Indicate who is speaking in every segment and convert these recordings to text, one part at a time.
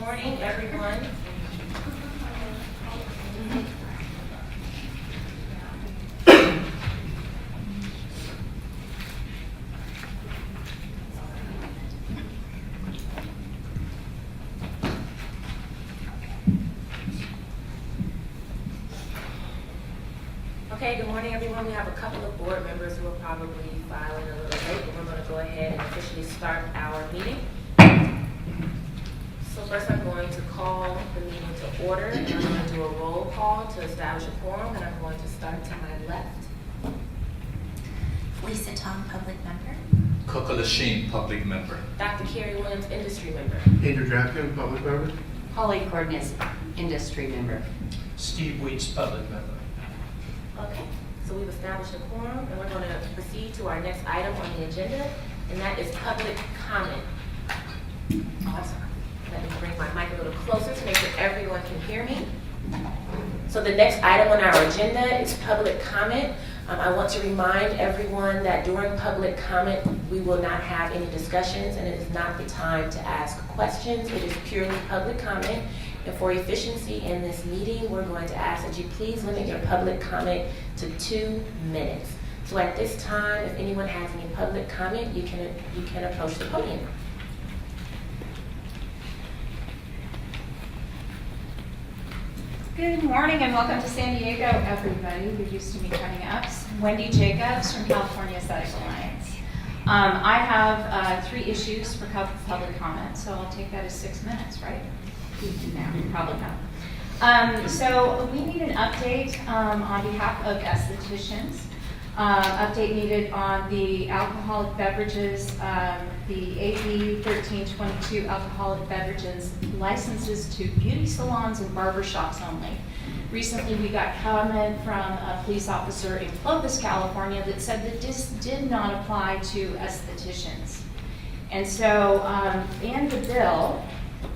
Speaker 1: morning, everyone. Okay, good morning, everyone. We have a couple of board members who are probably filing a little late, but we're going to go ahead and officially start our meeting. So first I'm going to call the meeting to order, and I'm going to do a roll call to establish a quorum, and I'm going to start to my left.
Speaker 2: Lisa Tong, public member.
Speaker 3: Coca Lachine, public member.
Speaker 1: Dr. Carrie Williams, industry member.
Speaker 4: Andrew Drafkin, public member.
Speaker 5: Holly Cordness, industry member.
Speaker 6: Steve Weeds, public member.
Speaker 1: Okay, so we've established a quorum, and we're going to proceed to our next item on the agenda, and that is public comment. Awesome. Let me bring my mic a little closer to make sure everyone can hear me. So the next item on our agenda is public comment. I want to remind everyone that during public comment, we will not have any discussions, and it is not the time to ask questions. It is purely public comment. And for efficiency in this meeting, we're going to ask that you please limit your public comment to 2 minutes. So at this time, if anyone has any public comment, you can approach the podium.
Speaker 7: Good morning and welcome to San Diego, everybody. You're used to me coming up. Wendy Jacobs from California Aesthetic Alliance. I have 3 issues for public comment, so I'll take that as 6 minutes, right? No, probably not. So we need an update on behalf of estheticians. Update needed on the alcoholic beverages, the AB 1322 alcoholic beverages licenses to beauty salons and barber shops only. Recently we got comment from a police officer in Clovis, California that said that this did not apply to estheticians. And so in the bill,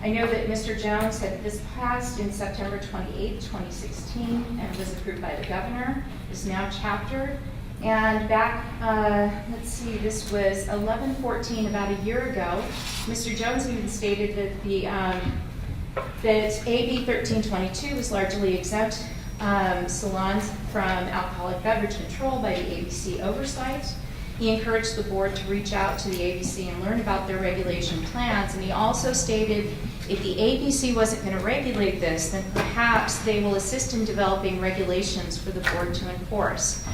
Speaker 7: I know that Mr. Jones had this passed in September 28, 2016 and was approved by the governor, is now chaptered. And back, let's see, this was 11/14, about a year ago, Mr. Jones even stated that that AB 1322 was largely exempt salons from alcoholic beverage control by the ABC oversight. He encouraged the board to reach out to the ABC and learn about their regulation plans. And he also stated if the ABC wasn't going to regulate this, then perhaps they will assist in developing regulations for the board to enforce.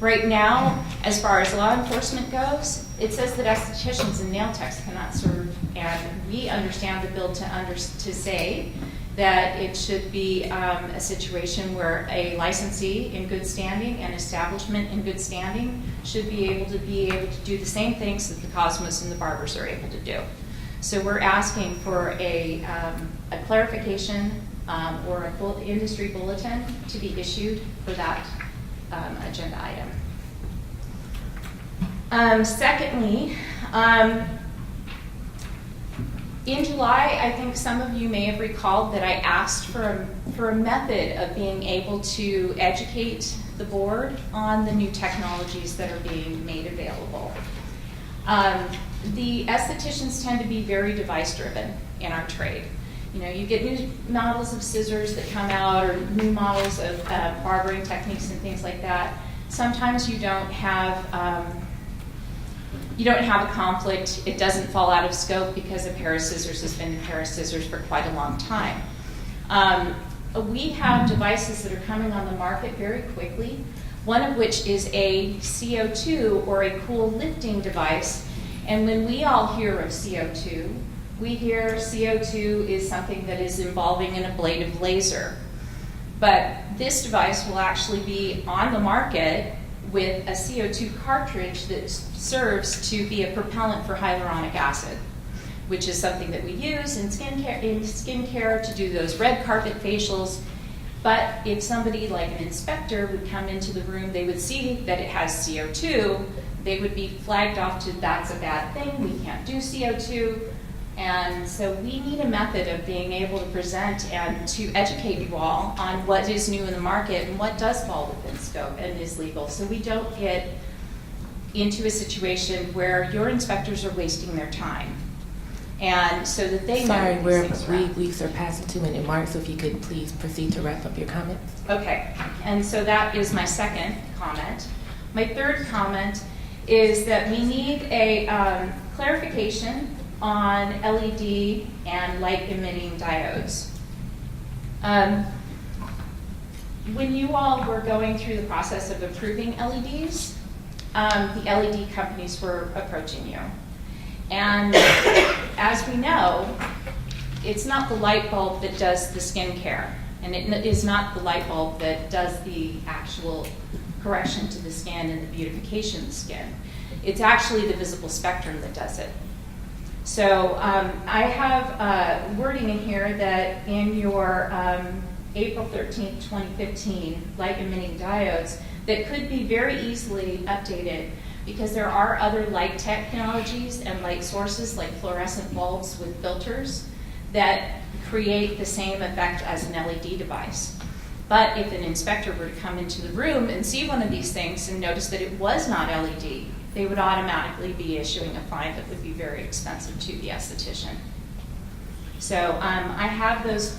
Speaker 7: Right now, as far as law enforcement goes, it says that estheticians and nail techs cannot serve, and we understand the bill to say that it should be a situation where a licensee in good standing and establishment in good standing should be able to do the same things that the cosmetists and the barbers are able to do. So we're asking for a clarification or a industry bulletin to be issued for that agenda item. Secondly, in July, I think some of you may have recalled that I asked for a method of being able to educate the board on the new technologies that are being made available. The estheticians tend to be very device-driven in our trade. You know, you get new models of scissors that come out or new models of barbering techniques and things like that. Sometimes you don't have a conflict. It doesn't fall out of scope because a pair of scissors has been a pair of scissors for quite a long time. We have devices that are coming on the market very quickly, one of which is a CO2 or a cool lifting device. And when we all hear of CO2, we hear CO2 is something that is involving an ablative laser. But this device will actually be on the market with a CO2 cartridge that serves to be a propellant for hyaluronic acid, which is something that we use in skincare to do those red carpet facials. But if somebody like an inspector would come into the room, they would see that it has CO2, they would be flagged off to that's a bad thing, we can't do CO2. And so we need a method of being able to present and to educate you all on what is new in the market and what does fall within scope and is legal, so we don't get into a situation where your inspectors are wasting their time. And so that they know
Speaker 1: Sorry,
Speaker 7: these things around.
Speaker 1: we surpassed the 2-minute mark, so if you could please proceed to wrap up your comments.
Speaker 7: Okay, and so that is my second comment. My third comment is that we need a clarification on LED and light emitting diodes. When you all were going through the process of approving LEDs, the LED companies were approaching you. And as we know, it's not the light bulb that does the skincare, and it is not the light bulb that does the actual correction to the skin and the beautification of the skin. It's actually the visible spectrum that does it. So I have wording in here that in your April 13th, 2015 light emitting diodes that could be very easily updated, because there are other light technologies and light sources like fluorescent bulbs with filters that create the same effect as an LED device. But if an inspector were to come into the room and see one of these things and notice that it was not LED, they would automatically be issuing a fine that would be very expensive to the esthetician. So I have those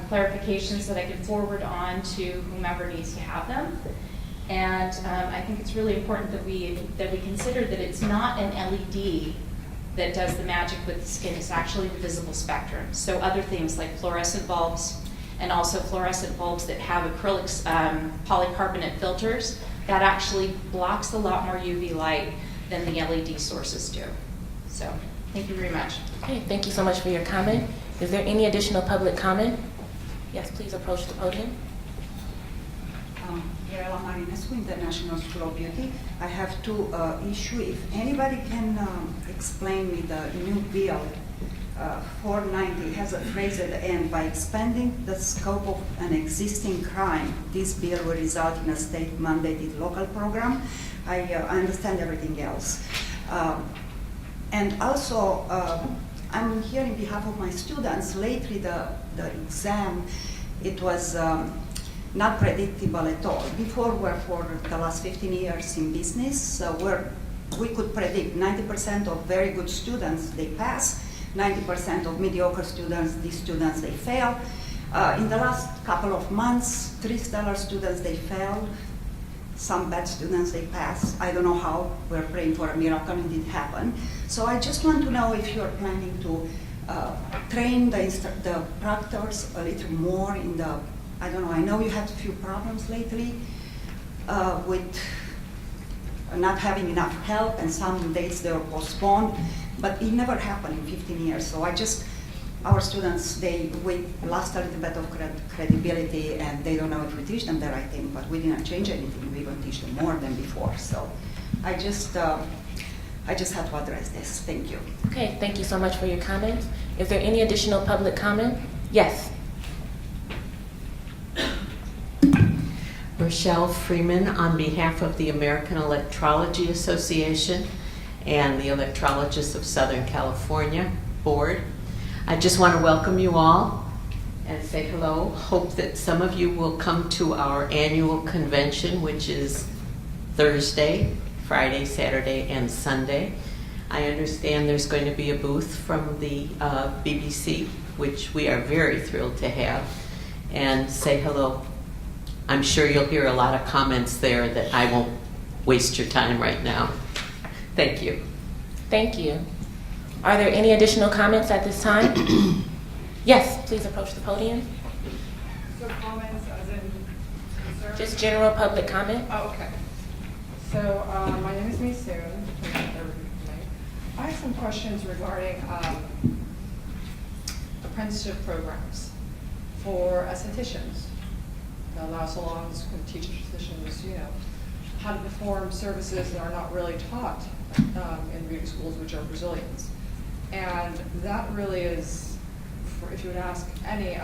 Speaker 7: clarifications that I can forward on to whomever needs to have them. And I think it's really important that we consider that it's not an LED that does the magic with the skin. It's actually the visible spectrum. So other things like fluorescent bulbs, and also fluorescent bulbs that have acrylics, polycarbonate filters, that actually blocks a lot more UV light than the LED sources do. So thank you very much.
Speaker 1: Okay, thank you so much for your comment. Is there any additional public comment? Yes, please approach the podium.
Speaker 2: Mirella Marinescu, International School of Beauty. I have two issues. If anybody can explain me the new bill 490 has a phrase at the end: by expanding the scope of an existing crime, this bill will result in a state mandated local program. I understand everything else. And also, I'm here in behalf of my students. Lately, the exam, it was not predictable at all. Before, we're for the last 15 years in business, we could predict 90% of very good students, they pass, 90% of mediocre students, these students, they fail. In the last couple of months, 3 stellar students, they failed. Some bad students, they pass. I don't know how. We're praying for a miracle, and it did happen. So I just want to know if you're planning to train the proctors a little more in the, I don't know, I know you had a few problems lately with not having enough help, and some dates they were postponed, but it never happened in 15 years. So our students, we lost a little bit of credibility, and they don't know if we teach them the right thing, but we didn't change anything. We even teach them more than before. So I just had to address this. Thank you.
Speaker 1: Okay, thank you so much for your comments. Is there any additional public comment? Yes.
Speaker 8: Rochelle Freeman on behalf of the American Electrology Association and the Electrologists of Southern California Board. I just want to welcome you all and say hello. Hope that some of you will come to our annual convention, which is Thursday, Friday, Saturday, and Sunday. I understand there's going to be a booth from the BBC, which we are very thrilled to have, and say hello. I'm sure you'll hear a lot of comments there that I won't waste your time right now. Thank you.
Speaker 1: Thank you. Are there any additional comments at this time? Yes, please approach the podium.
Speaker 9: So comments as in concerns?
Speaker 1: Just general public comment.
Speaker 9: Oh, okay. So my name is Misoon. I have some questions regarding apprenticeship programs for estheticians. That allow salons to teach estheticians, how to perform services that are not really taught in beauty schools, which are Brazilians. And that really is, if you would ask any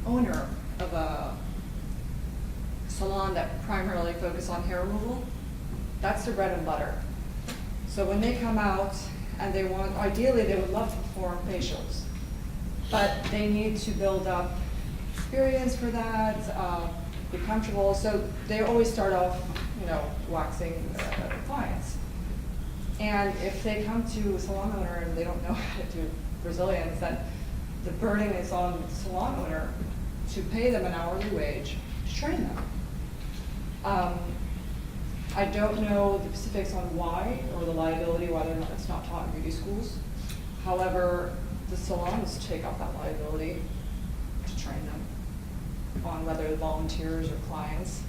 Speaker 9: owner of a salon that primarily focus on hair removal, that's their bread and butter. So when they come out and they want, ideally they would love to perform facials, but they need to build up experience for that, be comfortable. So they always start off, waxing clients. And if they come to a salon owner and they don't know how to do Brazilians, then the burden is on the salon owner to pay them an hourly wage to train them. I don't know the specifics on why, or the liability, whether or not it's not taught in beauty schools. However, the salons take up that liability to train them on whether the volunteers or clients.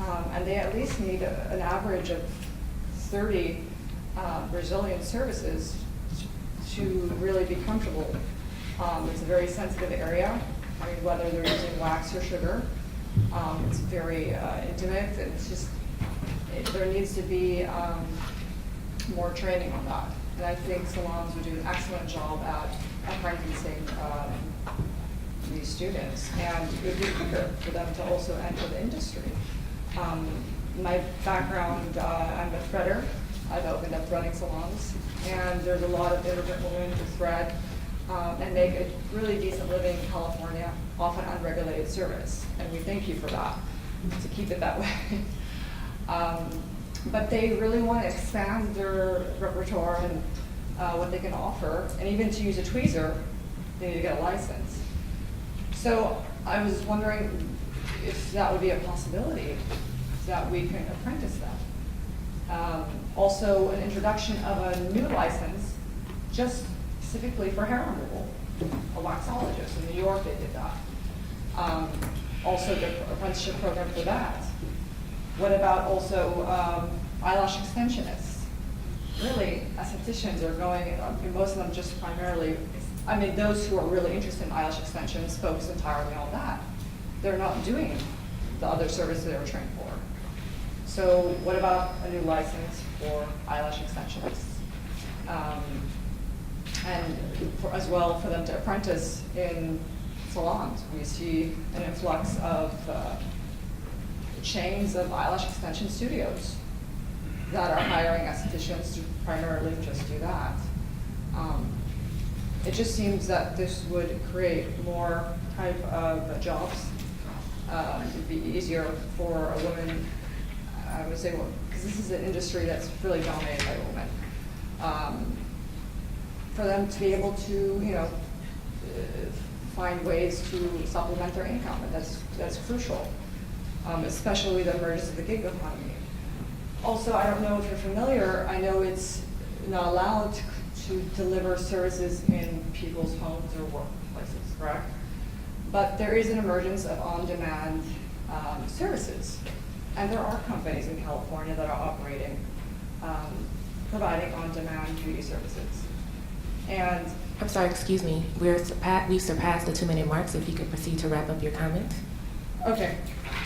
Speaker 9: And they at least need an average of 30 Brazilian services to really be comfortable. It's a very sensitive area. I mean, whether they're using wax or sugar, it's very intimate, and it's just, there needs to be more training on that. And I think salons would do an excellent job at apprenticing these students, and it would be quicker for them to also enter the industry. My background, I'm a threader. I've opened up threading salons, and there's a lot of immigrant women who thread and make a really decent living in California, often unregulated service, and we thank you for that, to keep it that way. But they really want to expand their repertoire and what they can offer, and even to use a tweezer, they need to get a license. So I was wondering if that would be a possibility, that we can apprentice them. Also, an introduction of a new license, just specifically for hair removal, a waxologist. In New York, they did that. Also, the apprenticeship program for that. What about also eyelash extensionists? Really, estheticians are going, most of them just primarily, I mean, those who are really interested in eyelash extensions focus entirely on that. They're not doing the other services they were trained for. So what about a new license for eyelash extensionists? And as well for them to apprentice in salons. We see an influx of chains of eyelash extension studios that are hiring estheticians to primarily just do that. It just seems that this would create more type of jobs. It'd be easier for a woman, I would say, well, because this is an industry that's really dominated by women. For them to be able to, you know, find ways to supplement their income, and that's crucial, especially the emergence of the gig economy. Also, I don't know if you're familiar, I know it's not allowed to deliver services in people's homes or workplaces, correct? But there is an emergence of on-demand services. And there are companies in California that are operating, providing on-demand beauty services. And
Speaker 1: I'm sorry, excuse me. We've surpassed the 2-minute mark, so if you could proceed to wrap up your comment.
Speaker 9: okay,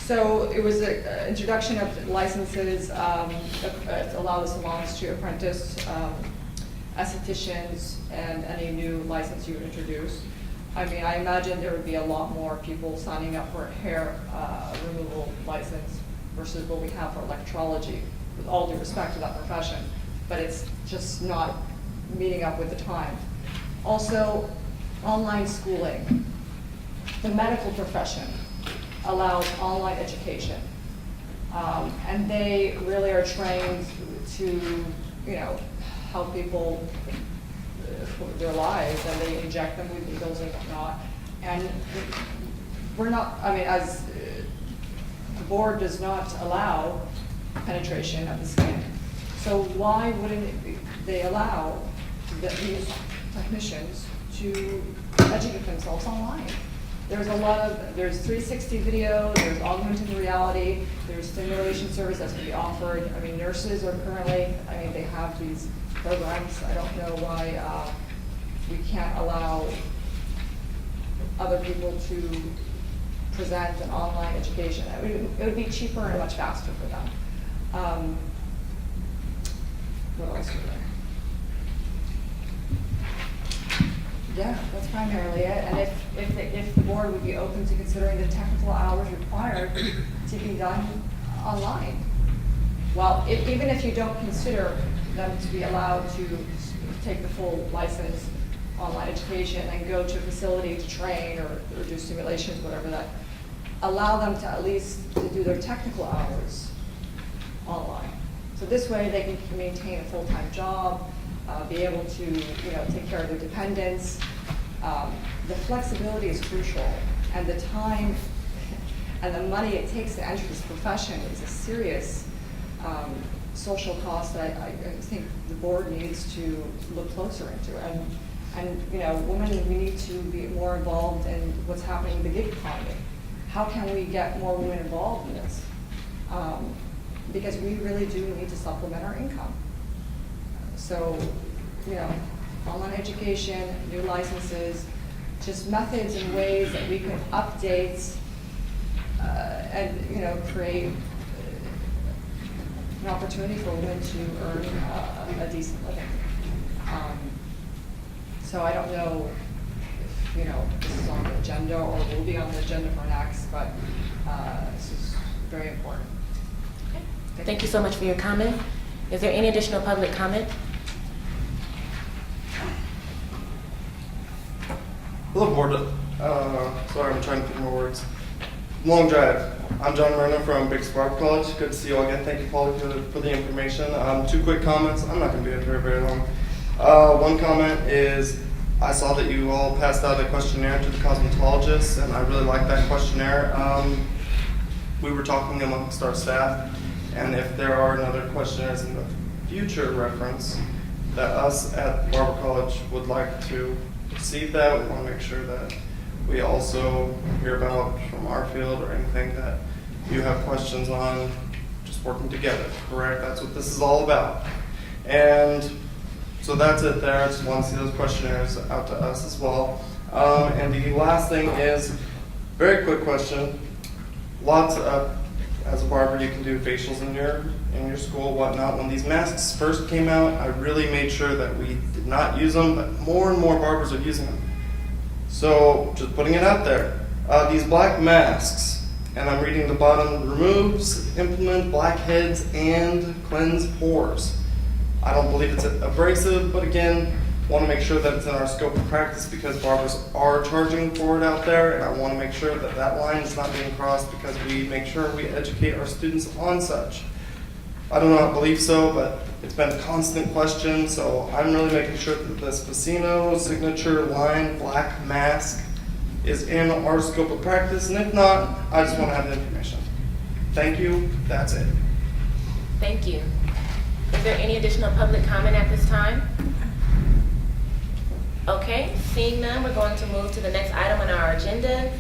Speaker 9: so it was an introduction of licenses, allow the salons to apprentice estheticians and any new license you would introduce. I mean, I imagine there would be a lot more people signing up for a hair removal license versus what we have for electrology, with all due respect to that profession, but it's just not meeting up with the time. Also, online schooling. The medical profession allows online education, and they really are trained to, you know, help people with their lives, and they inject them with needles and whatnot. And we're not, I mean, as the board does not allow penetration of the skin. So why wouldn't they allow these technicians to educate themselves online? There's a lot of, there's 360 video, there's augmented reality, there's stimulation service that's going to be offered. I mean, nurses are currently, I mean, they have these programs. I don't know why we can't allow other people to present an online education. I mean, it would be cheaper and much faster for them. What else was there? Yeah, that's primarily it. And if the board would be open to considering the technical hours required to be done online. Well, even if you don't consider them to be allowed to take the full license online education and go to a facility to train or do simulations, whatever that, allow them to at least to do their technical hours online. So this way, they can maintain a full-time job, be able to, take care of their dependents. The flexibility is crucial, and the time and the money it takes to enter this profession is a serious social cost that I think the board needs to look closer into. And women, we need to be more involved in what's happening in the gig economy. How can we get more women involved in this? Because we really do need to supplement our income. So, online education, new licenses, just methods and ways that we can update and, create an opportunity for women to earn a decent living. So I don't know if, this is on the agenda or will be on the agenda for next, but this is very important.
Speaker 1: Thank you so much for your comment. Is there any additional public comment?
Speaker 10: Hello, board. Sorry, I'm trying to pick more words. Long drive. I'm John Myrna from Barbering College. Good to see you all again. Thank you, Paul, for the information. 2 quick comments. I'm not going to be very, very long. One comment is I saw that you all passed out a questionnaire to the cosmetologists, and I really like that questionnaire. We were talking amongst our staff, and if there are another questionnaires in the future reference that us at Barber College would like to receive that, we want to make sure that we also hear about from our field or anything that you have questions on, just working together, correct? That's what this is all about. And so that's it there. I just want to see those questionnaires out to us as well. And the last thing is, very quick question. Lots of, as a barber, you can do facials in your school, whatnot. When these masks first came out, I really made sure that we did not use them, but more and more barbers are using them. So, just putting it out there. These black masks, and I'm reading the bottom, removes, implement blackheads, and cleanse pores. I don't believe it's abrasive, but again, want to make sure that it's in our scope of practice because barbers are charging for it out there, and I want to make sure that that line is not being crossed because we make sure we educate our students on such. I do not believe so, but it's been a constant question, so I'm really making sure that this Facino signature line black mask is in our scope of practice, and if not, I just want to have the information. Thank you, that's it.
Speaker 1: Thank you. Is there any additional public comment at this time? Okay, seeing none, we're going to move to the next item on our agenda,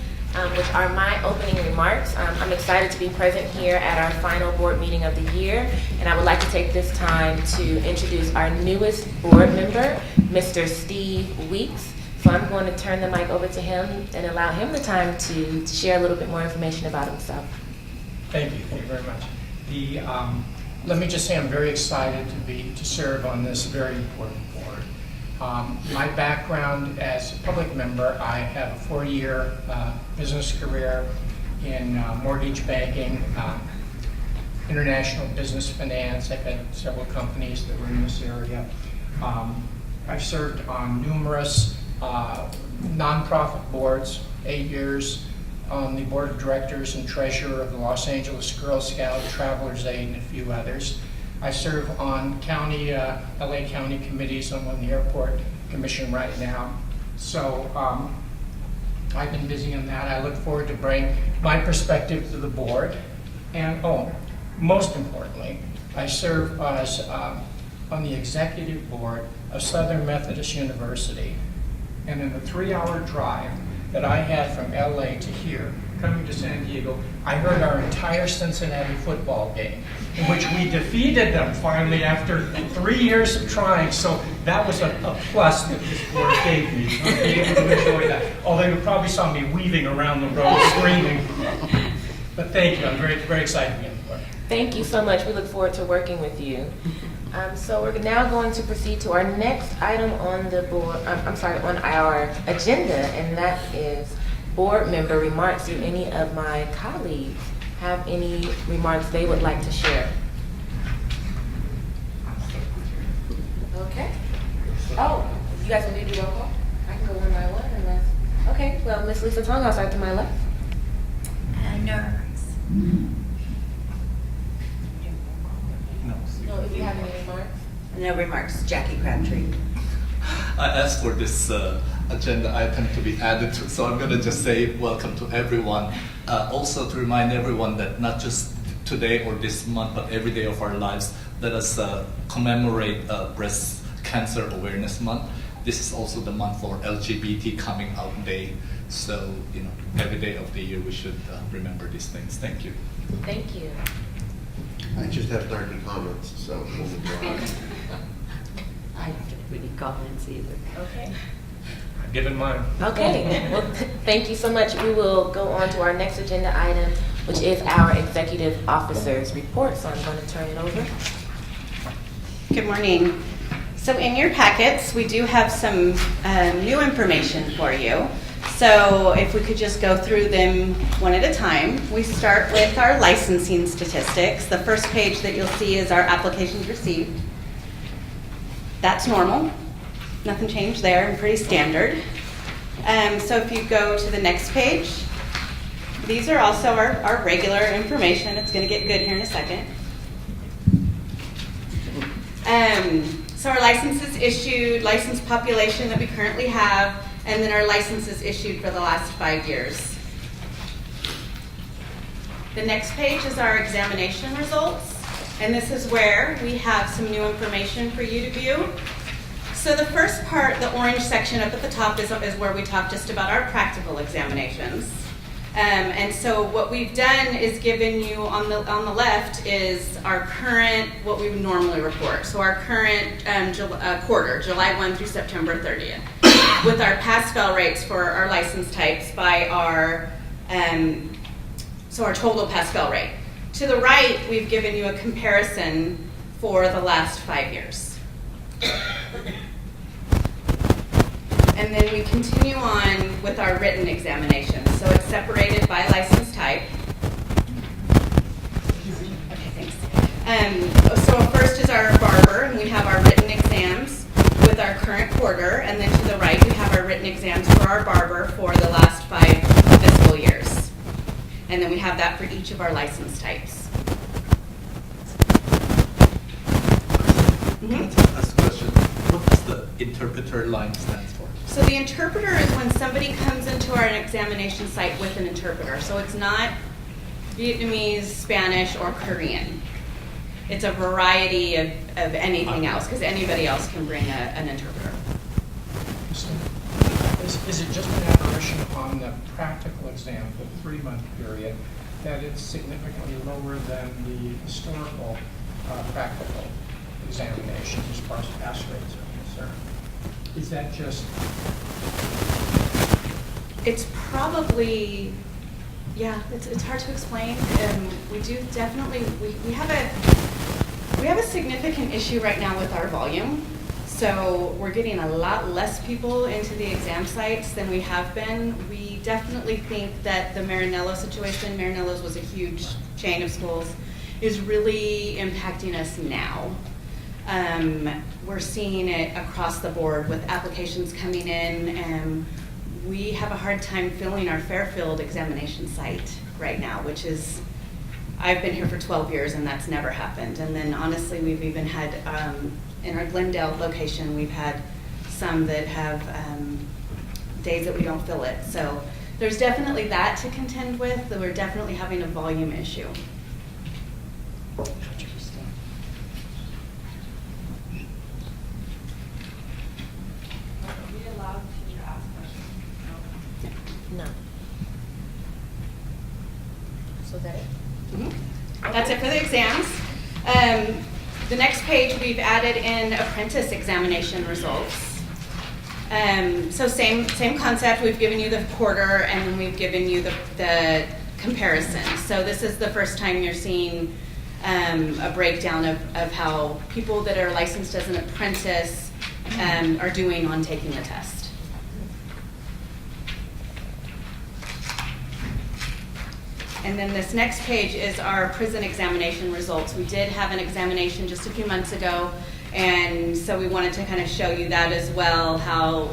Speaker 1: which are my opening remarks. I'm excited to be present here at our final board meeting of the year, and I would like to take this time to introduce our newest board member, Mr. Steve Weeks. So I'm going to turn the mic over to him and allow him the time to share a little bit more information about himself.
Speaker 6: Thank you very much. Let me just say I'm very excited to serve on this very important board. My background as a public member, I have a 4-year business career in mortgage banking, international business finance. I've had several companies that were in this area. I've served on numerous nonprofit boards, 8 years on the board of directors and treasurer of the Los Angeles Girl Scout, Travelers Aid, and a few others. I serve on county, LA County committees. I'm on the airport commission right now. So I've been busy on that. I look forward to bring my perspective to the board. And most importantly, I serve as on the executive board of Southern Methodist University. And in the 3-hour drive that I had from LA to here, coming to San Diego, I heard our entire Cincinnati football game, in which we defeated them finally after 3 years of trying. So that was a plus that this board gave me, to be able to enjoy that. Although you probably saw me weaving around the road screaming. But thank you, I'm very, very excited to be on the board.
Speaker 1: Thank you so much. We look forward to working with you. So we're now going to proceed to our next item on the board, on our agenda, and that is board member remarks. Do any of my colleagues have any remarks they would like to share? Okay. Oh, you guys want me to do roll call? I can go one by one unless. Okay, well, Miss Lisa Tong, I'll start to my left.
Speaker 11: No.
Speaker 1: No, you have any remarks?
Speaker 11: No remarks, Jackie Crabtree.
Speaker 3: I asked for this agenda item to be added to, so I'm going to just say welcome to everyone. Also to remind everyone that not just today or this month, but every day of our lives, let us commemorate Breast Cancer Awareness Month. This is also the month for LGBT Coming Out Day. So, every day of the year we should remember these things. Thank you.
Speaker 1: Thank you.
Speaker 4: I just have 30 comments, so we'll move on.
Speaker 8: I don't have any comments either.
Speaker 1: Okay.
Speaker 6: I've given mine.
Speaker 1: Okay, well, thank you so much. We will go on to our next agenda item, which is our executive officer's report. So I'm going to turn it over.
Speaker 12: Good morning. So in your packets, we do have some new information for you. So if we could just go through them one at a time. We start with our licensing statistics. The first page that you'll see is our applications received. That's normal. Nothing changed there and pretty standard. So if you go to the next page, these are also our regular information. It's going to get good here in a second. So our licenses issued, license population that we currently have, and then our licenses issued for the last 5 years. The next page is our examination results, and this is where we have some new information for you to view. So the first part, the orange section up at the top, is where we talk just about our practical examinations. And so what we've done is given you on the left is our current, what we would normally report. So our current quarter, July 1 through September 30th, with our pass-fail rates for our license types by our, so our total pass-fail rate. To the right, we've given you a comparison for the last 5 years. And then we continue on with our written examinations. So it's separated by license type. Okay, thanks. So first is our barber, and we have our written exams with our current quarter. And then to the right, we have our written exams for our barber for the last 5 fiscal years. And then we have that for each of our license types.
Speaker 3: Ask a question. What does the interpreter line stand for?
Speaker 12: So the interpreter is when somebody comes into our examination site with an interpreter. So it's not Vietnamese, Spanish, or Korean. It's a variety of anything else, because anybody else can bring an interpreter.
Speaker 6: Is it just an aberration on the practical exam for the 3-month period that it's significantly lower than the historical practical examination as far as pass rates are concerned? Is that just?
Speaker 12: It's probably, yeah, it's hard to explain. We do definitely, we have a significant issue right now with our volume. So we're getting a lot less people into the exam sites than we have been. We definitely think that the Maranello situation, Maranello's was a huge chain of schools, is really impacting us now. We're seeing it across the board with applications coming in, and we have a hard time filling our Fairfield examination site right now, which is, I've been here for 12 years and that's never happened. And then honestly, we've even had, in our Glendale location, we've had some that have days that we don't fill it. So there's definitely that to contend with, that we're definitely having a volume issue.
Speaker 1: No. So that it?
Speaker 12: Mm-hmm. That's it for the exams. The next page, we've added in apprentice examination results. So same concept. We've given you the quarter, and then we've given you the comparison. So this is the first time you're seeing a breakdown of how people that are licensed as an apprentice are doing on taking the test. And then this next page is our prison examination results. We did have an examination just a few months ago, and so we wanted to kind of show you that as well, how,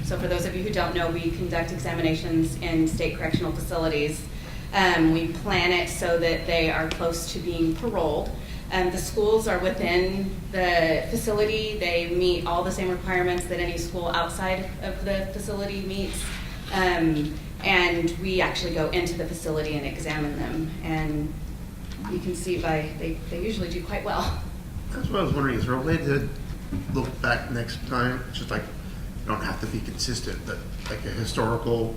Speaker 12: so for those of you who don't know, we conduct examinations in state correctional facilities. We plan it so that they are close to being paroled. The schools are within the facility. They meet all the same requirements that any school outside of the facility meets. And we actually go into the facility and examine them. And you can see they usually do quite well.
Speaker 4: That's what I was wondering, is there a way to look back next time? It's just like, you don't have to be consistent, but like a historical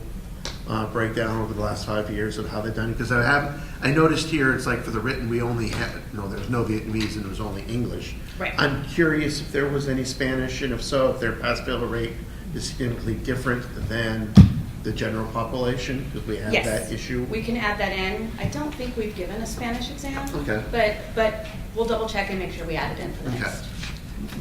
Speaker 4: breakdown over the last 5 years of how they've done it? Because I noticed here, it's like for the written, we only had, there's no Vietnamese and it was only English.
Speaker 12: Right.
Speaker 4: I'm curious if there was any Spanish, and if so, if their pass-fail rate is significantly different than the general population, because we have that issue.
Speaker 12: We can add that in. I don't think we've given a Spanish exam.
Speaker 4: Okay.
Speaker 12: But we'll double check and make sure we add it in for the
Speaker 4: Okay.
Speaker 12: next.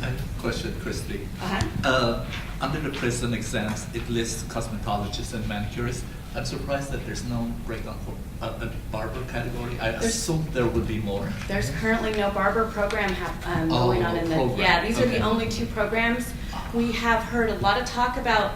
Speaker 3: I have a question, Christy.
Speaker 12: Uh-huh.
Speaker 3: Under the prison exams, it lists cosmetologists and manicurists. I'm surprised that there's no breakdown for the barber category. I assume there would be more.
Speaker 12: There's currently no barber program going on in the.
Speaker 3: Program.
Speaker 12: Yeah, these are the
Speaker 3: Okay.
Speaker 12: only two programs. We have heard a lot of talk about.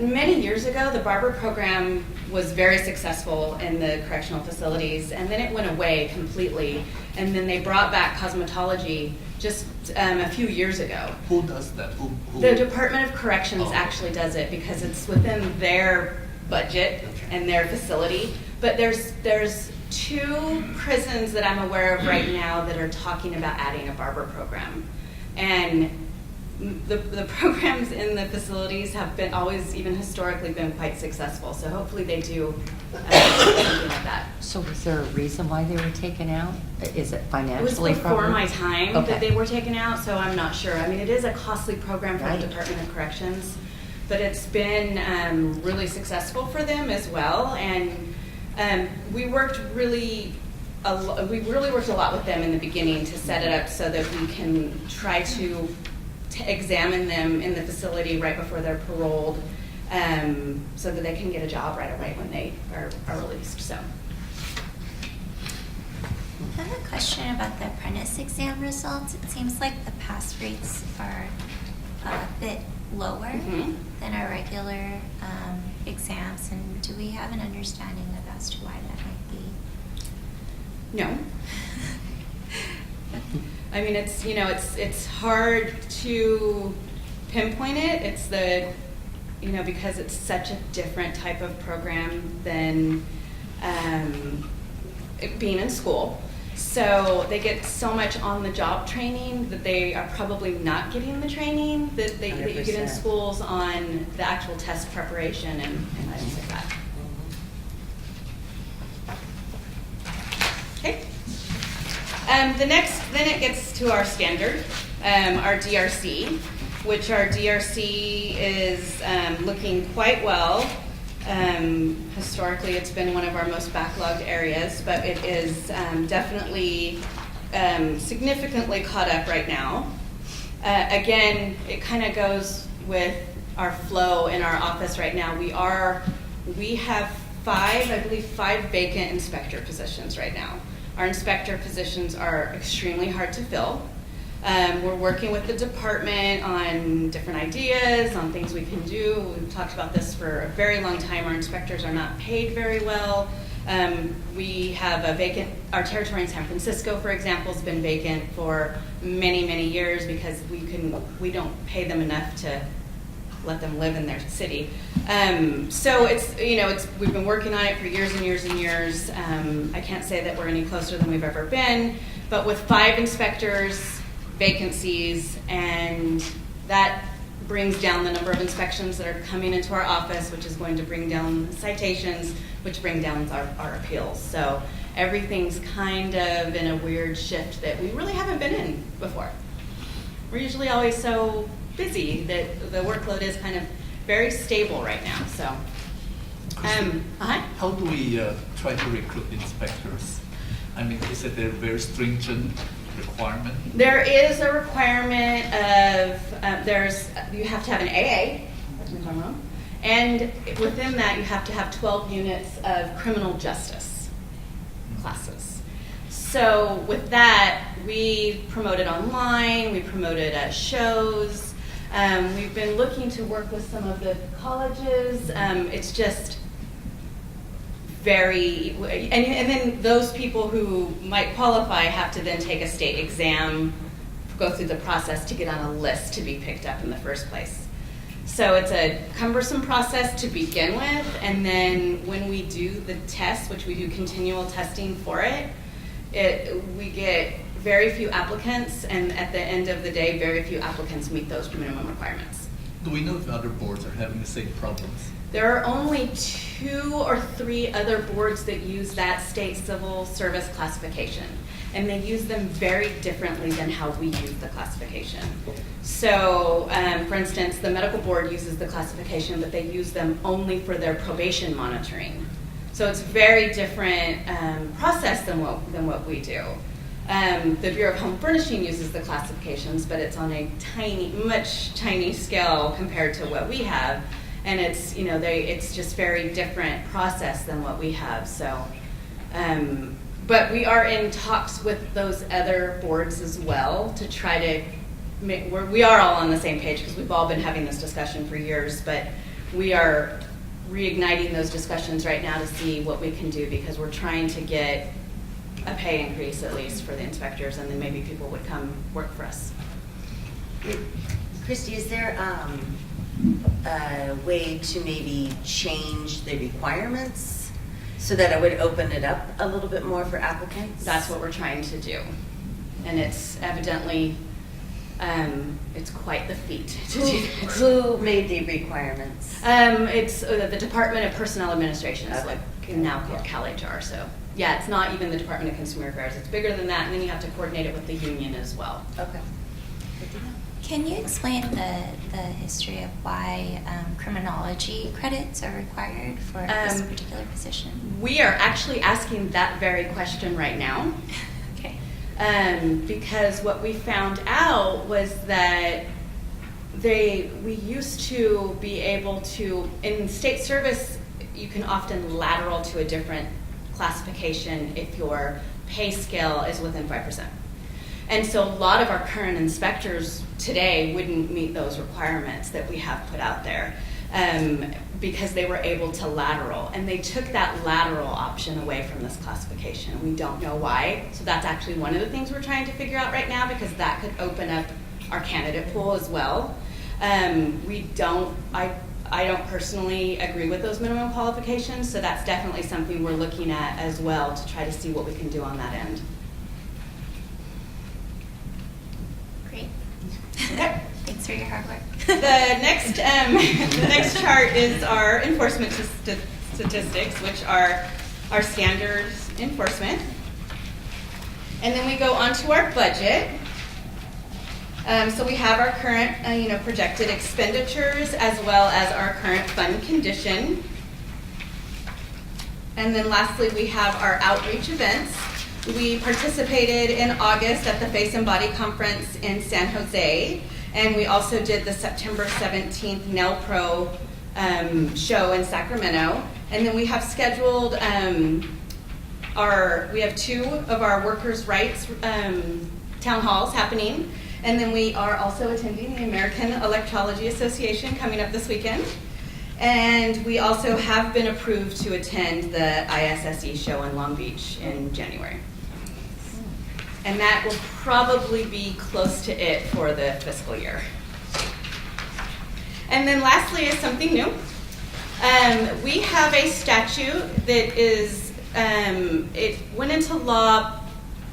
Speaker 12: Many years ago, the barber program was very successful in the correctional facilities, and then it went away completely. And then they brought back cosmetology just a few years ago.
Speaker 3: Who does that? Who?
Speaker 12: The Department of Corrections
Speaker 3: Oh.
Speaker 12: actually does it because it's within their budget and their facility. But there's two prisons that I'm aware of right now that are talking about adding a barber program. And the programs in the facilities have been always, even historically, been quite successful. So hopefully they do something like that.
Speaker 5: So was there a reason why they were taken out? Is it
Speaker 12: It was
Speaker 5: financially
Speaker 12: before
Speaker 5: problem?
Speaker 12: my time
Speaker 5: Okay.
Speaker 12: that they were taken out, so I'm not sure. I mean, it is a costly program for
Speaker 5: Right.
Speaker 12: the Department of Corrections, but it's been really successful for them as well. And we really worked a lot with them in the beginning to set it up so that we can try to examine them in the facility right before they're paroled, so that they can get a job right away when they are released. So.
Speaker 13: I have a question about the apprentice exam results. It seems like the pass rates are a bit lower than our regular exams, and do we have an understanding of as to why that might be?
Speaker 12: No. I mean, it's hard to pinpoint it. It's because it's such a different type of program than it being in school. So they get so much on-the-job training that they are probably not getting the training that you get in
Speaker 5: 100%.
Speaker 12: schools on the actual test preparation and items like that. Okay. Then it gets to our standard, our DRC, which our DRC is looking quite well. Historically, it's been one of our most backlogged areas, but it is definitely significantly caught up right now. Again, it kind of goes with our flow in our office right now. We have five vacant inspector positions right now. Our inspector positions are extremely hard to fill. We're working with the department on different ideas, on things we can do. We've talked about this for a very long time. Our inspectors are not paid very well. We have our territory in San Francisco, for example, has been vacant for many, many years because we don't pay them enough to let them live in their city. So we've been working on it for years and years and years. I can't say that we're any closer than we've ever been, but with 5 inspectors, vacancies, and that brings down the number of inspections that are coming into our office, which is going to bring down citations, which bring down our appeals. So everything's kind of in a weird shift that we really haven't been in before. We're usually always so busy that the workload is kind of very stable right now. So,
Speaker 3: How do we try to recruit inspectors? I mean, is it a very stringent requirement?
Speaker 12: there is a requirement of you have to have an AA, correct me if I'm wrong, and within that you have to have 12 units of criminal justice classes. So with that, we promoted online, we promoted at shows. We've been looking to work with some of the colleges. It's just very, and then those people who might qualify have to then take a state exam, go through the process to get on a list to be picked up in the first place. So it's a cumbersome process to begin with, and then when we do the test, which we do continual testing for it, we get very few applicants, and at the end of the day, very few applicants meet those minimum requirements.
Speaker 3: Do we know if other boards are having the same problems?
Speaker 12: There are only 2 or 3 other boards that use that state civil service classification, and they use them very differently than how we use the classification. So, for instance, the medical board uses the classification, but they use them only for their probation monitoring. So it's very different process than what we do. The Bureau of Home Furnishing uses the classifications, but it's on a much tiny scale compared to what we have. And it's, it's just very different process than what we have. So, but we are in talks with those other boards as well to try to make, we are all on the same page because we've all been having this discussion for years, but we are reigniting those discussions right now to see what we can do, because we're trying to get a pay increase at least for the inspectors, and then maybe people would come work for us.
Speaker 11: Christy, is there a way to maybe change the requirements so that it would open it up a little bit more for applicants?
Speaker 12: That's what we're trying to do. And it's evidently, it's quite the feat to do that.
Speaker 11: Who made the requirements?
Speaker 12: It's the Department of Personnel Administration, is now called CalHR. So yeah, it's not even the Department of Consumer Affairs. It's bigger than that, and then you have to coordinate it with the union as well.
Speaker 11: Okay.
Speaker 13: Can you explain the history of why criminology credits are required for this particular position?
Speaker 12: We are actually asking that very question right now.
Speaker 13: Okay.
Speaker 12: Because what we found out was that we used to be able to, in state service, you can often lateral to a different classification if your pay scale is within 5%. And so a lot of our current inspectors today wouldn't meet those requirements that we have put out there because they were able to lateral. And they took that lateral option away from this classification. We don't know why. So that's actually one of the things we're trying to figure out right now, because that could open up our candidate pool as well. I don't personally agree with those minimum qualifications, so that's definitely something we're looking at as well to try to see what we can do on that end.
Speaker 13: Great.
Speaker 12: Okay.
Speaker 13: Thanks for your hard work.
Speaker 12: The next chart is our enforcement statistics, which are our standard enforcement. And then we go on to our budget. So we have our current, projected expenditures as well as our current fund condition. And then lastly, we have our outreach events. We participated in August at the Face and Body Conference in San Jose, and we also did the September 17th Nail Pro show in Sacramento. And then we have scheduled we have 2 of our workers' rights town halls happening. And then we are also attending the American Electrology Association coming up this weekend. And we also have been approved to attend the ISSE show in Long Beach in January. And that will probably be close to it for the fiscal year. And then lastly is something new. We have a statute that is, it went into law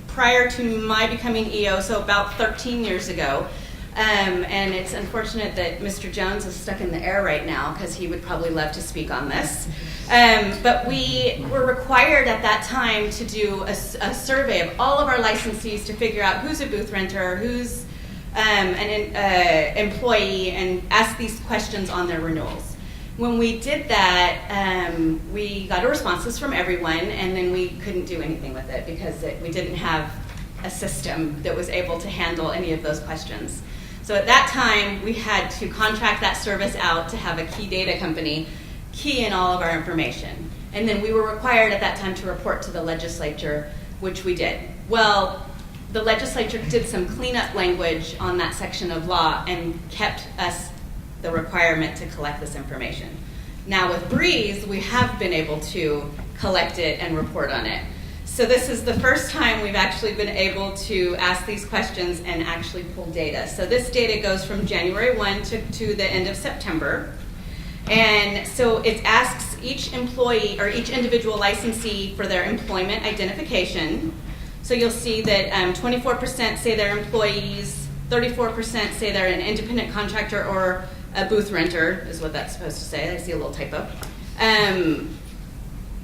Speaker 12: prior to my becoming EO, so about 13 years ago. And it's unfortunate that Mr. Jones is stuck in the air right now because he would probably love to speak on this. But we were required at that time to do a survey of all of our licensees to figure out who's a booth renter, who's an employee, and ask these questions on their renewals. When we did that, we got responses from everyone, and then we couldn't do anything with it because we didn't have a system that was able to handle any of those questions. So at that time, we had to contract that service out to have a key data company key in all of our information. And then we were required at that time to report to the legislature, which we did. Well, the legislature did some cleanup language on that section of law and kept us the requirement to collect this information. Now with Breeze, we have been able to collect it and report on it. So this is the first time we've actually been able to ask these questions and actually pull data. So this data goes from January 1 to the end of September. And so it asks each employee or each individual licensee for their employment identification. So you'll see that 24% say they're employees, 34% say they're an independent contractor or a booth renter, is what that's supposed to say. I see a little typo.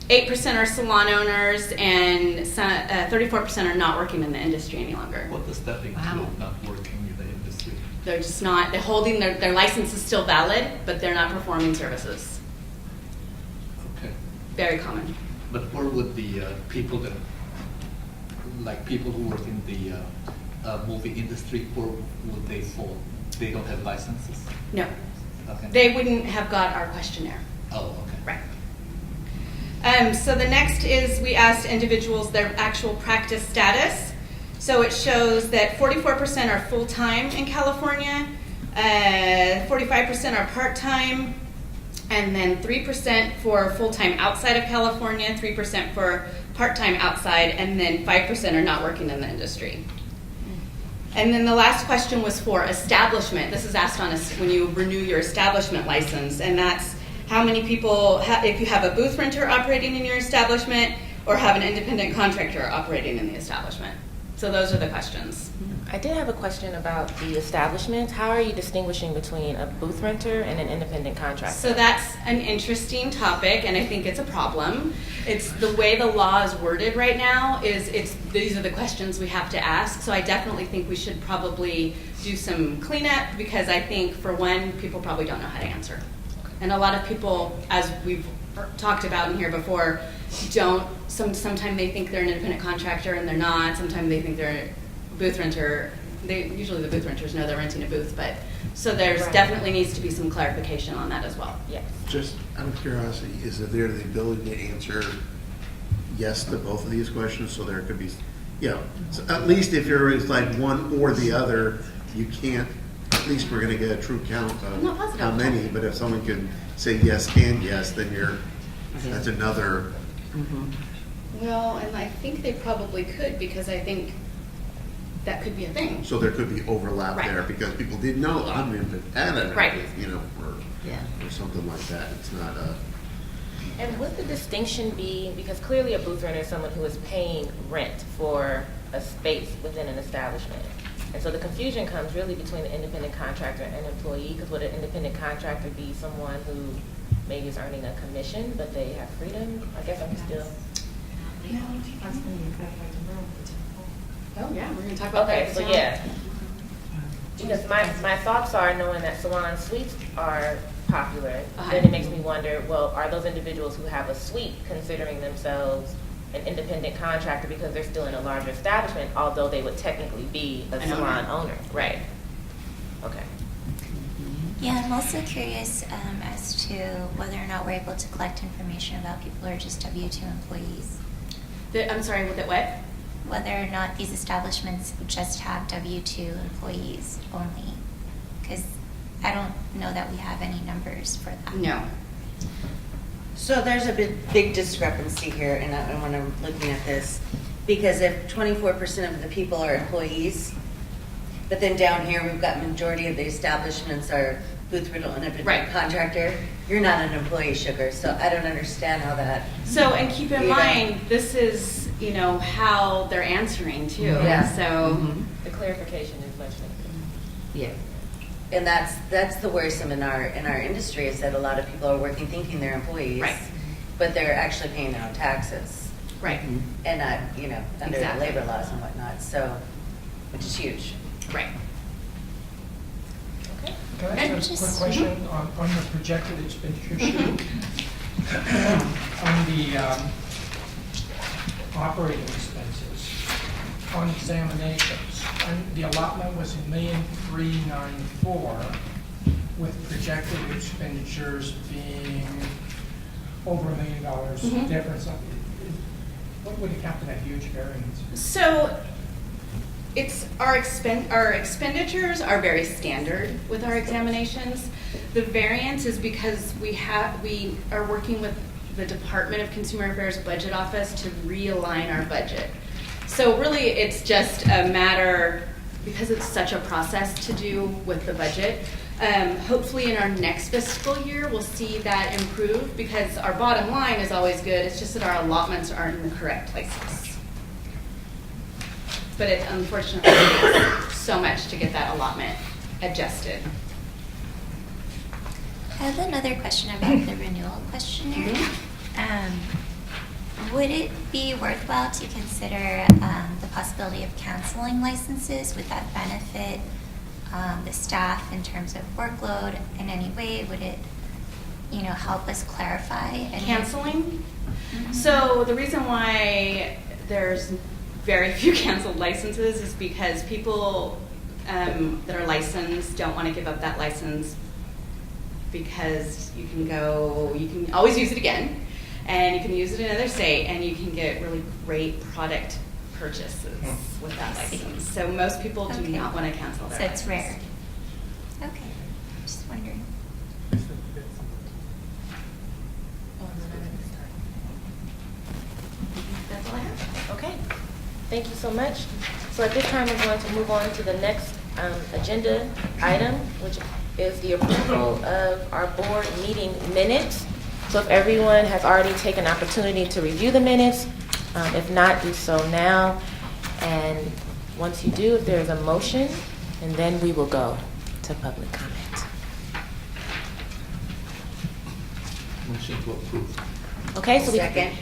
Speaker 12: 8% are salon owners, and 34% are not working in the industry any longer.
Speaker 3: What does that include,
Speaker 5: Wow.
Speaker 3: not working in the industry?
Speaker 12: They're just not, they're holding, their license is still valid, but they're not performing services.
Speaker 3: Okay.
Speaker 12: Very common.
Speaker 3: But where would the people that, like people who work in the movie industry, where would they fall? They don't have licenses?
Speaker 12: No,
Speaker 3: Okay.
Speaker 12: they wouldn't have got our questionnaire.
Speaker 3: Oh, okay.
Speaker 12: Right. So the next is we asked individuals their actual practice status. So it shows that 44% are full-time in California, 45% are part-time, and then 3% for full-time outside of California, 3% for part-time outside, and then 5% are not working in the industry. And then the last question was for establishment. This is asked on when you renew your establishment license, and that's how many people, if you have a booth renter operating in your establishment or have an independent contractor operating in the establishment. So those are the questions.
Speaker 1: I did have a question about the establishments. How are you distinguishing between a booth renter and an independent contractor?
Speaker 12: So that's an interesting topic, and I think it's a problem. It's the way the law is worded right now these are the questions we have to ask. So I definitely think we should probably do some cleanup, because I think, for one, people probably don't know how to answer. And a lot of people, as we've talked about in here before, sometimes they think they're an independent contractor and they're not. Sometimes they think they're a booth renter. Usually the booth renters know they're renting a booth, but so there's definitely needs to be some clarification on that as well.
Speaker 1: Yes.
Speaker 4: Just out of curiosity, is there the ability to answer yes to both of these questions, so there could be, so at least if you're like one or the other, you can't, at least we're gonna get a true count
Speaker 12: I'm not
Speaker 4: of
Speaker 12: positive.
Speaker 4: how many, but if someone can say yes and yes, then that's another.
Speaker 12: Well, and I think they probably could, because I think that could be a thing.
Speaker 4: So there could be overlap
Speaker 12: Right.
Speaker 4: there, because people didn't know I'm in Canada,
Speaker 12: Right.
Speaker 4: or something like that. It's not a.
Speaker 1: And would the distinction be, because clearly a booth renter is someone who is paying rent for a space within an establishment. And so the confusion comes really between the independent contractor and employee, because would an independent contractor be someone who maybe is earning a commission, but they have freedom? I guess I'm still.
Speaker 12: Oh, yeah, we're going to talk about that.
Speaker 1: Okay, so yeah. Because my thoughts are, knowing that salon suites are popular, then it makes me wonder, well, are those individuals who have a suite considering themselves an independent contractor because they're still in a larger establishment, although they would technically be a salon owner? Right. Okay.
Speaker 13: Yeah, I'm also curious as to whether or not we're able to collect information about people who are just W-2 employees.
Speaker 12: I'm sorry, what?
Speaker 13: Whether or not these establishments would just have W-2 employees only. Because I don't know that we have any numbers for that.
Speaker 12: No.
Speaker 11: So there's a big discrepancy here, and when I'm looking at this, because if 24% of the people are employees, but then down here we've got majority of the establishments are booth rental and independent contractor, you're not an employee, sugar. So I don't understand how that.
Speaker 12: So, and keep in mind, this is, how they're answering too.
Speaker 11: Yeah.
Speaker 12: So
Speaker 1: The clarification is much needed.
Speaker 8: Yeah.
Speaker 11: And that's the worrisome in our industry, is that a lot of people are working thinking they're employees,
Speaker 12: Right.
Speaker 11: but they're actually paying their own taxes,
Speaker 12: right,
Speaker 11: and not under
Speaker 12: Exactly.
Speaker 11: the labor laws and whatnot. So, which is huge.
Speaker 12: right.
Speaker 1: Okay.
Speaker 6: Can I
Speaker 13: And
Speaker 6: ask a quick
Speaker 13: just-
Speaker 6: question on the projected expenditure sheet? On the operating expenses, on examinations, and the allotment was $1,394,000, with projected expenditures being over $1 million difference. What would account for that huge variance?
Speaker 12: So it's our expenditures are very standard with our examinations. The variance is because we are working with the Department of Consumer Affairs Budget Office to realign our budget. So really, it's just a matter, because it's such a process to do with the budget. Hopefully in our next fiscal year, we'll see that improve, because our bottom line is always good. It's just that our allotments aren't in the correct places. But it unfortunately takes so much to get that allotment adjusted.
Speaker 13: I have another question about the renewal questionnaire. Would it be worthwhile to consider the possibility of canceling licenses? Would that benefit the staff in terms of workload in any way? Would it, help us clarify?
Speaker 12: Canceling? So the reason why there's very few canceled licenses is because people that are licensed don't want to give up that license, because you can always use it again, and you can use it in another state, and you can get really great product purchases with that license. So most people do not want to cancel their license.
Speaker 13: So it's rare. Okay, just wondering.
Speaker 1: That's all I have. Okay, thank you so much. So at this time, we're going to move on to the next agenda item, which is the approval of our board meeting minutes. So if everyone has already taken opportunity to review the minutes, if not, do so now. And once you do, if there is a motion, and then we will go to public comment.
Speaker 3: Motion to approve.
Speaker 1: Okay, so
Speaker 11: Second.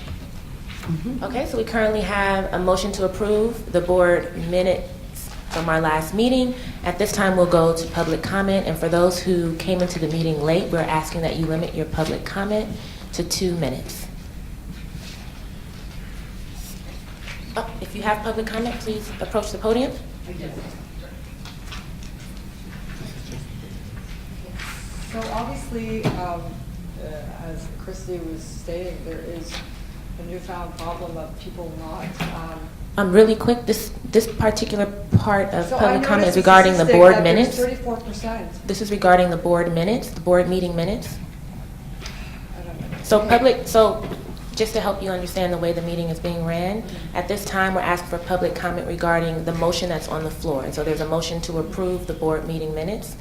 Speaker 1: Okay, so we currently have a motion to approve the board minutes from our last meeting. At this time, we'll go to public comment, and for those who came into the meeting late, we're asking that you limit your public comment to 2 minutes. Oh, if you have public comment, please approach the podium.
Speaker 9: So obviously, as Christy was stating, there is a newfound problem of people not.
Speaker 1: Really quick, this particular part of
Speaker 9: So I
Speaker 1: public comment is
Speaker 9: noticed a
Speaker 1: regarding the
Speaker 9: statistic
Speaker 1: board
Speaker 9: that
Speaker 1: minutes.
Speaker 9: there's 34%.
Speaker 1: This is regarding the board minutes, the board meeting minutes.
Speaker 9: I don't know.
Speaker 1: So just to help you understand the way the meeting is being ran, at this time, we're asking for public comment regarding the motion that's on the floor. And so there's a motion to approve the board meeting minutes.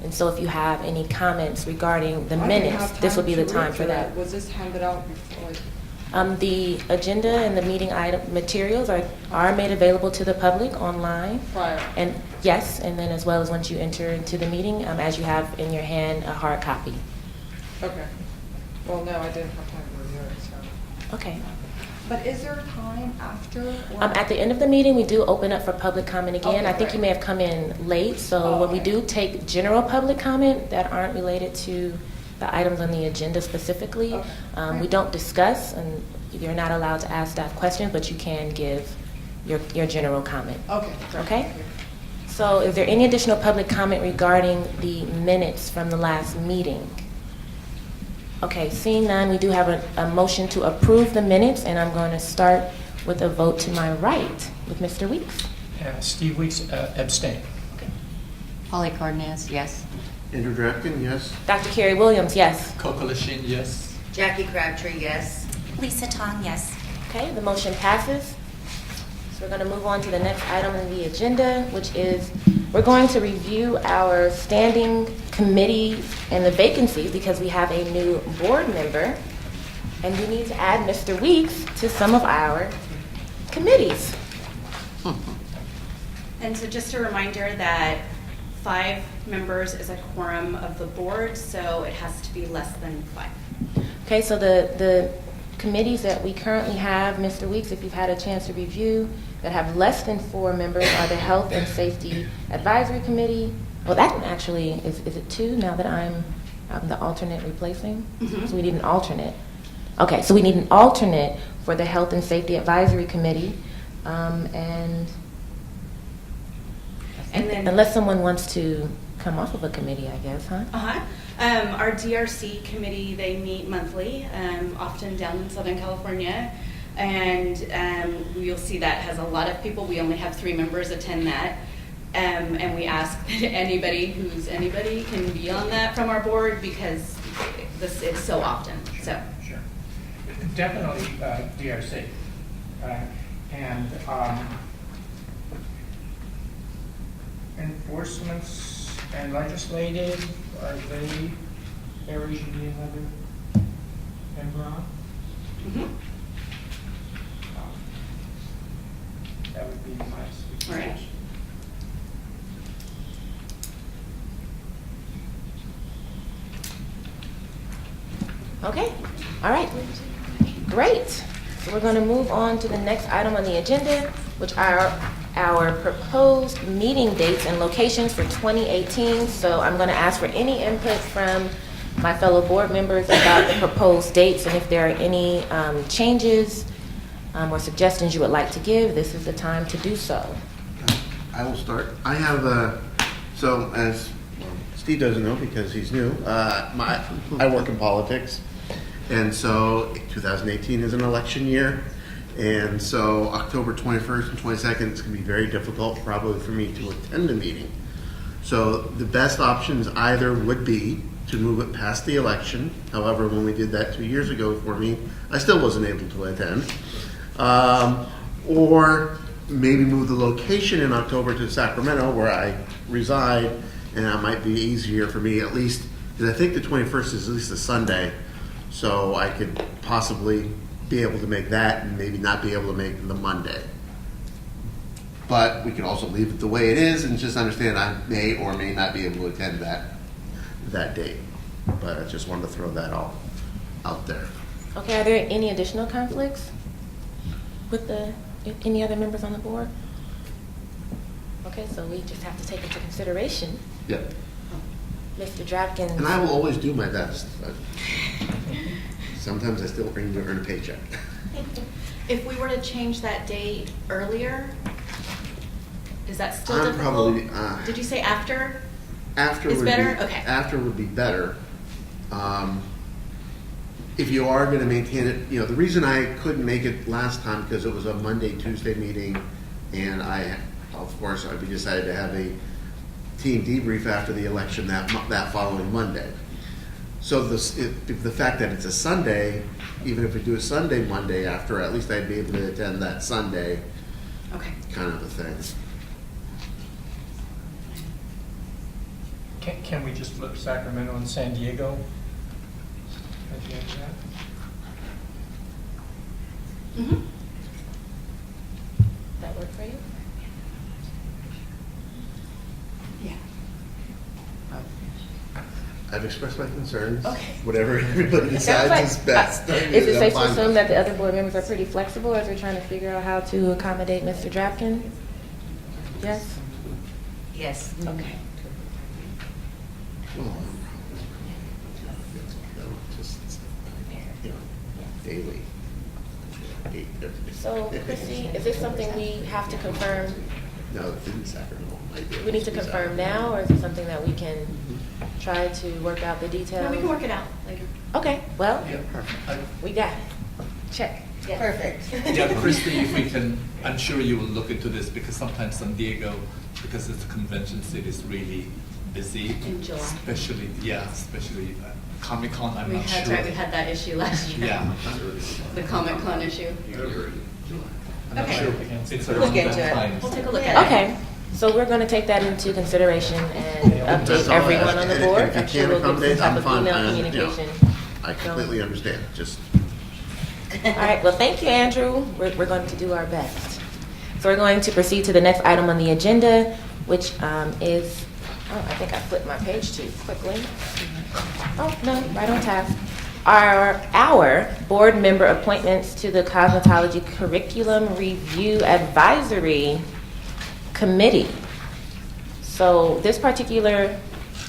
Speaker 1: And so if you have any comments regarding the
Speaker 9: I didn't
Speaker 1: minutes,
Speaker 9: have
Speaker 1: this will
Speaker 9: time
Speaker 1: be the
Speaker 9: to
Speaker 1: time
Speaker 9: read
Speaker 1: for that.
Speaker 9: Was this handed out before?
Speaker 1: The agenda and the meeting item materials are made available to the public online.
Speaker 9: Prior.
Speaker 1: And yes, and then as well as once you enter into the meeting, as you have in your hand a hard copy.
Speaker 9: Okay. Well, no, I didn't have time to review it, so.
Speaker 1: Okay.
Speaker 9: But is there time after? Or
Speaker 1: At the end of the meeting, we do open up for public comment again.
Speaker 9: Okay,
Speaker 1: I think you
Speaker 9: great.
Speaker 1: may have come in late, so when we
Speaker 9: okay.
Speaker 1: do take general public comment that aren't related to the items on the agenda specifically,
Speaker 9: Okay.
Speaker 1: we don't discuss, and you're not allowed to ask staff questions, but you can give your general comment.
Speaker 9: Okay. great.
Speaker 1: Okay? So is there any additional public comment regarding the minutes from the last meeting? Okay, seeing none, we do have a motion to approve the minutes, and I'm going to start with a vote to my right with Mr. Weeks.
Speaker 6: Steve Weeks abstain.
Speaker 5: Holly Cardenas, yes.
Speaker 4: Andrew Drapkin, yes.
Speaker 1: Dr. Carey Williams, yes.
Speaker 3: Coco Lachine, yes.
Speaker 11: Jackie Crabtree, yes.
Speaker 13: Lisa Tong, yes.
Speaker 1: Okay, the motion passes. So we're going to move on to the next item on the agenda, which is we're going to review our standing committees and the vacancies because we have a new board member, and we need to add Mr. Weeks to some of our committees.
Speaker 12: And so just a reminder that 5 members is a quorum of the board, so it has to be less than 5.
Speaker 1: Okay, so the committees that we currently have, Mr. Weeks, if you've had a chance to review, that have less than 4 members are the Health and Safety Advisory Committee. Well, that one actually, is it 2 now that I'm the alternate replacing?
Speaker 12: Mhm.
Speaker 1: So we need an alternate. Okay, so we need an alternate for the Health and Safety Advisory Committee. And
Speaker 12: then
Speaker 1: unless someone wants to come off of a committee, I guess, huh?
Speaker 12: Our DRC committee, they meet monthly, often down in Southern California. And you'll see that has a lot of people. We only have 3 members attend that. And we ask that anybody can be on that from our board because it's so often, so.
Speaker 6: Sure. Definitely DRC. And enforcements and legislative, are they areas you need another member on? That would be my suggestion.
Speaker 12: All right.
Speaker 1: Okay, all right, great. So we're going to move on to the next item on the agenda, which are our proposed meeting dates and locations for 2018. So I'm going to ask for any input from my fellow board members about the proposed dates, and if there are any changes or suggestions you would like to give, this is the time to do so.
Speaker 4: I will start. I have, so as Steve doesn't know because he's new, I work in politics. And so 2018 is an election year. And so October 21st and 22nd, it's going to be very difficult probably for me to attend the meeting. So the best options either would be to move it past the election. However, when we did that 2 years ago for me, I still wasn't able to attend. Or maybe move the location in October to Sacramento where I reside, and that might be easier for me at least, because I think the 21st is at least a Sunday, so I could possibly be able to make that and maybe not be able to make the Monday. But we can also leave it the way it is and just understand I may or may not be able to attend that date. But I just wanted to throw that all out there.
Speaker 1: Okay, are there any additional conflicts with any other members on the board? Okay, so we just have to take into consideration.
Speaker 4: Yep.
Speaker 1: Mr. Drapkins.
Speaker 4: And I will always do my best. But sometimes I still need to earn a paycheck.
Speaker 12: If we were to change that date earlier, is that still
Speaker 4: I'm
Speaker 12: difficult?
Speaker 4: probably,
Speaker 12: Did you say after?
Speaker 4: After
Speaker 12: Is
Speaker 4: would
Speaker 12: better?
Speaker 4: be,
Speaker 12: Okay.
Speaker 4: After would be better. If you are going to maintain it, the reason I couldn't make it last time because it was a Monday, Tuesday meeting, and we decided to have a team debrief after the election that following Monday. So the fact that it's a Sunday, even if we do a Sunday, Monday after, at least I'd be able to attend that Sunday.
Speaker 12: Okay.
Speaker 4: Kind of a thing.
Speaker 6: Can we just flip Sacramento and San Diego at the end of that?
Speaker 1: That work for you?
Speaker 12: Yeah.
Speaker 4: I've expressed my concerns.
Speaker 1: Okay.
Speaker 4: Whatever everybody
Speaker 1: Sounds
Speaker 4: decides is best.
Speaker 1: Is it
Speaker 4: I'm
Speaker 1: safe to
Speaker 4: fine
Speaker 1: assume
Speaker 4: with
Speaker 1: that the other board members are pretty flexible as we're trying to figure out how to accommodate Mr. Drapkins? Yes?
Speaker 11: Yes.
Speaker 1: Okay.
Speaker 4: Well, just, daily.
Speaker 1: So, Chrissy, is this something we have to confirm?
Speaker 4: No, it didn't Sacramento.
Speaker 1: We need to confirm now, or is it something that we can try to work out the details?
Speaker 12: No, we can work it out later.
Speaker 1: Okay, well,
Speaker 3: Yeah, perfect.
Speaker 1: we got it. Check. Yes.
Speaker 11: Perfect.
Speaker 3: Yeah, Christy, if we can, I'm sure you will look into this because sometimes San Diego, because it's a convention city, is really busy.
Speaker 12: In July.
Speaker 3: Especially Comic-Con, I'm not sure.
Speaker 12: That's right, we had that issue last year.
Speaker 3: Yeah.
Speaker 12: The Comic-Con issue.
Speaker 3: I'm not
Speaker 12: Okay.
Speaker 3: sure it's
Speaker 11: We'll
Speaker 3: around
Speaker 11: get to
Speaker 3: that
Speaker 11: it.
Speaker 3: time.
Speaker 12: We'll take a look at it.
Speaker 1: Okay, so we're going to take that into consideration and
Speaker 4: That's
Speaker 1: update
Speaker 4: all I
Speaker 1: everyone
Speaker 4: ask.
Speaker 1: on the
Speaker 4: And
Speaker 1: board.
Speaker 4: if you
Speaker 1: I'm sure
Speaker 4: can't
Speaker 1: we'll get some
Speaker 4: accommodate,
Speaker 1: type
Speaker 4: I'm
Speaker 1: of
Speaker 4: fine.
Speaker 1: email
Speaker 4: And,
Speaker 1: communication.
Speaker 4: I completely understand. Just
Speaker 1: All right, well, thank you, Andrew. We're going to do our best. So we're going to proceed to the next item on the agenda, which is, I think I flipped my page too quickly. Oh, no, right on task. Our board member appointments to the Cosmetology Curriculum Review Advisory Committee. So this particular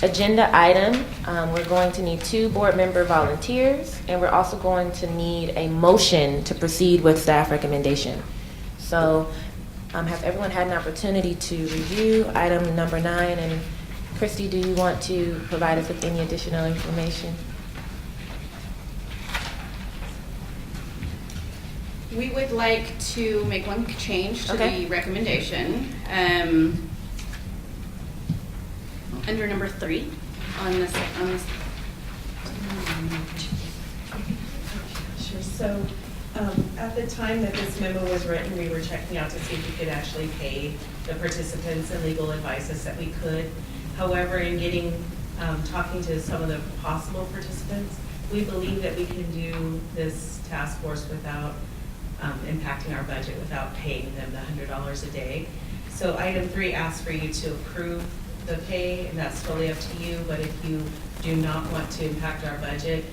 Speaker 1: agenda item, we're going to need 2 board member volunteers, and we're also going to need a motion to proceed with staff recommendation. So has everyone had an opportunity to review item number 9? And Christy, do you want to provide us with any additional information?
Speaker 12: We would like to make one change to
Speaker 1: Okay.
Speaker 12: the recommendation. under number 3 on this,
Speaker 14: Sure. So, at the time that this memo was written, we were checking out to see if we could actually pay the participants and legal advices that we could. However, in talking to some of the possible participants, we believe that we can do this task force without impacting our budget, without paying them the $100 a day. So item 3 asks for you to approve the pay, and that's totally up to you, but if you do not want to impact our budget,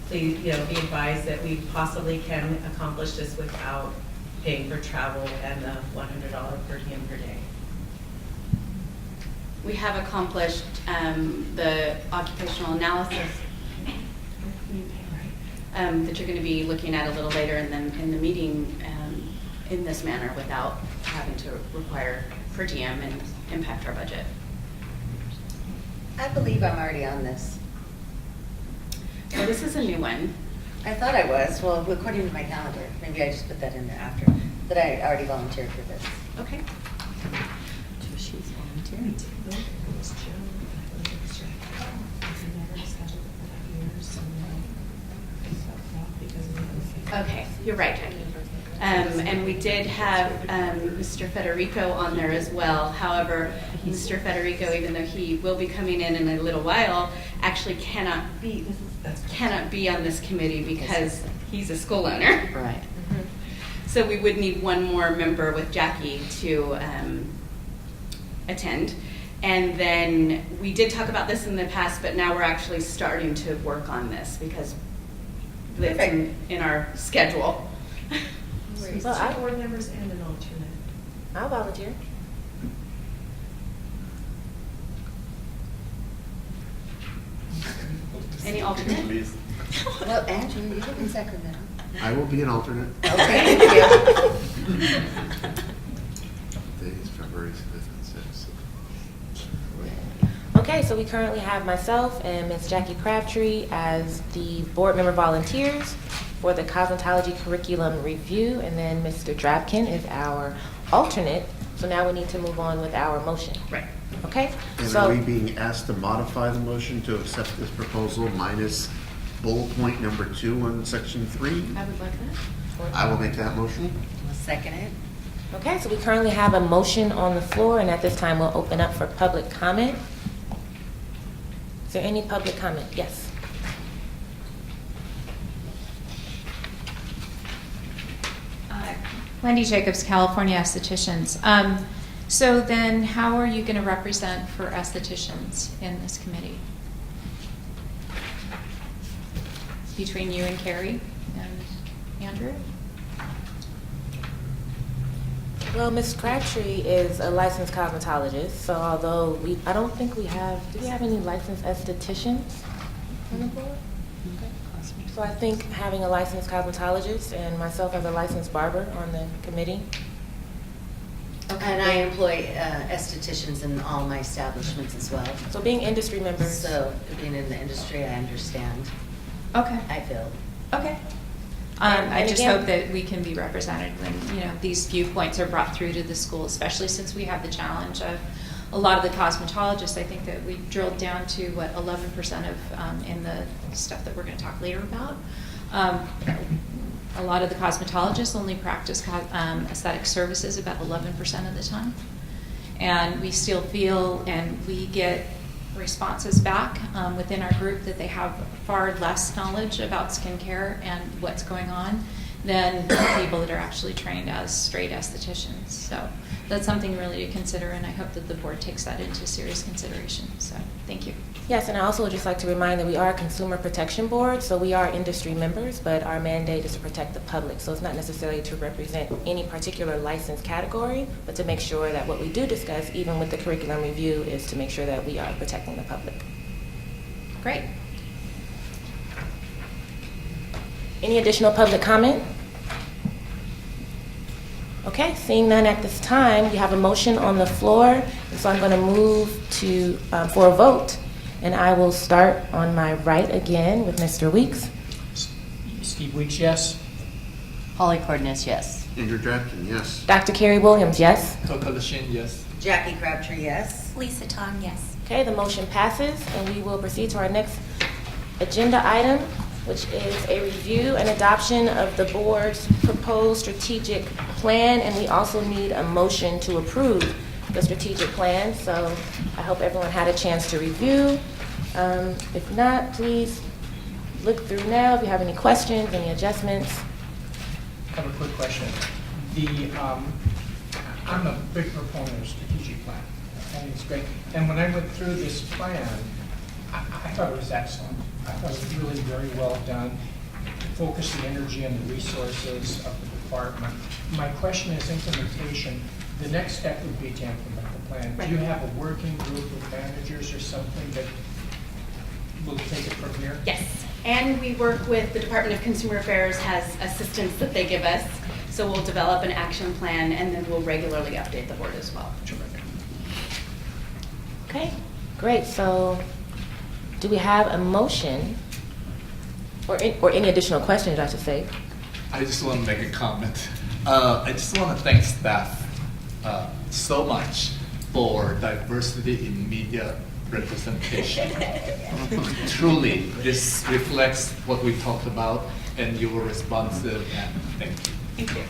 Speaker 14: please, be advised that we possibly can accomplish this without paying for travel and the $100 per diem per day.
Speaker 12: we have accomplished the occupational analysis that you're going to be looking at a little later and then in the meeting in this manner without having to require per diem and impact our budget.
Speaker 11: I believe I'm already on this.
Speaker 12: So this is a new one.
Speaker 11: I thought I was, well, according to my calendar. Maybe I just put that in there after, that I already volunteered for this.
Speaker 12: Okay.
Speaker 8: She's volunteering.
Speaker 12: Okay, you're right. And we did have Mr. Federico on there as well. However, Mr. Federico, even though he will be coming in a little while, actually cannot be on this committee because he's a school owner.
Speaker 8: Right.
Speaker 12: So we would need one more member with Jackie to attend. And then we did talk about this in the past, but now we're actually starting to work on this because it's in our schedule.
Speaker 1: Well,
Speaker 14: Two board members and an alternate.
Speaker 1: I'll volunteer.
Speaker 12: Any alternate?
Speaker 3: Please.
Speaker 11: Well, Andrew, you live in Sacramento.
Speaker 4: I will be an alternate.
Speaker 11: Okay, thank you.
Speaker 4: Today is February 5th and 6th.
Speaker 1: Okay, so we currently have myself and Ms. Jackie Crabtree as the board member volunteers for the cosmetology curriculum review, and then Mr. Drabkin is our alternate. So now we need to move on with our motion.
Speaker 12: Right.
Speaker 1: Okay?
Speaker 4: And
Speaker 1: So
Speaker 4: are we being asked to modify the motion to accept this proposal minus bullet point number 2 on section 3?
Speaker 12: I would like that.
Speaker 4: I will make that motion.
Speaker 11: I'll second it.
Speaker 1: Okay, so we currently have a motion on the floor, and at this time, we'll open up for public comment. Is there any public comment? Yes.
Speaker 7: Wendy Jacobs, California Estheticians. So then how are you going to represent for estheticians in this committee? Between you and Carrie and Andrew?
Speaker 1: Well, Ms. Crabtree is a licensed cosmetologist, so although I don't think do we have any licensed estheticians on the board? Okay. So I think having a licensed cosmetologist and myself as a licensed barber on the committee.
Speaker 11: And I employ estheticians in all my establishments as well.
Speaker 1: So being industry members.
Speaker 11: So being in the industry, I understand.
Speaker 7: Okay.
Speaker 11: I feel.
Speaker 7: Okay.
Speaker 1: And
Speaker 7: I just
Speaker 1: again-
Speaker 7: hope that we can be represented when, these viewpoints are brought through to the school, especially since we have the challenge of a lot of the cosmetologists. I think that we drilled down to 11% of in the stuff that we're going to talk later about. A lot of the cosmetologists only practice aesthetic services about 11% of the time. And we still feel, and we get responses back within our group that they have far less knowledge about skincare and what's going on than people that are actually trained as straight estheticians. So that's something really to consider, and I hope that the board takes that into serious consideration. So thank you.
Speaker 1: Yes, and I also would just like to remind that we are a consumer protection board, so we are industry members, but our mandate is to protect the public. So it's not necessarily to represent any particular license category, but to make sure that what we do discuss, even with the curriculum review, is to make sure that we are protecting the public.
Speaker 7: Great.
Speaker 1: Any additional public comment? Okay, seeing none at this time, we have a motion on the floor, and so I'm going to move to for a vote. And I will start on my right again with Mr. Weeks.
Speaker 6: Steve Weeks, yes.
Speaker 8: Holly Cardenas, yes.
Speaker 4: Andrew Drabkin, yes.
Speaker 1: Dr. Carrie Williams, yes.
Speaker 3: Coco Lachine, yes.
Speaker 11: Jackie Crabtree, yes.
Speaker 13: Lisa Tong, yes.
Speaker 1: Okay, the motion passes, and we will proceed to our next agenda item, which is a review and adoption of the board's proposed strategic plan, and we also need a motion to approve the strategic plan. So I hope everyone had a chance to review. If not, please look through now if you have any questions, any adjustments.
Speaker 6: I have a quick question. I'm a big proponent of strategic plan. I think it's great. And when I went through this plan, I thought it was excellent. I thought it was really very well done. Focus the energy and the resources of the department. My question is implementation. The next step would be to implement the plan. Do you have a working group of managers or something that will take it from here?
Speaker 12: Yes, and we work with the Department of Consumer Affairs has assistance that they give us. So we'll develop an action plan and then we'll regularly update the board as well.
Speaker 6: Terrific.
Speaker 1: Okay, great. So do we have a motion or any additional questions, I should say?
Speaker 3: I just want to make a comment. I just want to thank staff so much for diversity in media representation. Truly, this reflects what we talked about, and you were responsive, and thank you.
Speaker 1: Thank you.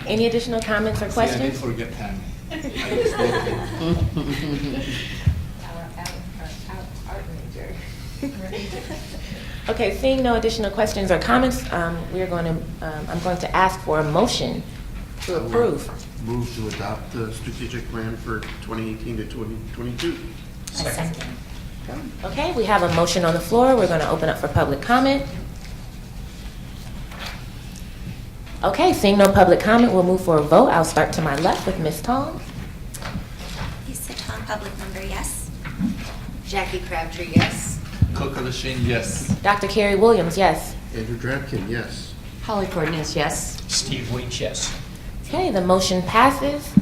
Speaker 1: Any additional comments or
Speaker 3: See, I didn't
Speaker 1: questions?
Speaker 3: forget Tammy. I just wrote it.
Speaker 1: Okay, seeing no additional questions or comments, we're going to, I'm going to ask for a motion to approve.
Speaker 4: Move to adopt the strategic plan for 2018 to 2022.
Speaker 6: Second.
Speaker 1: Okay, we have a motion on the floor. We're going to open up for public comment. Okay, seeing no public comment, we'll move for a vote. I'll start to my left with Ms. Tong.
Speaker 13: Lisa Tom, public member, yes.
Speaker 11: Jackie Crabtree, yes.
Speaker 3: Coco Lachine, yes.
Speaker 1: Dr. Carrie Williams, yes.
Speaker 4: Andrew Drabkin, yes.
Speaker 5: Holly Cardenas, yes.
Speaker 6: Steve Weech, yes.
Speaker 1: Okay, the motion passes.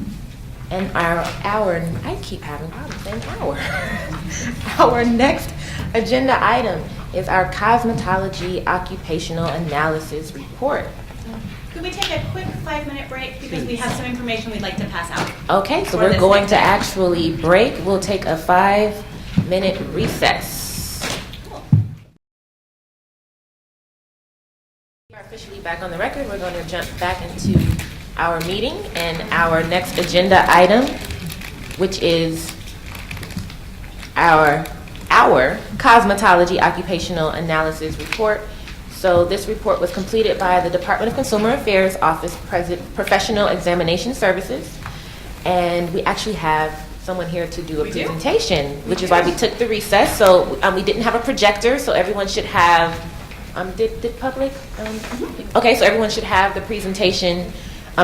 Speaker 1: And I keep having problems saying hour. Our next agenda item is our cosmetology occupational analysis report.
Speaker 12: Could we take a quick 5-minute break because we have some information we'd like to pass out?
Speaker 1: Okay, so
Speaker 12: For
Speaker 1: we're
Speaker 12: this
Speaker 1: going
Speaker 12: next
Speaker 1: to
Speaker 12: item.
Speaker 1: actually break. We'll take a 5-minute recess. We are officially back on the record. We're going to jump back into our meeting and our next agenda item, which is our cosmetology occupational analysis report. So this report was completed by the Department of Consumer Affairs Office Professional Examination Services. And we actually have someone here to do a presentation, which is why we took the recess. So we didn't have a projector, so everyone should have, did public? Okay, so everyone should have the presentation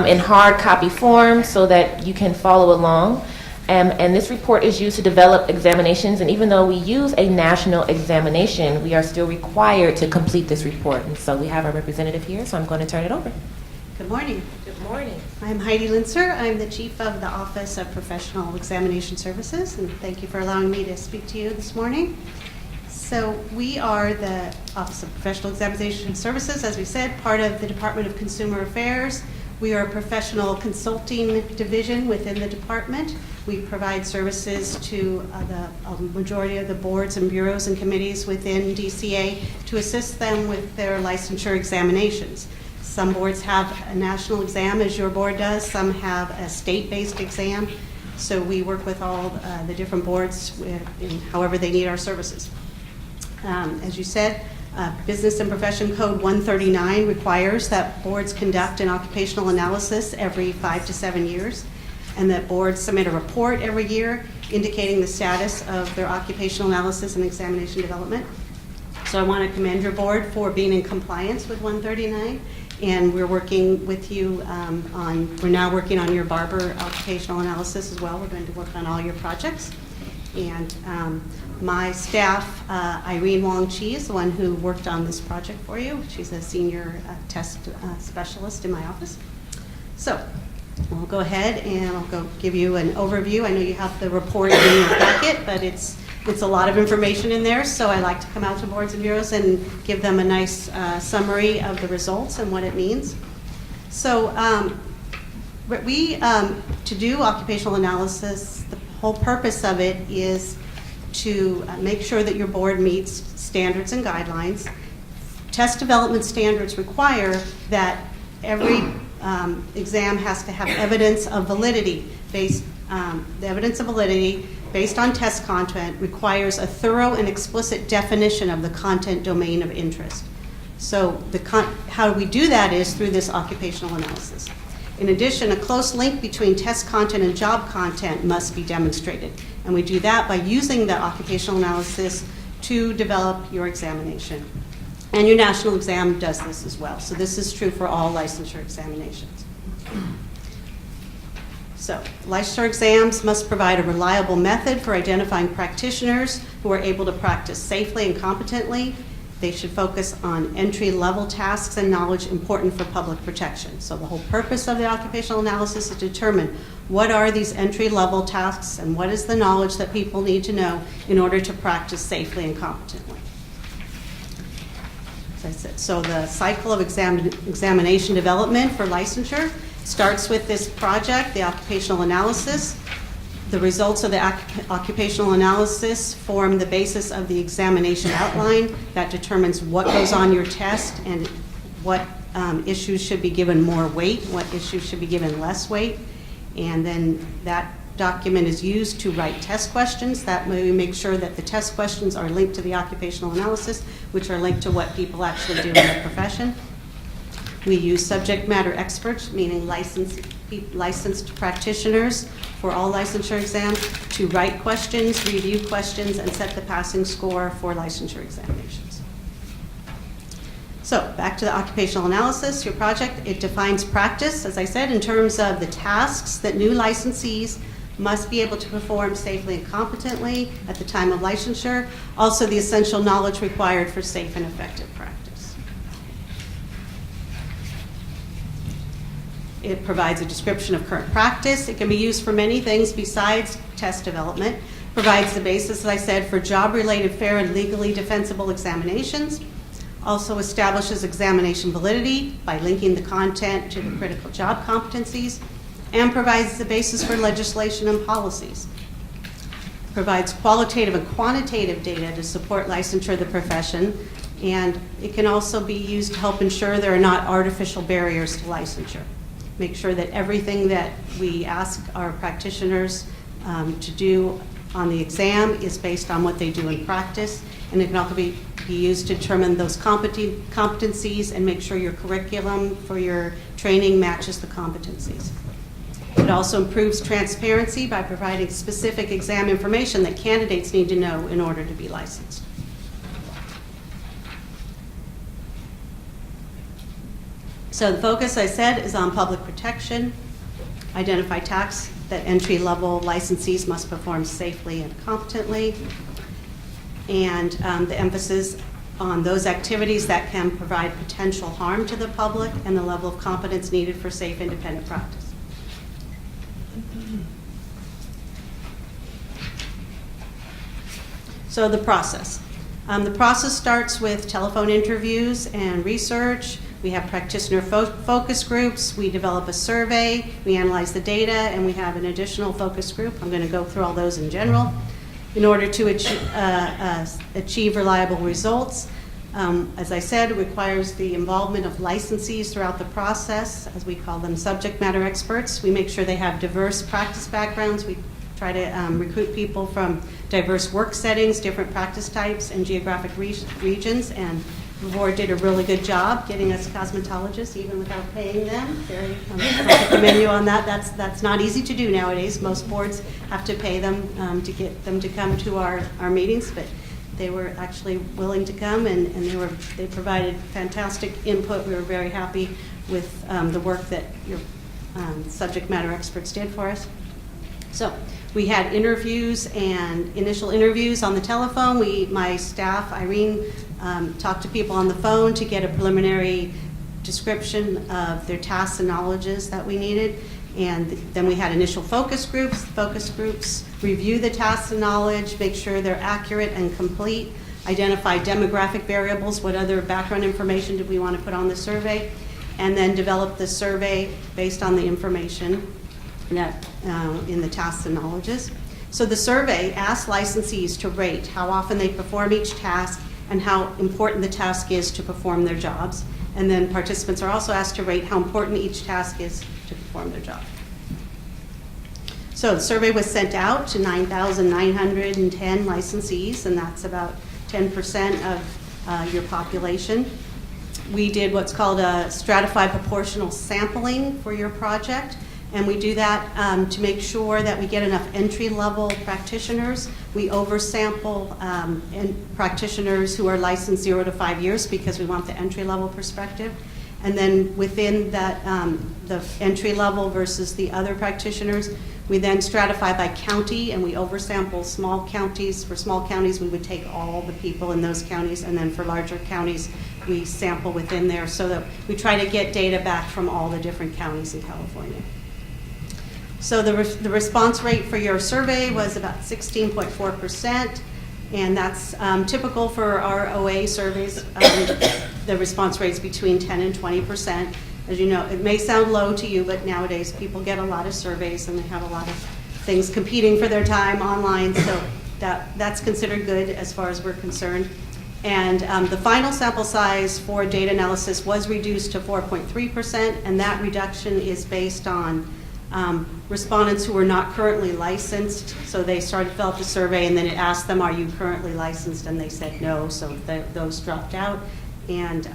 Speaker 1: in hard copy form so that you can follow along. And this report is used to develop examinations, and even though we use a national examination, we are still required to complete this report. And so we have our representative here, so I'm going to turn it over.
Speaker 15: Good morning.
Speaker 1: Good morning.
Speaker 15: I'm Heidi Linzer. I'm the Chief of the Office of Professional Examination Services, and thank you for allowing me to speak to you this morning. So we are the Office of Professional Examination Services, as we said, part of the Department of Consumer Affairs. We are a professional consulting division within the department. We provide services to the majority of the boards and bureaus and committees within DCA to assist them with their licensure examinations. Some boards have a national exam, as your board does. Some have a state-based exam. So we work with all the different boards in however they need our services. As you said, Business and Profession Code 139 requires that boards conduct an occupational analysis every 5 to 7 years, and that boards submit a report every year indicating the status of their occupational analysis and examination development. So I want to commend your board for being in compliance with 139, and we're working with you we're now working on your barber occupational analysis as well. We're going to work on all your projects. And my staff, Irene Wong-Chi, is the one who worked on this project for you. She's a senior test specialist in my office. So we'll go ahead and I'll go give you an overview. I know you have the report in your packet, but it's a lot of information in there, so I like to come out to boards and bureaus and give them a nice summary of the results and what it means. So To do occupational analysis, the whole purpose of it is to make sure that your board meets standards and guidelines. Test development standards require that every exam has to have evidence of validity. The evidence of validity based on test content requires a thorough and explicit definition of the content domain of interest. So how we do that is through this occupational analysis. In addition, a close link between test content and job content must be demonstrated. And we do that by using the occupational analysis to develop your examination. And your national exam does this as well. So this is true for all licensure examinations. So licensure exams must provide a reliable method for identifying practitioners who are able to practice safely and competently. They should focus on entry-level tasks and knowledge important for public protection. So the whole purpose of the occupational analysis is to determine what are these entry-level tasks and what is the knowledge that people need to know in order to practice safely and competently. As I said, so the cycle of examination development for licensure starts with this project, the occupational analysis. The results of the occupational analysis form the basis of the examination outline that determines what goes on your test and what issues should be given more weight, what issues should be given less weight. And then that document is used to write test questions. That way we make sure that the test questions are linked to the occupational analysis, which are linked to what people actually do in their profession. We use subject matter experts, meaning licensed practitioners for all licensure exams, to write questions, review questions, and set the passing score for licensure examinations. So back to the occupational analysis, your project, it defines practice, as I said, in terms of the tasks that new licensees must be able to perform safely and competently at the time of licensure, also the essential knowledge required for safe and effective practice. It provides a description of current practice. It can be used for many things besides test development. Provides the basis, as I said, for job-related fair and legally defensible examinations. Also establishes examination validity by linking the content to the critical job competencies, and provides the basis for legislation and policies. Provides qualitative and quantitative data to support licensure of the profession, and it can also be used to help ensure there are not artificial barriers to licensure. Make sure that everything that we ask our practitioners to do on the exam is based on what they do in practice, and it can also be used to determine those competencies and make sure your curriculum for your training matches the competencies. It also improves transparency by providing specific exam information that candidates need to know in order to be licensed. So the focus, I said, is on public protection. Identify tasks that entry-level licensees must perform safely and competently. And the emphasis on those activities that can provide potential harm to the public and the level of competence needed for safe, independent practice. So the process. The process starts with telephone interviews and research. We have practitioner focus groups. We develop a survey. We analyze the data, and we have an additional focus group. I'm going to go through all those in general. In order to achieve reliable results, as I said, it requires the involvement of licensees throughout the process, as we call them subject matter experts. We make sure they have diverse practice backgrounds. We try to recruit people from diverse work settings, different practice types, and geographic regions. And the board did a really good job getting us cosmetologists, even without paying them. I'd like to commend you on that. That's not easy to do nowadays. Most boards have to pay them to get them to come to our meetings, but they were actually willing to come, and they provided fantastic input. We were very happy with the work that your subject matter experts did for us. So we had interviews and initial interviews on the telephone. My staff, Irene, talked to people on the phone to get a preliminary description of their tasks and knowledges that we needed. And then we had initial focus groups. Focus groups review the tasks and knowledge, make sure they're accurate and complete, identify demographic variables, what other background information do we want to put on the survey, and then develop the survey based on the information that in the tasks and knowledges. So the survey asks licensees to rate how often they perform each task and how important the task is to perform their jobs. And then participants are also asked to rate how important each task is to perform their job. So the survey was sent out to 9,910 licensees, and that's about 10% of your population. We did what's called a stratified proportional sampling for your project, and we do that to make sure that we get enough entry-level practitioners. We oversample practitioners who are licensed 0 to 5 years because we want the entry-level perspective. And then within that, the entry-level versus the other practitioners, we then stratify by county, and we oversample small counties. For small counties, we would take all the people in those counties, and then for larger counties, we sample within there so that we try to get data back from all the different counties in California. So the response rate for your survey was about 16.4%, and that's typical for our OA surveys. The response rate's between 10 and 20%. As you know, it may sound low to you, but nowadays people get a lot of surveys and they have a lot of things competing for their time online, so that's considered good as far as we're concerned. And the final sample size for data analysis was reduced to 4.3%, and that reduction is based on respondents who were not currently licensed. So they started to fill out the survey, and then it asked them, are you currently licensed? And they said no, so those dropped out. And,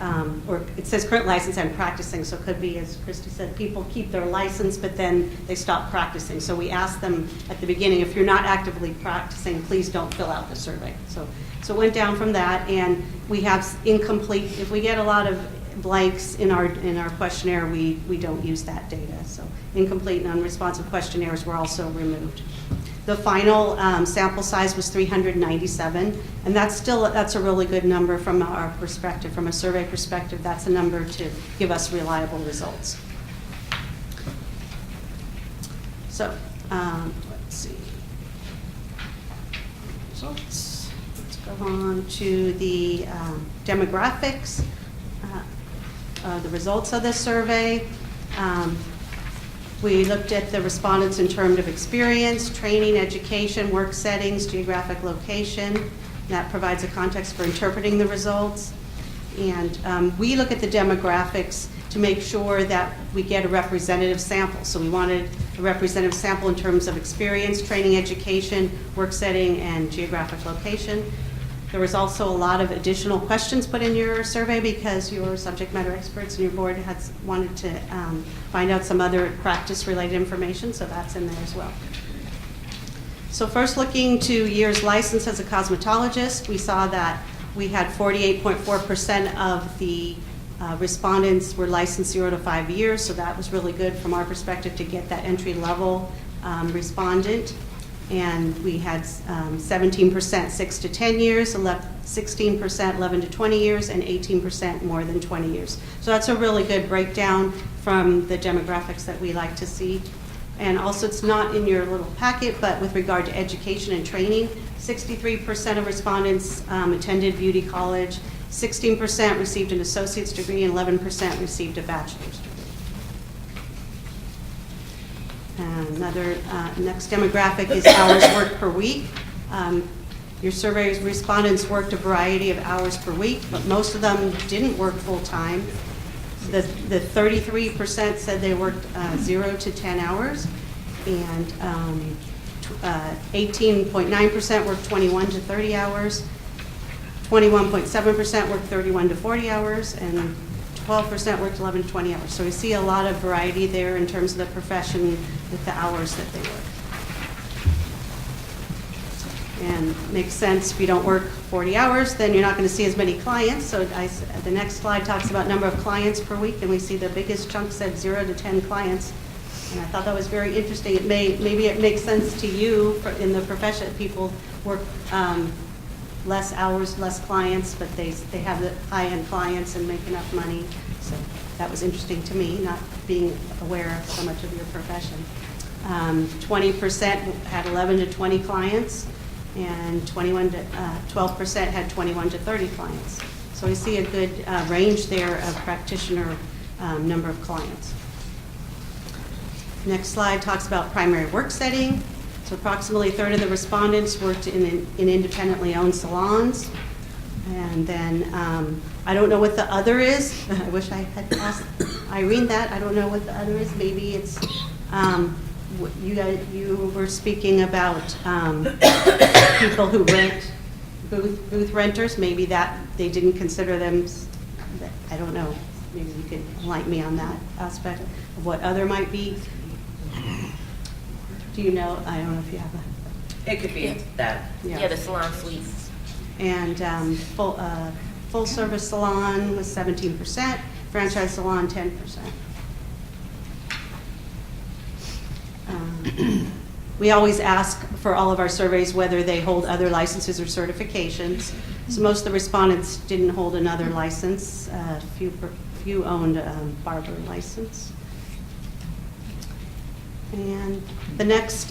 Speaker 15: or it says current license and practicing, so it could be, as Christy said, people keep their license, but then they stop practicing. So we asked them at the beginning, if you're not actively practicing, please don't fill out the survey. So it went down from that, and we have incomplete, if we get a lot of blanks in our questionnaire, we don't use that data. So incomplete and unresponsive questionnaires were also removed. The final sample size was 397, and that's a really good number from our perspective, from a survey perspective. That's a number to give us reliable results. So let's see. Results. Let's go on to the demographics. The results of this survey. We looked at the respondents in terms of experience, training, education, work settings, geographic location. That provides a context for interpreting the results. And we look at the demographics to make sure that we get a representative sample. So we wanted a representative sample in terms of experience, training, education, work setting, and geographic location. There was also a lot of additional questions put in your survey because your subject matter experts and your board had wanted to find out some other practice-related information, so that's in there as well. So first, looking to years licensed as a cosmetologist, we saw that we had 48.4% of the respondents were licensed 0 to 5 years, so that was really good from our perspective to get that entry-level respondent. And we had 17% 6 to 10 years, 16% 11 to 20 years, and 18% more than 20 years. So that's a really good breakdown from the demographics that we like to see. And also, it's not in your little packet, but with regard to education and training, 63% of respondents attended beauty college, 16% received an associate's degree, and 11% received a bachelor's degree. Another next demographic is hours worked per week. Your survey respondents worked a variety of hours per week, but most of them didn't work full time. The 33% said they worked 0 to 10 hours, and 18.9% worked 21 to 30 hours, 21.7% worked 31 to 40 hours, and 12% worked 11 to 20 hours. So we see a lot of variety there in terms of the profession with the hours that they work. And makes sense, if you don't work 40 hours, then you're not going to see as many clients. So the next slide talks about number of clients per week, and we see the biggest chunk said 0 to 10 clients. And I thought that was very interesting. Maybe it makes sense to you in the profession. People work less hours, less clients, but they have the high-end clients and make enough money. So that was interesting to me, not being aware of so much of your profession. 20% had 11 to 20 clients, and 12% had 21 to 30 clients. So we see a good range there of practitioner number of clients. Next slide talks about primary work setting. So approximately a third of the respondents worked in independently owned salons. And then I don't know what the other is. I wish I had asked Irene that. I don't know what the other is. Maybe it's, you were speaking about people who rent, booth renters. Maybe that they didn't consider them, I don't know. Maybe you could enlighten me on that aspect of what other might be. Do you know? I don't know if you have a.
Speaker 11: It could be that.
Speaker 1: Yeah, the salon suites.
Speaker 15: And full service salon was 17%, franchise salon 10%. We always ask for all of our surveys whether they hold other licenses or certifications. So most of the respondents didn't hold another license. Few owned a barber license. And the next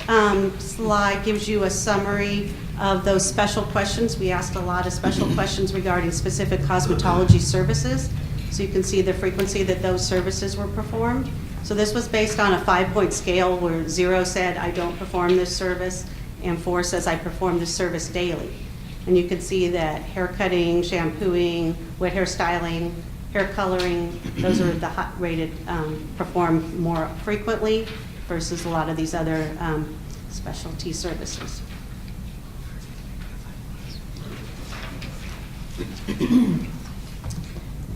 Speaker 15: slide gives you a summary of those special questions. We asked a lot of special questions regarding specific cosmetology services. So you can see the frequency that those services were performed. So this was based on a 5-point scale where 0 said, I don't perform this service, and 4 says, I perform this service daily. And you can see that hair cutting, shampooing, wet hair styling, hair coloring, those are the hot rated, performed more frequently versus a lot of these other specialty services.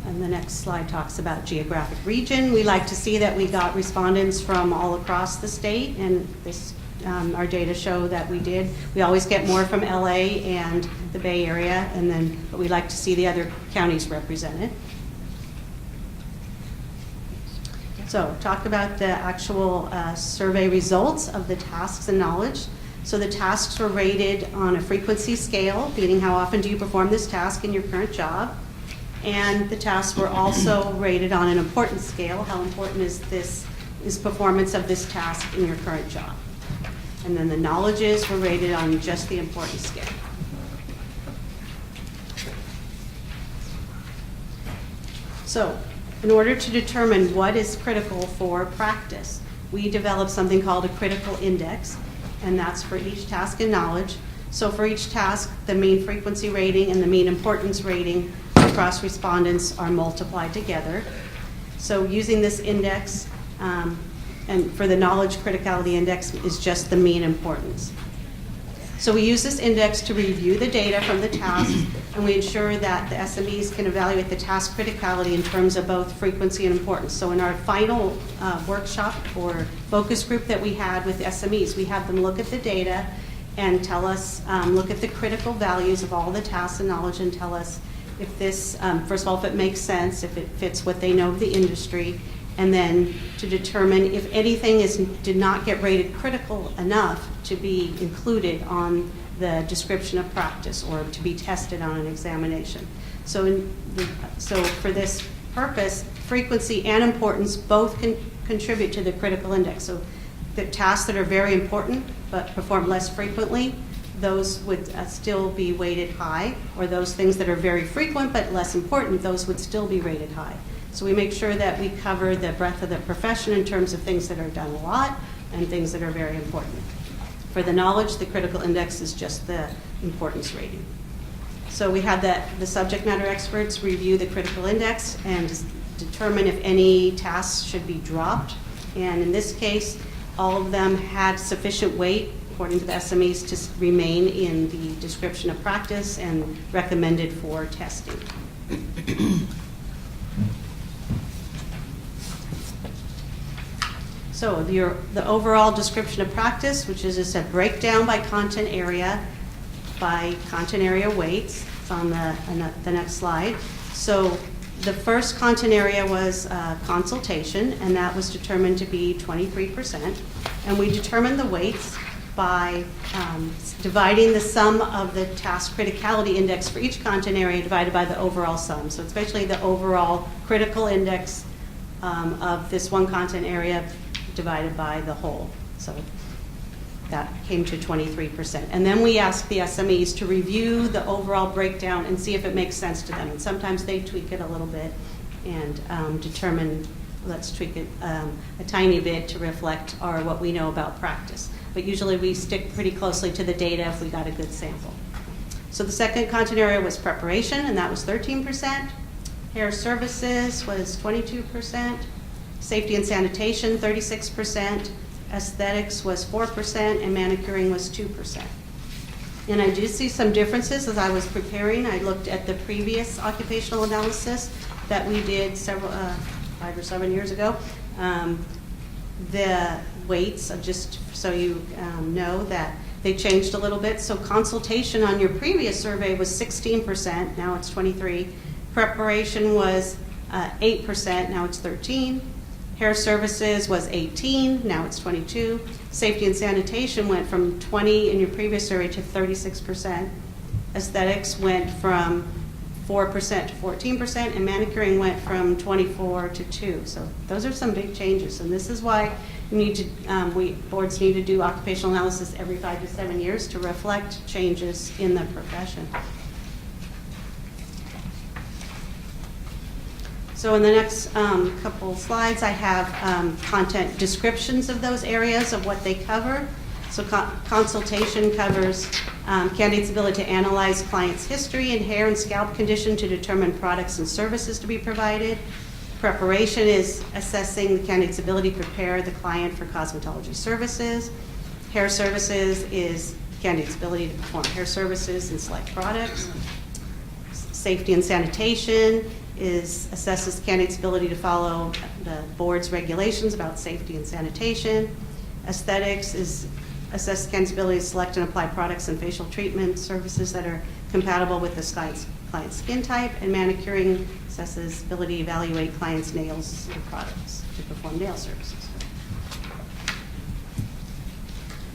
Speaker 15: And the next slide talks about geographic region. We like to see that we got respondents from all across the state, and this our data show that we did. We always get more from LA and the Bay Area, but we like to see the other counties represented. So talk about the actual survey results of the tasks and knowledge. So the tasks were rated on a frequency scale, meaning how often do you perform this task in your current job. And the tasks were also rated on an importance scale. How important is performance of this task in your current job? And then the knowledges were rated on just the importance scale. So in order to determine what is critical for practice, we developed something called a critical index, and that's for each task and knowledge. So for each task, the mean frequency rating and the mean importance rating across respondents are multiplied together. So using this index, and for the knowledge criticality index is just the mean importance. So we use this index to review the data from the tasks, and we ensure that the SMEs can evaluate the task criticality in terms of both frequency and importance. So in our final workshop or focus group that we had with SMEs, we have them look at the data and tell us, look at the critical values of all the tasks and knowledge and tell us if this, first of all, if it makes sense, if it fits what they know of the industry, and then to determine if anything did not get rated critical enough to be included on the description of practice or to be tested on an examination. So for this purpose, frequency and importance both can contribute to the critical index. So the tasks that are very important but perform less frequently, those would still be weighted high, or those things that are very frequent but less important, those would still be rated high. So we make sure that we cover the breadth of the profession in terms of things that are done a lot and things that are very important. For the knowledge, the critical index is just the importance rating. So we had the subject matter experts review the critical index and determine if any tasks should be dropped. And in this case, all of them had sufficient weight, according to the SMEs, to remain in the description of practice and recommended for testing. So the overall description of practice, which is just a breakdown by content area weights. It's on the next slide. So the first content area was consultation, and that was determined to be 23%. And we determined the weights by dividing the sum of the task criticality index for each content area divided by the overall sum. So it's basically the overall critical index of this one content area divided by the whole. So that came to 23%. And then we asked the SMEs to review the overall breakdown and see if it makes sense to them. And sometimes they tweak it a little bit and determine let's tweak it a tiny bit to reflect what we know about practice. But usually we stick pretty closely to the data if we got a good sample. So the second content area was preparation, and that was 13%. Hair services was 22%. Safety and sanitation, 36%. Aesthetics was 4%, and manicuring was 2%. And I do see some differences as I was preparing. I looked at the previous occupational analysis that we did 5 or 7 years ago. The weights, just so you know that they changed a little bit. So consultation on your previous survey was 16%, now it's 23%. Preparation was 8%, now it's 13%. Hair services was 18%, now it's 22%. Safety and sanitation went from 20% in your previous survey to 36%. Aesthetics went from 4% to 14%, and manicuring went from 24% to 2%. So those are some big changes, and this is why you need to, boards need to do occupational analysis every 5 to 7 years to reflect changes in the profession. So in the next couple slides, I have content descriptions of those areas of what they cover. So consultation covers candidates' ability to analyze clients' history and hair and scalp condition to determine products and services to be provided. Preparation is assessing the candidate's ability to prepare the client for cosmetology services. Hair services is candidate's ability to perform hair services and select products. Safety and sanitation assesses candidates' ability to follow the board's regulations about safety and sanitation. Aesthetics assesses candidates' ability to select and apply products and facial treatment services that are compatible with the client's skin type. And manicuring assesses ability to evaluate clients' nails and products to perform nail services.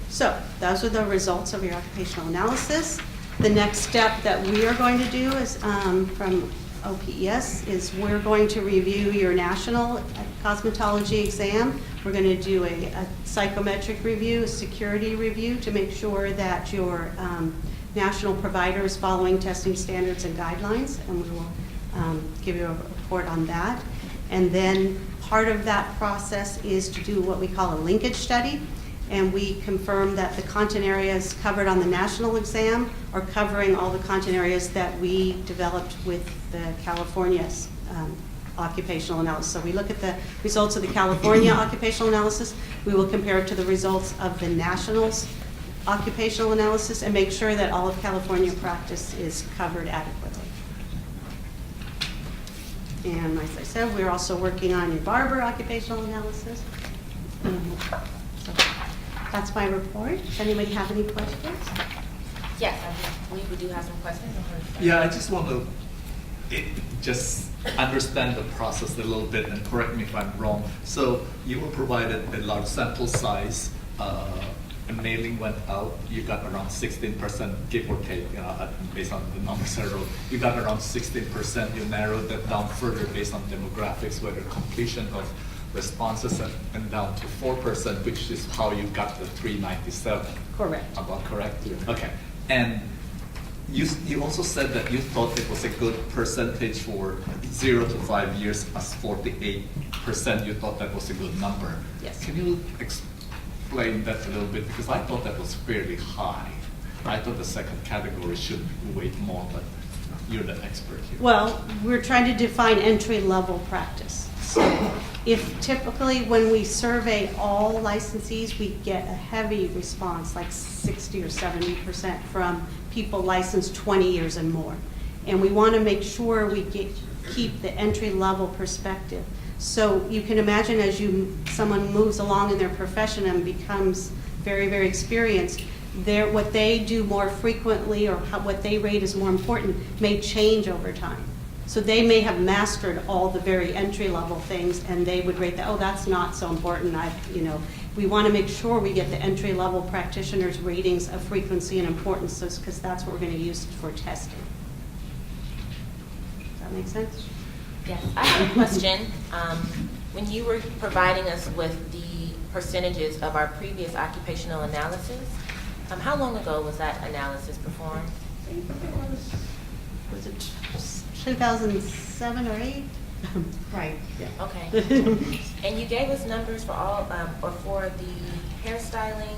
Speaker 15: So those are the results of your occupational analysis. The next step that we are going to do is from OPES is we're going to review your national cosmetology exam. We're going to do a psychometric review, a security review to make sure that your national provider is following testing standards and guidelines, and we will give you a report on that. And then part of that process is to do what we call a linkage study, and we confirm that the content areas covered on the national exam are covering all the content areas that we developed with the California occupational analysis. So we look at the results of the California occupational analysis, we will compare it to the results of the national's occupational analysis and make sure that all of California practice is covered adequately. And as I said, we're also working on your barber occupational analysis. So that's my report. Does anybody have any questions?
Speaker 1: Yes, I believe we do have some questions.
Speaker 3: Yeah, I just want to just understand the process a little bit and correct me if I'm wrong. So you were provided a large sample size, a mailing went out, you got around 16%, give or take, based on the numbers I wrote. You got around 16%, you narrowed that down further based on demographics, whether completion of responses and down to 4%, which is how you got the 397.
Speaker 15: Correct.
Speaker 3: About correct? Yeah. Okay. And you also said that you thought it was a good percentage for 0 to 5 years as 48%. You thought that was a good number.
Speaker 15: Yes.
Speaker 3: Can you explain that a little bit? Because I thought that was fairly high. I thought the second category should weight more, but you're the expert here.
Speaker 15: Well, we're trying to define entry-level practice. So if typically when we survey all licensees, we get a heavy response, like 60 or 70% from people licensed 20 years and more. And we want to make sure we keep the entry-level perspective. So you can imagine as someone moves along in their profession and becomes very, very experienced, what they do more frequently or what they rate as more important may change over time. So they may have mastered all the very entry-level things, and they would rate that, oh, that's not so important. We want to make sure we get the entry-level practitioners' ratings of frequency and importance, because that's what we're going to use for testing. Does that make sense?
Speaker 1: Yes, I have a question. When you were providing us with the percentages of our previous occupational analysis, how long ago was that analysis performed?
Speaker 15: Was it 2007 or 8?
Speaker 12: Right.
Speaker 1: Okay. And you gave us numbers for all, or for the hairstyling,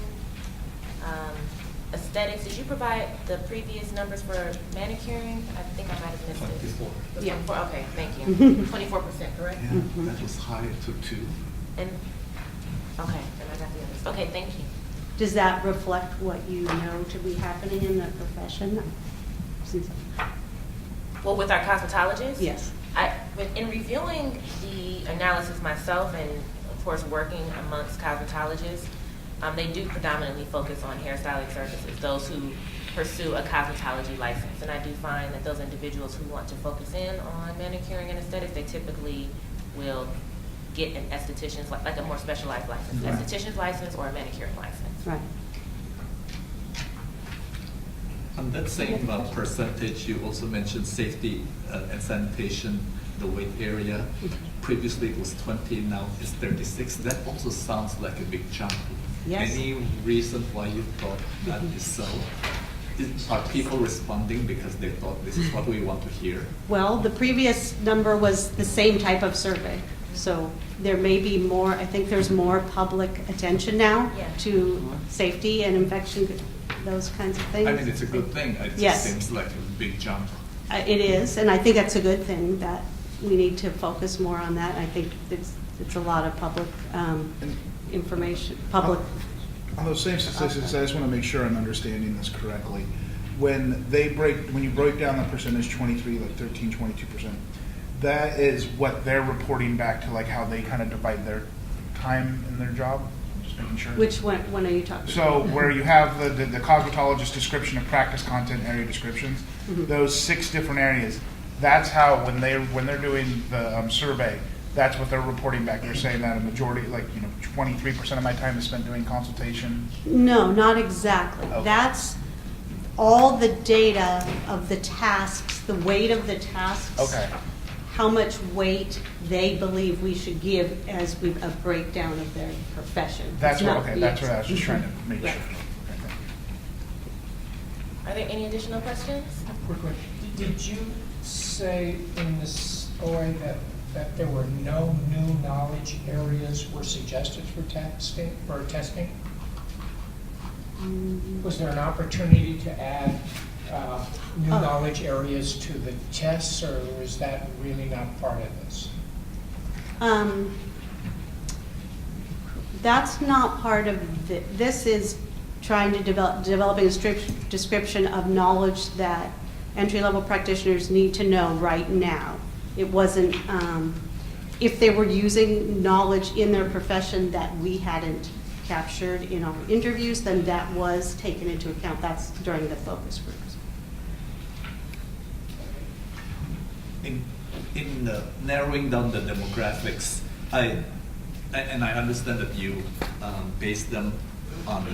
Speaker 1: aesthetics. Did you provide the previous numbers for manicuring? I think I might have missed it.
Speaker 3: 24.
Speaker 1: It was
Speaker 12: Yeah.
Speaker 1: 24, okay, thank you. 24%, correct?
Speaker 3: Yeah, that was high to 2.
Speaker 1: And, okay, then I got the others. Okay, thank you.
Speaker 15: Does that reflect what you know to be happening in the profession? Since-
Speaker 1: Well, with our cosmetologists?
Speaker 15: Yes.
Speaker 1: In reviewing the analysis myself and, of course, working amongst cosmetologists, they do predominantly focus on hairstyling services, those who pursue a cosmetology license. And I do find that those individuals who want to focus in on manicuring and aesthetics, they typically will get an esthetician's, like a more specialized license,
Speaker 3: Right.
Speaker 1: esthetician's license or a manicuring license.
Speaker 15: Right.
Speaker 3: On that same percentage, you also mentioned safety and sanitation, the weight area. Previously it was 20, now it's 36. That also sounds like a big jump.
Speaker 15: Yes.
Speaker 3: Any reason why you thought that is so? Are people responding because they thought this is what we want to hear?
Speaker 15: Well, the previous number was the same type of survey. So there may be more, I think there's more public attention now
Speaker 1: Yeah.
Speaker 15: to safety and infection, those kinds of things.
Speaker 3: I mean, it's a good thing. It
Speaker 15: Yes.
Speaker 3: just seems like a big jump.
Speaker 15: It is, and I think that's a good thing, that we need to focus more on that. I think it's a lot of public information, public.
Speaker 16: On those same statistics, I just want to make sure I'm understanding this correctly. When you break down the percentage 23, like 13, 22%, that is what they're reporting back to, like how they kind of divide their time in their job? Just making sure.
Speaker 15: Which one are you talking
Speaker 16: So
Speaker 15: about?
Speaker 16: where you have the cosmetologist description of practice content area descriptions,
Speaker 15: Mhm.
Speaker 16: those 6 different areas, that's how when they're doing the survey, that's what they're reporting back. They're saying that a majority, 23% of my time is spent doing consultation.
Speaker 15: No, not exactly.
Speaker 16: Okay.
Speaker 15: That's all the data of the tasks, the weight of the tasks.
Speaker 16: Okay.
Speaker 15: How much weight they believe we should give as a breakdown of their profession.
Speaker 16: That's
Speaker 15: It's
Speaker 16: what,
Speaker 15: not-
Speaker 16: okay, that's what I was
Speaker 15: yes.
Speaker 16: just trying to make sure.
Speaker 15: Right.
Speaker 16: Okay, thank you.
Speaker 1: Are there any additional questions?
Speaker 6: Quick question. Did you say in this OA that there were no new knowledge areas were suggested for testing? Was there an opportunity to add new knowledge areas to the tests, or is that really not part of this?
Speaker 15: That's not part of this is trying to developing a description of knowledge that entry-level practitioners need to know right now. It wasn't, if they were using knowledge in their profession that we hadn't captured in our interviews, then that was taken into account. That's during the focus groups.
Speaker 3: In narrowing down the demographics, I understand that you base them on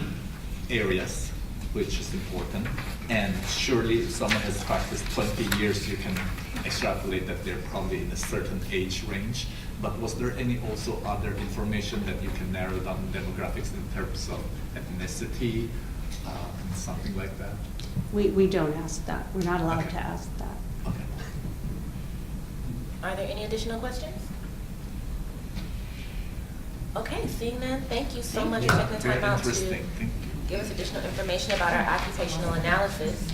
Speaker 3: areas, which is important. And surely if someone has practiced 20 years, you can extrapolate that they're probably in a certain age range. But was there any also other information that you can narrow down demographics in terms of ethnicity, something like that?
Speaker 15: We don't ask that. We're not allowed
Speaker 3: Okay.
Speaker 15: to ask that.
Speaker 3: Okay.
Speaker 1: Are there any additional questions? Okay, seeing none, thank you so much for taking the
Speaker 3: Very
Speaker 1: time out to
Speaker 3: interesting. Thank you.
Speaker 1: give us additional information about our occupational analysis.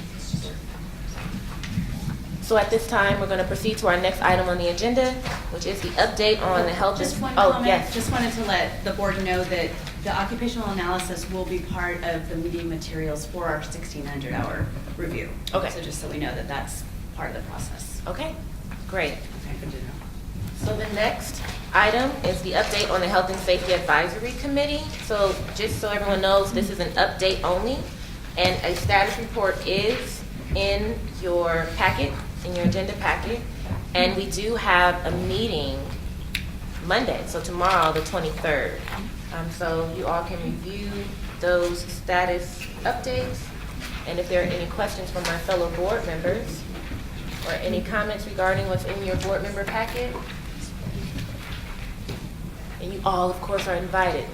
Speaker 1: So at this time, we're going to proceed to our next item on the agenda, which is the update on the health.
Speaker 12: Just one
Speaker 1: Oh,
Speaker 12: comment.
Speaker 1: yes.
Speaker 12: Just wanted to let the board know that the occupational analysis will be part of the meeting materials for our 1,600-hour review.
Speaker 1: Okay.
Speaker 12: So just so we know that that's part of the process.
Speaker 1: Okay, great.
Speaker 12: Okay, good to know.
Speaker 1: So the next item is the update on the Health and Safety Advisory Committee. So just so everyone knows, this is an update only, and a status report is in your packet, in your agenda packet. And we do have a meeting Monday, so tomorrow, the 23rd. So you all can review those status updates. And if there are any questions from my fellow board members, or any comments regarding what's in your board member packet, and you all, of course, are invited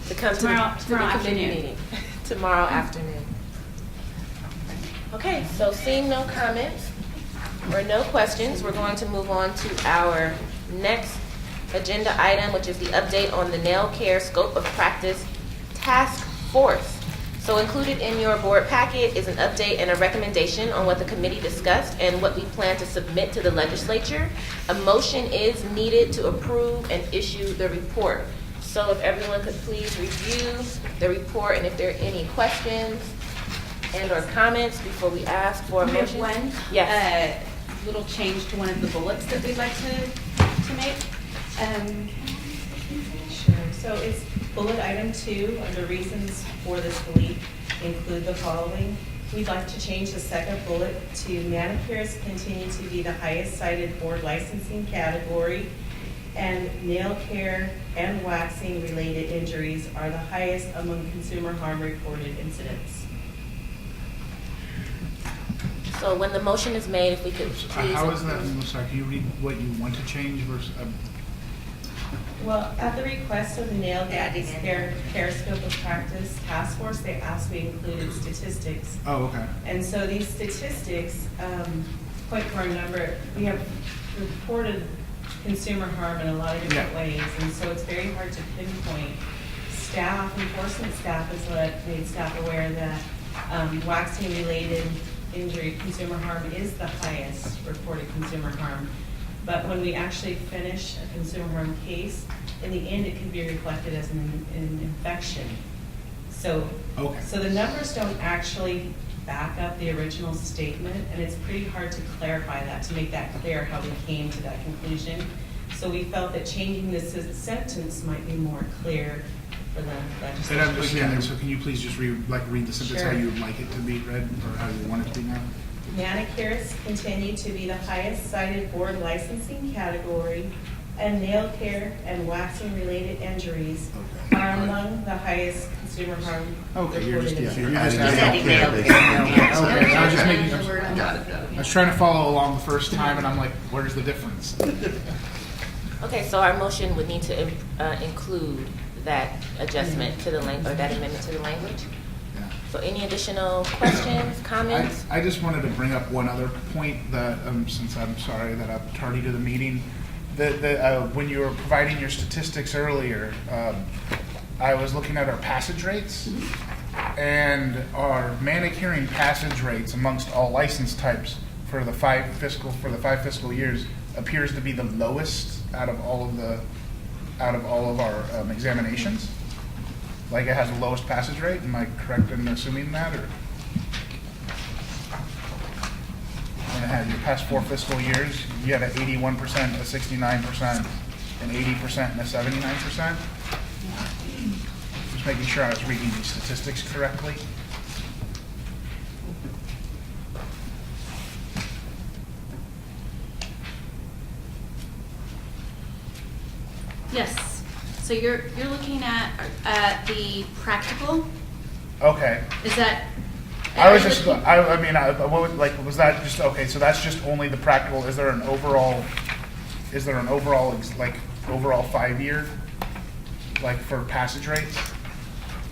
Speaker 1: to come to the committee
Speaker 12: afternoon.
Speaker 1: meeting tomorrow afternoon. Okay, so seeing no comments or no questions, we're going to move on to our Next agenda item, which is the update on the nail care scope of practice task force. So included in your board packet is an update and a recommendation on what the committee discussed and what we plan to submit to the legislature. A motion is needed to approve and issue the report. So if everyone could please review the report, and if there are any questions and or comments before we ask for a
Speaker 12: We have
Speaker 1: motion.
Speaker 12: one
Speaker 1: Yes.
Speaker 12: little change to one of the bullets that we'd like to make.
Speaker 14: Sure, so it's bullet item 2, under reasons for this delete, include the following. We'd like to change the second bullet to manicurists continue to be the highest cited board licensing category, and nail care and waxing related injuries are the highest among consumer harm reported incidents.
Speaker 1: So when the motion is made, if we could please.
Speaker 16: How is that, I'm sorry, can you read what you want to change versus?
Speaker 14: Well, at the request of the nail care scope of practice task force, they asked we included statistics.
Speaker 16: Oh, okay.
Speaker 14: And so these statistics point to our number. We have reported consumer harm in a lot of different ways, and so it's very hard to pinpoint. Staff, enforcement staff has made staff aware that waxing-related injury, consumer harm is the highest reported consumer harm. But when we actually finish a consumer harm case, in the end, it can be reflected as an infection. So, so the numbers don't actually back up the original statement, and it's pretty hard to clarify that, to make that clear how we came to that conclusion. So we felt that changing this sentence might be more clear for the legislature.
Speaker 16: So can you please just read the sentence how you would like it to be read, or how you want it to be now?
Speaker 14: Manicurists continue to be the highest cited board licensing category, and nail care and waxing related injuries are among the highest consumer harm.
Speaker 16: Okay, you're just
Speaker 11: adding
Speaker 16: adding
Speaker 11: nail
Speaker 16: nail
Speaker 11: care.
Speaker 16: care. Okay, I was just making.
Speaker 3: Got it.
Speaker 16: I was trying to follow along the first time, and I'm like, where's the difference?
Speaker 1: Okay, so our motion would need to include that adjustment to the language, or that amendment to the language.
Speaker 16: Yeah.
Speaker 1: So any additional questions, comments?
Speaker 16: I just wanted to bring up one other point that, since I'm sorry that I'm tardy to the meeting, that when you were providing your statistics earlier, I was looking at our passage rates, and our manicuring passage rates amongst all license types for the 5 fiscal years appears to be the lowest out of all of our examinations. Like, it has the lowest passage rate. Am I correct in assuming that, or? When it had your past 4 fiscal years, you had an 81%, a 69%, an 80%, and a 79%. Just making sure I was reading these statistics correctly.
Speaker 12: Yes. So you're looking at the practical.
Speaker 16: Okay.
Speaker 12: Is that?
Speaker 16: I was just, I mean, what would, like, was that just, okay, so that's just only the practical, is there an overall, like, overall 5-year, like, for passage rates?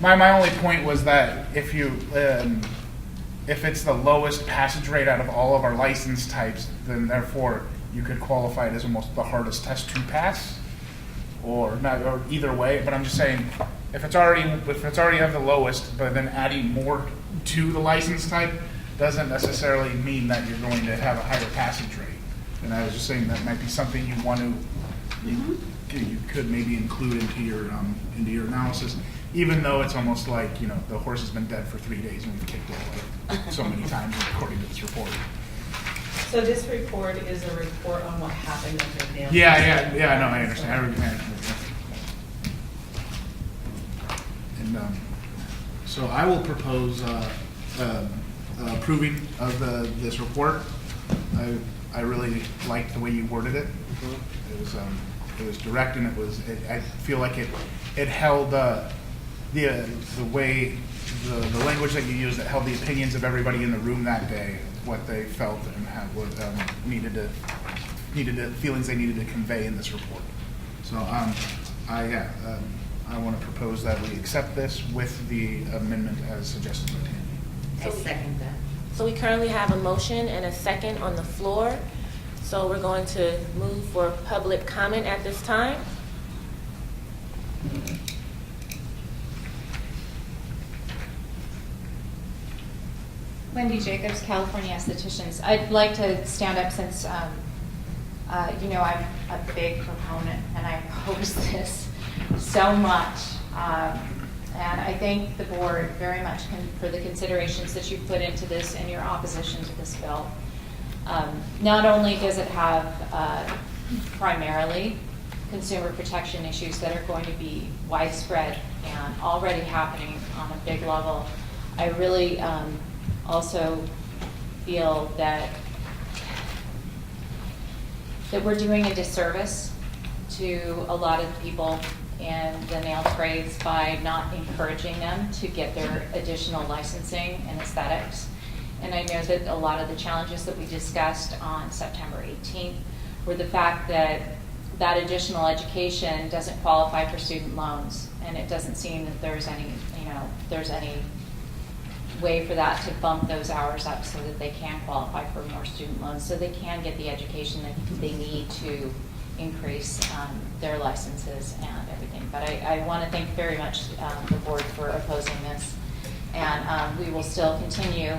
Speaker 16: My only point was that if you, if it's the lowest passage rate out of all of our license types, then therefore you could qualify it as almost the hardest test to pass, or not, or either way, but I'm just saying, if it's already of the lowest, but then adding more to the license type doesn't necessarily mean that you're going to have a higher passage rate. And I was just saying that might be something you want to, you could maybe include into your analysis, even though it's almost like, you know, the horse has been dead for 3 days and we've kicked it like so many times according to this report.
Speaker 14: So this report is a report on what happened at the nail.
Speaker 16: Yeah, no, I understand. And so I will propose approving of this report. I really liked the way you worded it. It was direct, and I feel like it held the way the language that you used, that held the opinions of everybody in the room that day, what they felt and feelings they needed to convey in this report. So I want to propose that we accept this with the amendment as suggested by Tammy.
Speaker 11: I second that.
Speaker 1: So we currently have a motion and a second on the floor. So we're going to move for public comment at this time.
Speaker 7: Wendy Jacobs, California Estheticians. I'd like to stand up since, you know, I'm a big proponent and I oppose this so much. And I thank the board very much for the considerations that you've put into this and your opposition to this bill. Not only does it have primarily consumer protection issues that are going to be widespread and already happening on a big level, I really also feel that we're doing a disservice to a lot of people in the nail trades by not encouraging them to get their additional licensing and aesthetics. And I know that a lot of the challenges that we discussed on September 18th were the fact that that additional education doesn't qualify for student loans, and it doesn't seem that there's any, you know, there's any way for that to bump those hours up so that they can qualify for more student loans, so they can get the education that they need to increase their licenses and everything. But I want to thank very much the board for opposing this, and we will still continue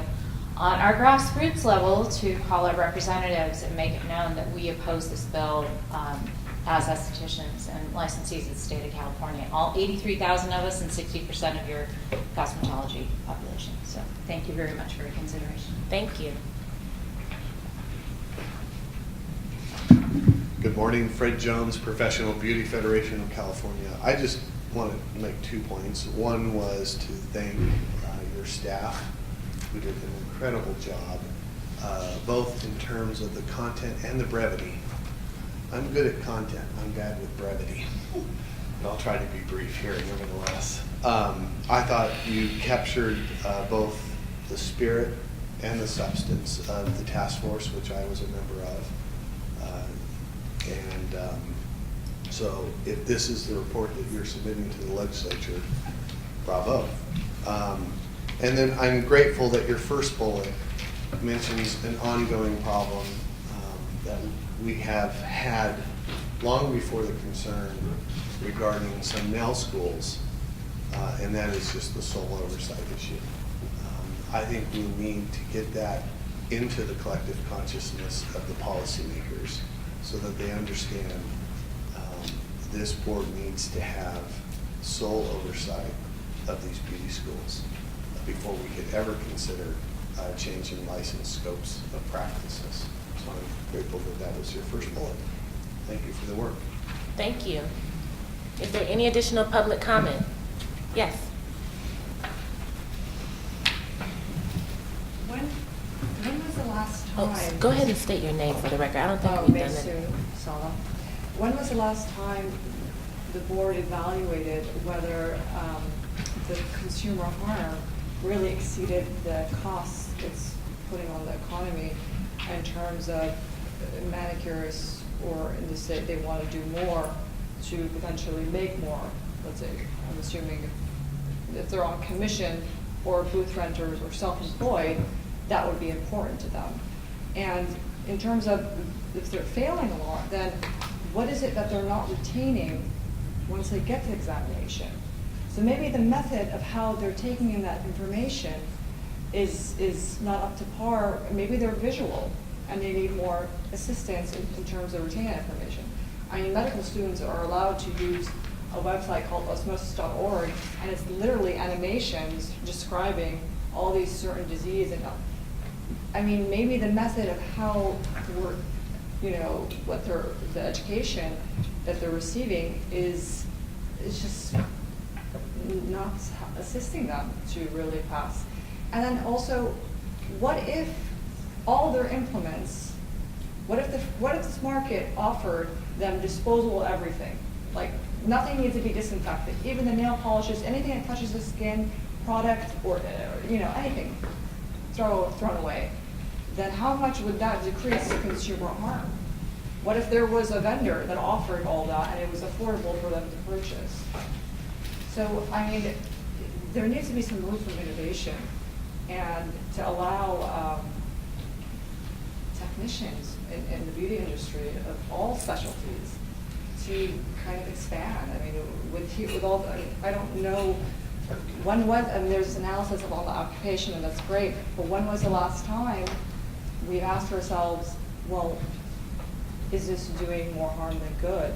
Speaker 7: on our grassroots level to call our representatives and make it known that we oppose this bill as estheticians and licensees of the state of California. All 83,000 of us and 60% of your cosmetology population. So thank you very much for your consideration.
Speaker 1: Thank you.
Speaker 4: Good morning, Fred Jones, Professional Beauty Federation of California. I just want to make 2 points. One was to thank your staff, who did an incredible job, both in terms of the content and the brevity. I'm good at content, I'm bad with brevity. But I'll try to be brief here nevertheless. I thought you captured both the spirit and the substance of the task force, which I was a member of. So if this is the report that you're submitting to the legislature, bravo. And then I'm grateful that your first bullet mentions an ongoing problem that we have had long before the concern regarding some nail schools, and that is just the sole oversight issue. I think we need to get that into the collective consciousness of the policymakers so that they understand this board needs to have sole oversight of these beauty schools before we could ever consider changing license scopes of practices. So I'm grateful that that was your first bullet. Thank you for the work.
Speaker 1: Thank you. Is there any additional public comment? Yes.
Speaker 9: When was the last time?
Speaker 1: Go ahead and state your name for the record. I don't think we've done it.
Speaker 9: Sala. When was the last time the board evaluated whether the consumer harm really exceeded the costs it's putting on the economy in terms of manicurists, or in the state they want to do more to potentially make more? Let's say, I'm assuming if they're on commission or booth renters or self-employed, that would be important to them. And in terms of if they're failing a lot, then what is it that they're not retaining once they get to examination? So maybe the method of how they're taking in that information is not up to par. Maybe they're visual and they need more assistance in terms of retaining that information. I mean, medical students are allowed to use a website called osmosis.org, and it's literally animations describing all these certain diseases. And I mean, maybe the method of how we're, you know, what the education that they're receiving is just not assisting them to really pass. And then also, what if all their implements, what if this market offered them disposable everything? Like, nothing needs to be disinfected, even the nail polishes, anything that touches the skin, product, or you know, anything thrown away. Then how much would that decrease consumer harm? What if there was a vendor that offered all that and it was affordable for them to purchase? So, I mean, there needs to be some room for innovation and to allow clinicians in the beauty industry of all specialties to kind of expand. I mean, with all, I don't know, there's analysis of all the occupation, and that's great, but when was the last time we asked ourselves, well, is this doing more harm than good?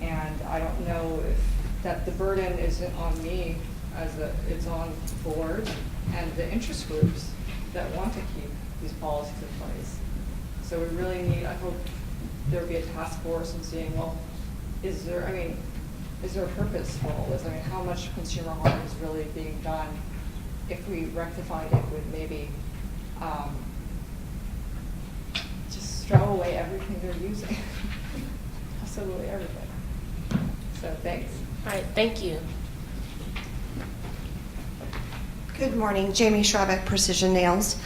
Speaker 9: And I don't know if that the burden isn't on me, it's on the board and the interest groups that want to keep these policies in place. So we really need, I hope there would be a task force and seeing, well, is there a purpose for all this? I mean, how much consumer harm is really being done if we rectified it with maybe just throw away everything they're using? Absolutely everything. So thanks.
Speaker 1: All right, thank you.
Speaker 17: Good morning, Jamie Schrabeck, Precision Nails.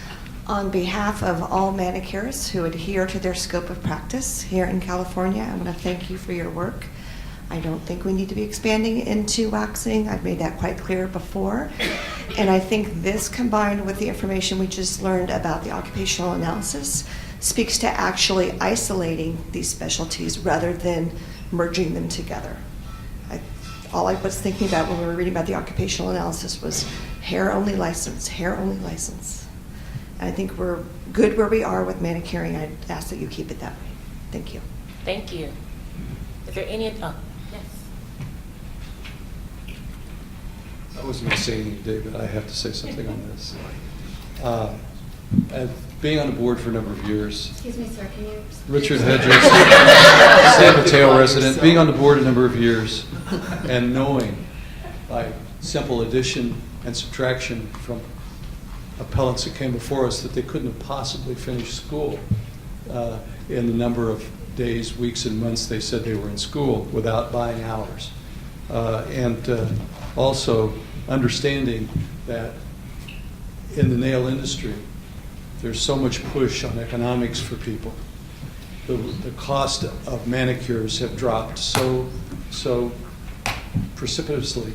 Speaker 17: On behalf of all manicurists who adhere to their scope of practice here in California, I want to thank you for your work. I don't think we need to be expanding into waxing. I've made that quite clear before. And I think this, combined with the information we just learned about the occupational analysis, speaks to actually isolating these specialties rather than merging them together. All I was thinking about when we were reading about the occupational analysis was hair-only license, hair-only license. And I think we're good where we are with manicuring. I'd ask that you keep it that way. Thank you.
Speaker 1: Thank you. Is there any, yes.
Speaker 18: I wasn't going to say anything today, but I have to say something on this. Being on the board for a number of years.
Speaker 12: Excuse me, sir, can you?
Speaker 18: Richard Hedges, San Mateo resident, being on the board a number of years and knowing by simple addition and subtraction from appellants that came before us that they couldn't have possibly finished school in the number of days, weeks, and months they said they were in school without buying hours. And also understanding that in the nail industry, there's so much push on economics for people. The cost of manicures have dropped so precipitously.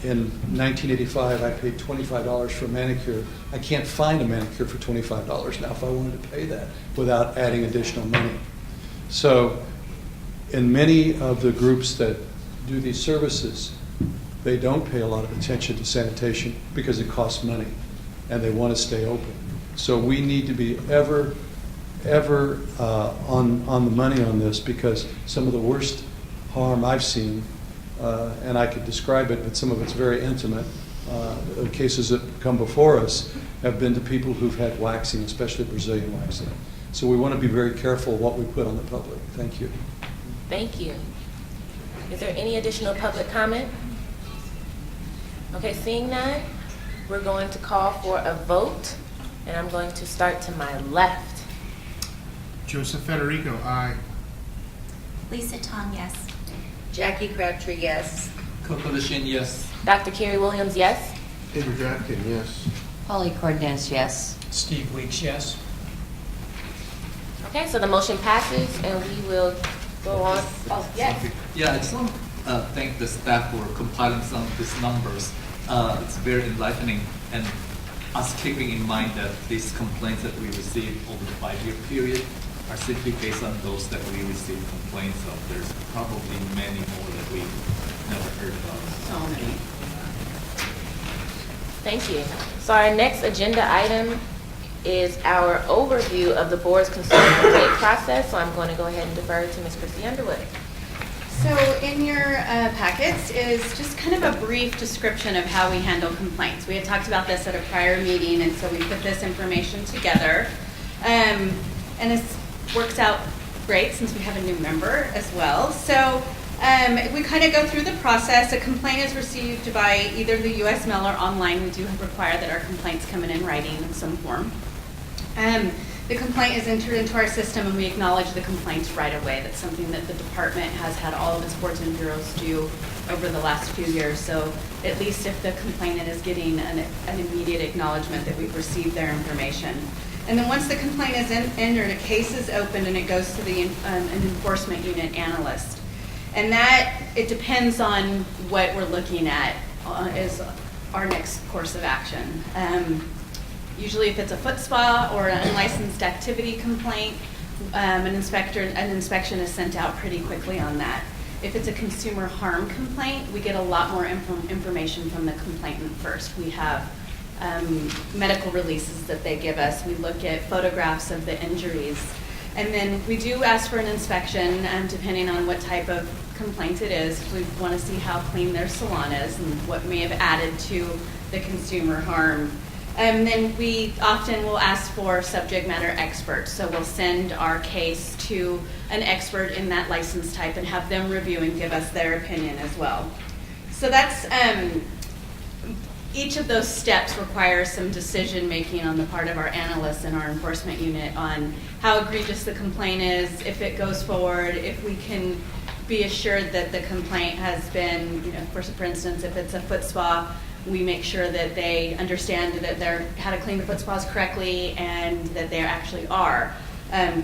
Speaker 18: In 1985, I paid $25 for a manicure. I can't find a manicure for $25 now if I wanted to pay that without adding additional money. So in many of the groups that do these services, they don't pay a lot of attention to sanitation because it costs money and they want to stay open. So we need to be ever on the money on this, because some of the worst harm I've seen, and I could describe it, but some of it's very intimate, cases that come before us have been to people who've had waxing, especially Brazilian waxing. So we want to be very careful what we put on the public. Thank you.
Speaker 1: Thank you. Is there any additional public comment? Okay, seeing none, we're going to call for a vote, and I'm going to start to my left.
Speaker 16: Joseph Federico, aye.
Speaker 13: Lisa Tong, yes.
Speaker 11: Jackie Crabtree, yes.
Speaker 3: Coco Lashin, yes.
Speaker 1: Dr. Carrie Williams, yes.
Speaker 4: Andrew Dratkin, yes.
Speaker 5: Polly Cardenas, yes.
Speaker 6: Steve Weeks, yes.
Speaker 1: Okay, so the motion passes, and we will go on. Oh, yes.
Speaker 3: Yeah, I just want to thank the staff for compiling some of these numbers. It's very enlightening, and us keeping in mind that these complaints that we received over the 5-year period are simply based on those that we received complaints of. There's probably many more that we've never heard about.
Speaker 12: So many.
Speaker 1: Thank you. So our next agenda item is our overview of the board's consumer complaint process. So I'm going to go ahead and defer to Ms. Chrissy Underwood.
Speaker 12: So in your packets is just kind of a brief description of how we handle complaints. We had talked about this at a prior meeting, and so we put this information together. And it works out great since we have a new member as well. So we kind of go through the process. A complaint is received by either the U.S. mail or online. We do require that our complaints come in writing in some form. The complaint is entered into our system, and we acknowledge the complaints right away. That's something that the department has had all of its boards and bureaus do over the last few years. So at least if the complainant is getting an immediate acknowledgement that we've received their information. And then once the complaint is entered, a case is opened, and it goes to the an enforcement unit analyst. And that, it depends on what we're looking at is our next course of action. Usually if it's a foot spa or an unlicensed activity complaint, an inspection is sent out pretty quickly on that. If it's a consumer harm complaint, we get a lot more information from the complainant first. We have medical releases that they give us. We look at photographs of the injuries. And then we do ask for an inspection, depending on what type of complaint it is. We want to see how clean their salon is and what may have added to the consumer harm. And then we often will ask for subject matter experts. So we'll send our case to an expert in that license type and have them review and give us their opinion as well. So that's, each of those steps requires some decision making on the part of our analysts and our enforcement unit on how egregious the complaint is, if it goes forward, if we can be assured that the complaint has been, for instance, if it's a foot spa, we make sure that they understand that they're how to clean the foot spas correctly and that they actually are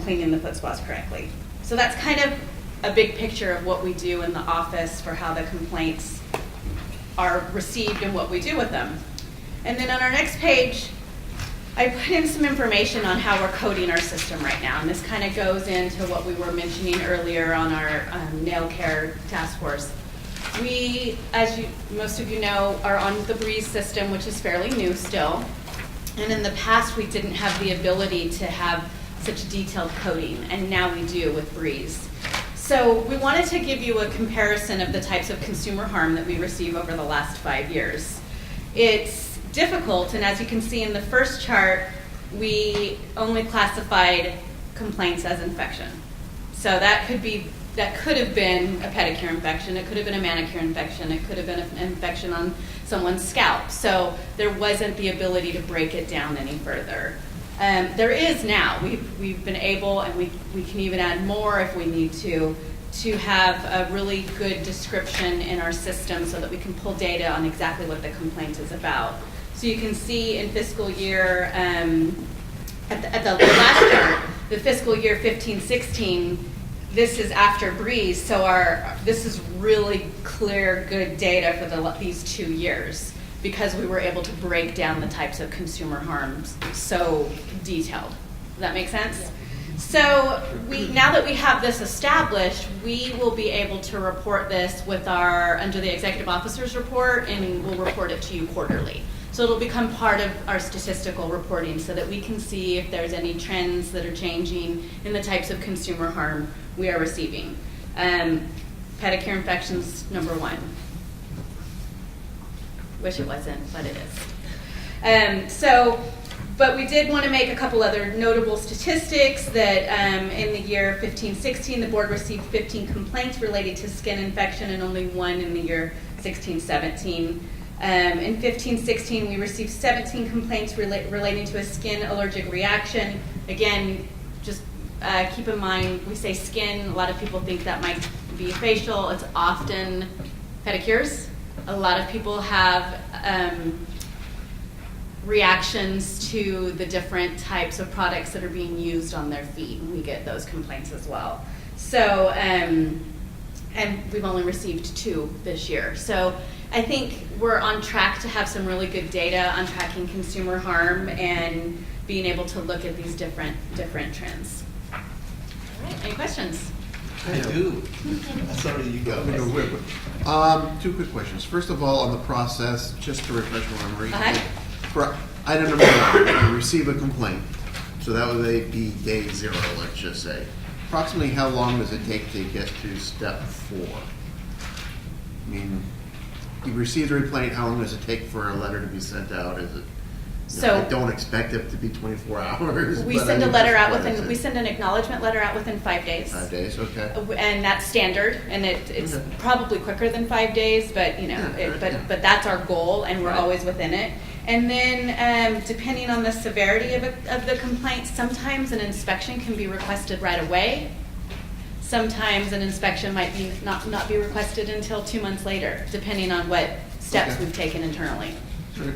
Speaker 12: cleaning the foot spas correctly. So that's kind of a big picture of what we do in the office for how the complaints are received and what we do with them. And then on our next page, I put in some information on how we're coding our system right now. And this kind of goes into what we were mentioning earlier on our nail care task force. We, as most of you know, are on the Breeze system, which is fairly new still. And in the past, we didn't have the ability to have such detailed coding, and now we do with Breeze. So we wanted to give you a comparison of the types of consumer harm that we receive over the last 5 years. It's difficult, and as you can see in the first chart, we only classified complaints as infection. So that could have been a pedicure infection, it could have been a manicure infection, it could have been an infection on someone's scalp. So there wasn't the ability to break it down any further. There is now. We've been able, and we can even add more if we need to have a really good description in our system so that we can pull data on exactly what the complaint is about. So you can see in fiscal year, at the last chart, the fiscal year 15-16, this is after Breeze, so this is really clear, good data for these 2 years, because we were able to break down the types of consumer harms so detailed. Does that make sense? Yeah. So now that we have this established, we will be able to report this under the executive officer's report, and we'll report it to you quarterly. So it'll become part of our statistical reporting so that we can see if there's any trends that are changing in the types of consumer harm we are receiving. Pedicure infections, #1. Wish it wasn't, but it is. But we did want to make a couple other notable statistics that in the year 15-16, the board received 15 complaints related to skin infection and only 1 in the year 16-17. In 15-16, we received 17 complaints relating to a skin allergic reaction. Again, just keep in mind, we say skin, a lot of people think that might be facial. It's often pedicures. A lot of people have reactions to the different types of products that are being used on their feet, and we get those complaints as well. So, and we've only received 2 this year. So I think we're on track to have some really good data on tracking consumer harm and being able to look at these different trends. All right, any questions?
Speaker 3: I do. Sorry, you go.
Speaker 4: Two quick questions. First of all, on the process, just to refresh my memory. For item number 1, you receive a complaint, so that would be day 0, let's just say. Approximately how long does it take to get to step 4? I mean, you receive the complaint, how long does it take for a letter to be sent out? Is it? I don't expect it to be 24 hours.
Speaker 12: We send a letter out we send an acknowledgement letter out within 5 days.
Speaker 4: 5 days, okay.
Speaker 12: And that's standard, and it's probably quicker than 5 days, but but that's our goal, and we're always within it. And then, depending on the severity of the complaint, sometimes an inspection can be requested right away. Sometimes an inspection might not be requested until 2 months later, depending on what steps we've taken internally.
Speaker 4: Sure.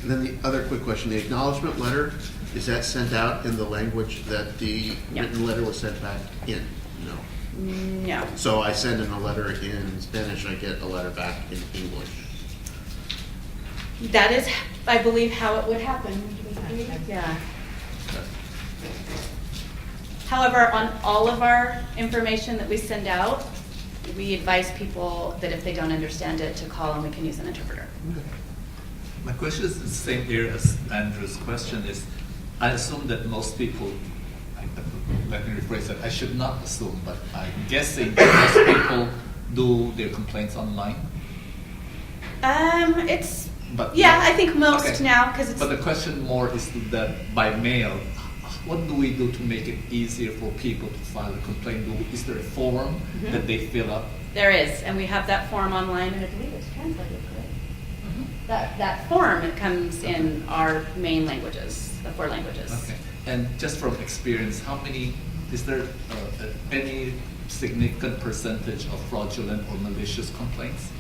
Speaker 4: And then the other quick question, the acknowledgement letter, is that sent out in the language that the written letter was sent back in? No.
Speaker 12: No.
Speaker 4: So I send in a letter in Spanish, I get a letter back in English.
Speaker 12: That is I believe, how it would happen. Yeah. However, on all of our information that we send out, we advise people that if they don't understand it, to call and we can use an interpreter.
Speaker 3: My question is the same here as Andrew's question is, I assume that most people, let me rephrase that, I should not assume, but I'm guessing that most people do their complaints online?
Speaker 12: It's,
Speaker 3: But
Speaker 12: yeah, I think most
Speaker 3: okay.
Speaker 12: now, because it's.
Speaker 3: But the question more is that by mail, what do we do to make it easier for people to file a complaint? Is there a form
Speaker 12: Mhm.
Speaker 3: that they fill up?
Speaker 12: There is, and we have that form online, and I believe it's translated, correct? That form, it comes in our main languages, the 4 languages.
Speaker 3: Okay. And just from experience, is there any significant percentage of fraudulent or malicious complaints?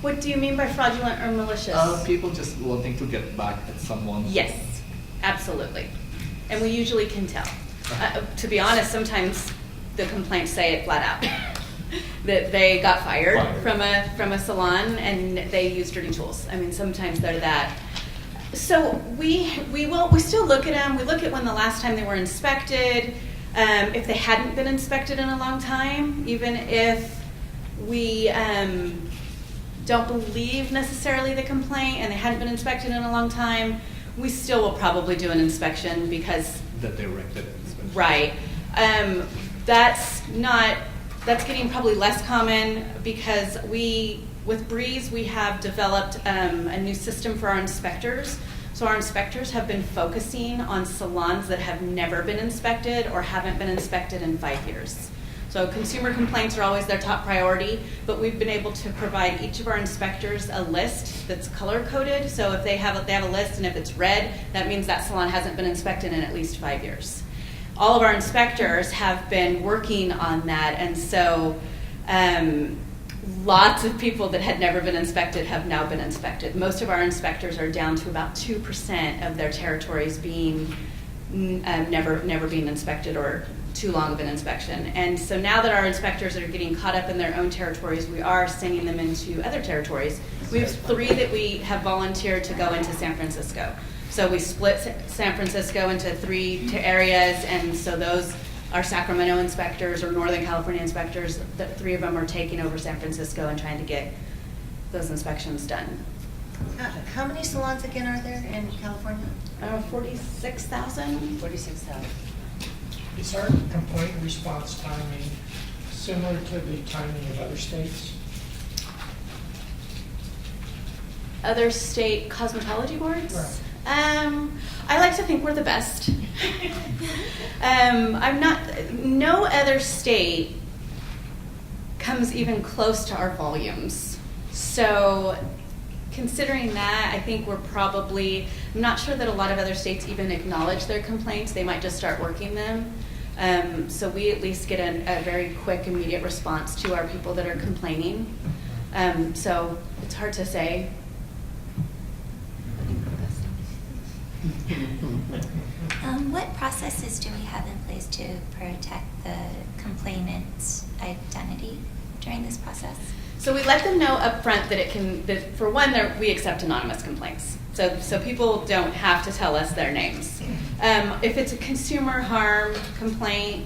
Speaker 12: What do you mean by fraudulent or malicious?
Speaker 3: People just wanting to get back at someone.
Speaker 12: Yes, absolutely. And we usually can tell. To be honest, sometimes the complaints say it flat out. That they got fired from a salon and they used dirty tools. I mean, sometimes they're that. So we still look at them. We look at when the last time they were inspected, if they hadn't been inspected in a long time, even if we don't believe necessarily the complaint and they hadn't been inspected in a long time, we still will probably do an inspection because
Speaker 3: That directed inspection.
Speaker 12: right. That's getting probably less common because with Breeze, we have developed a new system for our inspectors. So our inspectors have been focusing on salons that have never been inspected or haven't been inspected in 5 years. So consumer complaints are always their top priority, but we've been able to provide each of our inspectors a list that's color-coded. So if they have a list and if it's red, that means that salon hasn't been inspected in at least 5 years. All of our inspectors have been working on that, and so lots of people that had never been inspected have now been inspected. Most of our inspectors are down to about 2% of their territories being never being inspected or too long of an inspection. And so now that our inspectors are getting caught up in their own territories, we are sending them into other territories. We have 3 that we have volunteered to go into San Francisco. So we split San Francisco into 3 areas, and so those are Sacramento inspectors or Northern California inspectors. The 3 of them are taking over San Francisco and trying to get those inspections done.
Speaker 11: How many salons again are there in California?
Speaker 12: 46,000.
Speaker 11: 46,000.
Speaker 6: Is our complaint response timing similar to the timing of other states?
Speaker 12: Other state cosmetology boards?
Speaker 6: Right.
Speaker 12: I like to think we're the best. No other state comes even close to our volumes. So considering that, I think we're probably, I'm not sure that a lot of other states even acknowledge their complaints. They might just start working them. So we at least get a very quick, immediate response to our people that are complaining. So it's hard to say.
Speaker 13: What processes do we have in place to protect the complainant's identity during this process?
Speaker 12: So we let them know up front that for one, we accept anonymous complaints. So people don't have to tell us their names. If it's a consumer harm complaint,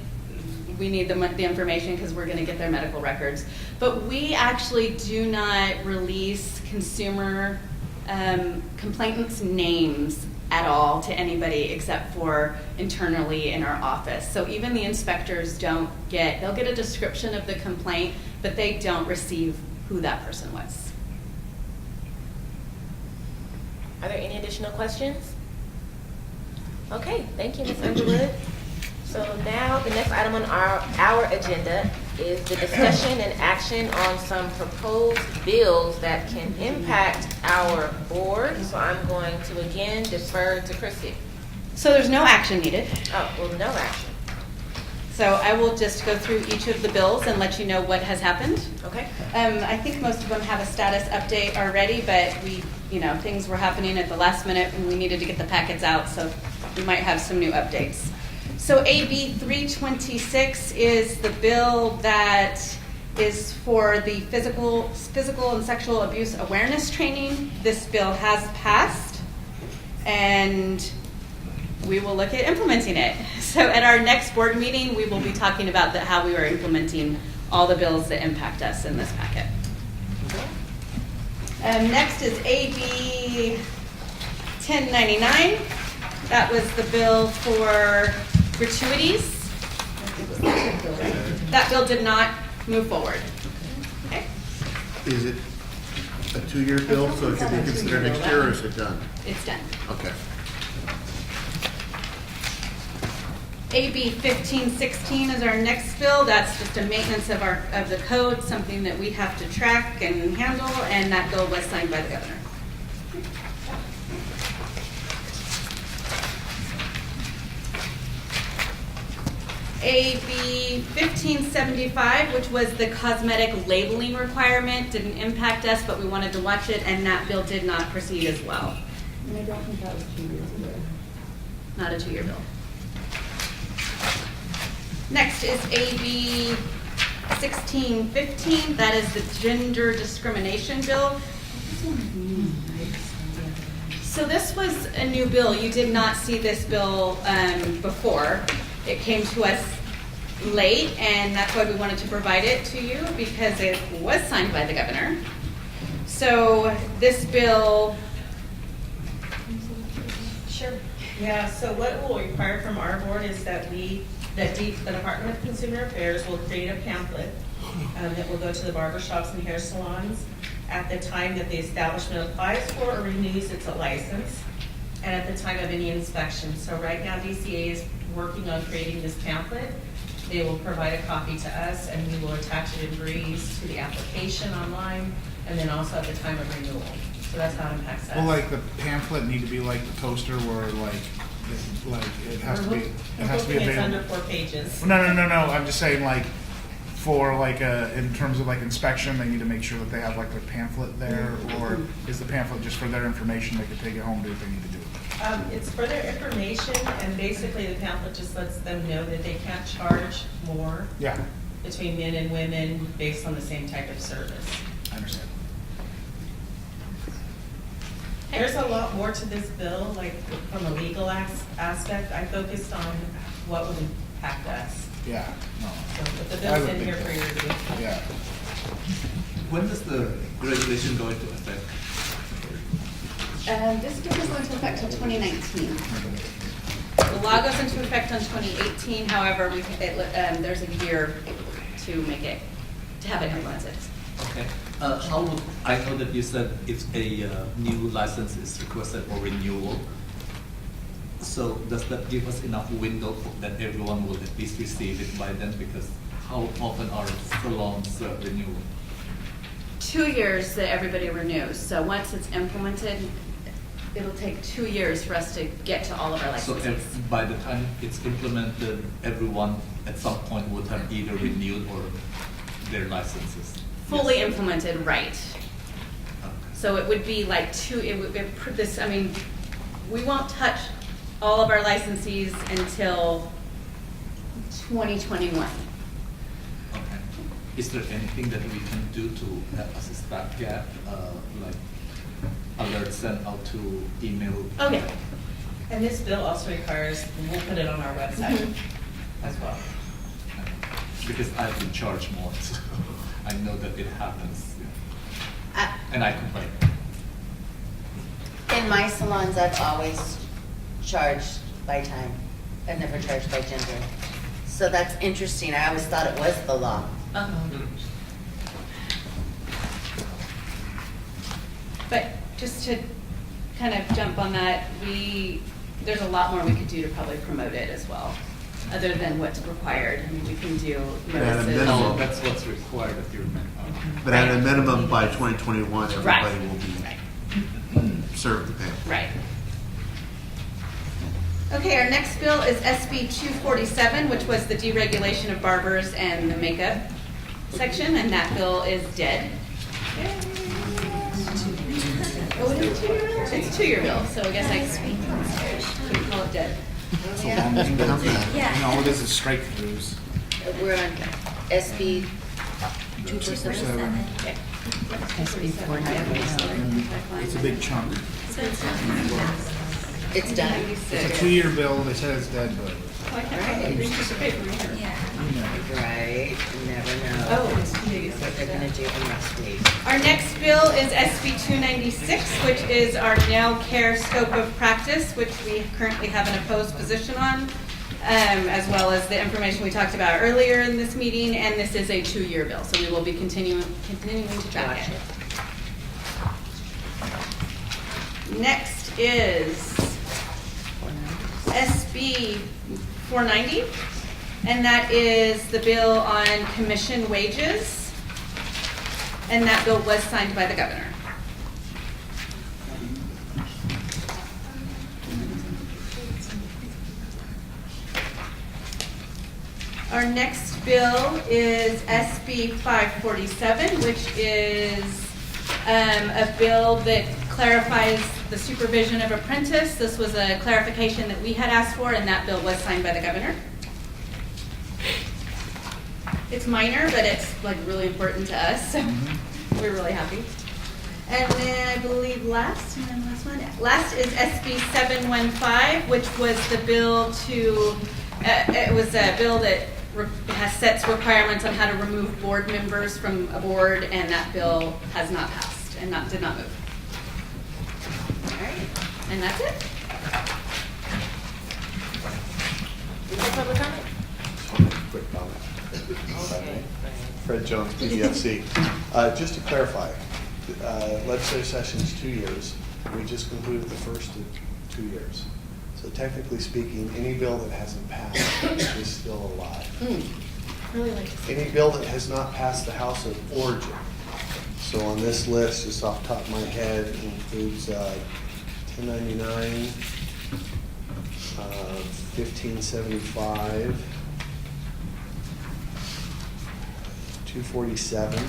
Speaker 12: we need the information because we're going to get their medical records. But we actually do not release consumer complainants' names at all to anybody except for internally in our office. So even the inspectors they'll get a description of the complaint, but they don't receive who that person was.
Speaker 1: Are there any additional questions? Okay, thank you, Ms. Underwood. So now the next item on our agenda is the discussion and action on some proposed bills that can impact our board. So I'm going to again defer to Chrissy.
Speaker 12: So there's no action needed.
Speaker 1: Oh, well, no action.
Speaker 12: So I will just go through each of the bills and let you know what has happened.
Speaker 1: Okay.
Speaker 12: I think most of them have a status update already, but things were happening at the last minute and we needed to get the packets out, so we might have some new updates. So AB 326 is the bill that is for the physical and sexual abuse awareness training. This bill has passed. and we will look at implementing it. So at our next board meeting, we will be talking about how we are implementing all the bills that impact us in this packet. Next is AB 1099. That was the bill for gratuities. That bill did not move forward. Okay.
Speaker 4: Is it a 2-year bill, so it can be considered next year, or is it done?
Speaker 12: It's done.
Speaker 4: Okay.
Speaker 12: AB 1516 is our next bill. That's just a maintenance of the code, something that we have to track and handle, and that bill was signed by the governor. AB 1575, which was the cosmetic labeling requirement, didn't impact us, but we wanted to watch it, and that bill did not proceed as well.
Speaker 9: And I don't think that was 2 years ago.
Speaker 12: Not a 2-year bill. Next is AB 1615. That is the gender discrimination bill. So this was a new bill. You did not see this bill before. It came to us late, and that's why we wanted to provide it to you, because it was signed by the governor. So this bill...
Speaker 14: Sure. Yeah, so what it will require from our board is that the Department of Consumer Affairs will create a pamphlet that will go to the barber shops and hair salons at the time that the establishment applies for or renews its license, and at the time of any inspection. So right now, DCA is working on creating this pamphlet. They will provide a copy to us, and we will attach it in Breeze to the application online, and then also at the time of renewal. So that's how it impacts us.
Speaker 16: Well, like the pamphlet need to be like the poster where like it has to be. It has to be
Speaker 14: It's
Speaker 16: available.
Speaker 14: under 4 pages.
Speaker 16: No. I'm just saying like for like in terms of like inspection, they need to make sure that they have like their pamphlet there, or is the pamphlet just for their information? They can take it home, do what they need to do.
Speaker 14: It's for their information, and basically the pamphlet just lets them know that they can't charge more
Speaker 16: Yeah,
Speaker 14: between men and women based on the same type of service.
Speaker 16: I understand.
Speaker 14: There's a lot more to this bill, like from a legal aspect. I focused on what would impact us.
Speaker 16: Yeah, no.
Speaker 14: So, but the bill's in here for your review.
Speaker 16: Yeah.
Speaker 3: When does the regulation go into effect?
Speaker 12: This doesn't go into effect until 2019. The law goes into effect in 2018. However, there's a year to have it implemented.
Speaker 3: Okay. How would, I know that you said if a new license is requested or renewal, so does that give us enough window that everyone will at least receive it by then? Because how often are salons renewal?
Speaker 12: 2 years that everybody renews. So once it's implemented, it'll take 2 years for us to get to all of our
Speaker 3: So
Speaker 12: licenses.
Speaker 3: by the time it's implemented, everyone at some point would have either renewed or their licenses?
Speaker 12: Fully
Speaker 3: Yes.
Speaker 12: implemented, right. So it would be like we won't touch all of our licensees until 2021.
Speaker 3: Okay. Is there anything that we can do to help assist that gap, like alerts sent out to email?
Speaker 12: Okay.
Speaker 14: And this bill also requires, we'll put it on our website as well.
Speaker 3: Because I've been charged more, so I know that it happens, and I complain.
Speaker 11: In my salons, I've always charged by time. I've never charged by gender. So that's interesting. I always thought it was the law.
Speaker 12: But just to kind of jump on that, there's a lot more we could do to probably promote it as well, other than what's required. I mean, we can do
Speaker 4: But at a
Speaker 12: notices.
Speaker 4: minimum-
Speaker 3: Oh, that's what's required if you're.
Speaker 4: But at a minimum, by 2021,
Speaker 12: Right.
Speaker 4: everybody will be served the pamphlet.
Speaker 12: Right. Okay, our next bill is SB 247, which was the deregulation of barbers and the makeup section, and that bill is dead. Oh, it is a 2-year bill? It's a 2-year bill, so I guess I can call it dead.
Speaker 16: It's a long name, doesn't it?
Speaker 11: Yeah.
Speaker 16: And all it is strike throughs.
Speaker 11: We're on SB 247.
Speaker 12: Okay.
Speaker 8: SB 497.
Speaker 16: It's a big chunk.
Speaker 11: It's done.
Speaker 16: It's a 2-year bill, they said it's dead, but.
Speaker 12: I can't find the piece of paper here.
Speaker 11: Right, you never know.
Speaker 12: Oh, it's big.
Speaker 11: What they're gonna do in next week.
Speaker 12: Our next bill is SB 296, which is our nail care scope of practice, which we currently have an opposed position on, as well as the information we talked about earlier in this meeting, and this is a 2-year bill, so we will be continuing to track it. Next is SB 490, and that is the bill on commission wages, and that bill was signed by the governor. Our next bill is SB 547, which is a bill that clarifies the supervision of apprentice. This was a clarification that we had asked for, and that bill was signed by the governor. It's minor, but it's like really important to us, so we're really happy. And then I believe last is SB 715, which was the bill to, it was a bill that sets requirements on how to remove board members from a board, and that bill has not passed and did not move. All right, and that's it.
Speaker 1: Is there public comment?
Speaker 4: Quick comment.
Speaker 1: Okay.
Speaker 4: Fred Jones, BDFC. Just to clarify, legislative session is 2 years. We just concluded the first of 2 years. So technically speaking, any bill that hasn't passed is still alive.
Speaker 12: Really like to see
Speaker 4: Any bill that has not passed the House of Origin. So on this list, just off the top of my head, includes 1099, 1575, 247,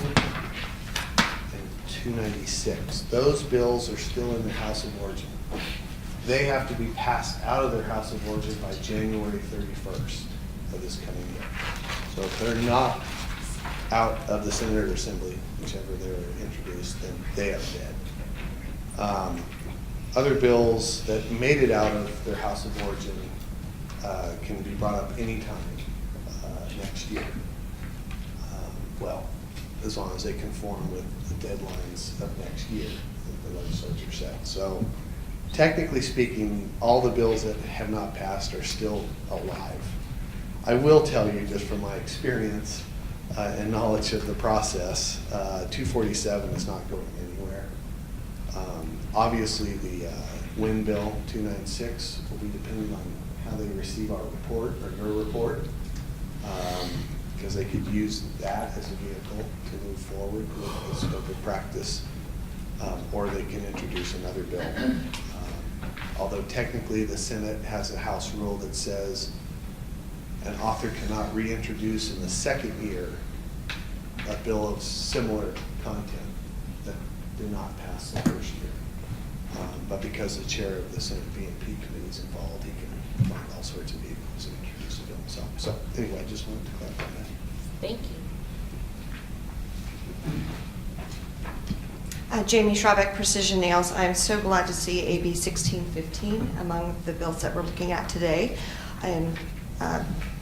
Speaker 4: and 296. Those bills are still in the House of Origin. They have to be passed out of their House of Origin by January 31st of this coming year. So if they're not out of the Senate or Assembly, whichever they were introduced, then they are dead. Other bills that made it out of their House of Origin can be brought up anytime next year. Well, as long as they conform with the deadlines of next year that the legislature set. So technically speaking, all the bills that have not passed are still alive. I will tell you, just from my experience and knowledge of the process, 247 is not going anywhere. Obviously, the WIN bill 296 will be dependent on how they receive our report or your report, because they could use that as a vehicle to move forward with the scope of practice, or they can introduce another bill. Although technically the Senate has a House rule that says an author cannot reintroduce in the second year a bill of similar content that did not pass the first year. But because the chair of the Senate B&P committee is involved, he can find all sorts of vehicles and introduce a bill himself. So anyway, I just wanted to clarify that.
Speaker 1: Thank you.
Speaker 17: Jamie Schrabeck, Precision Nails. I'm so glad to see AB 1615 among the bills that we're looking at today. I am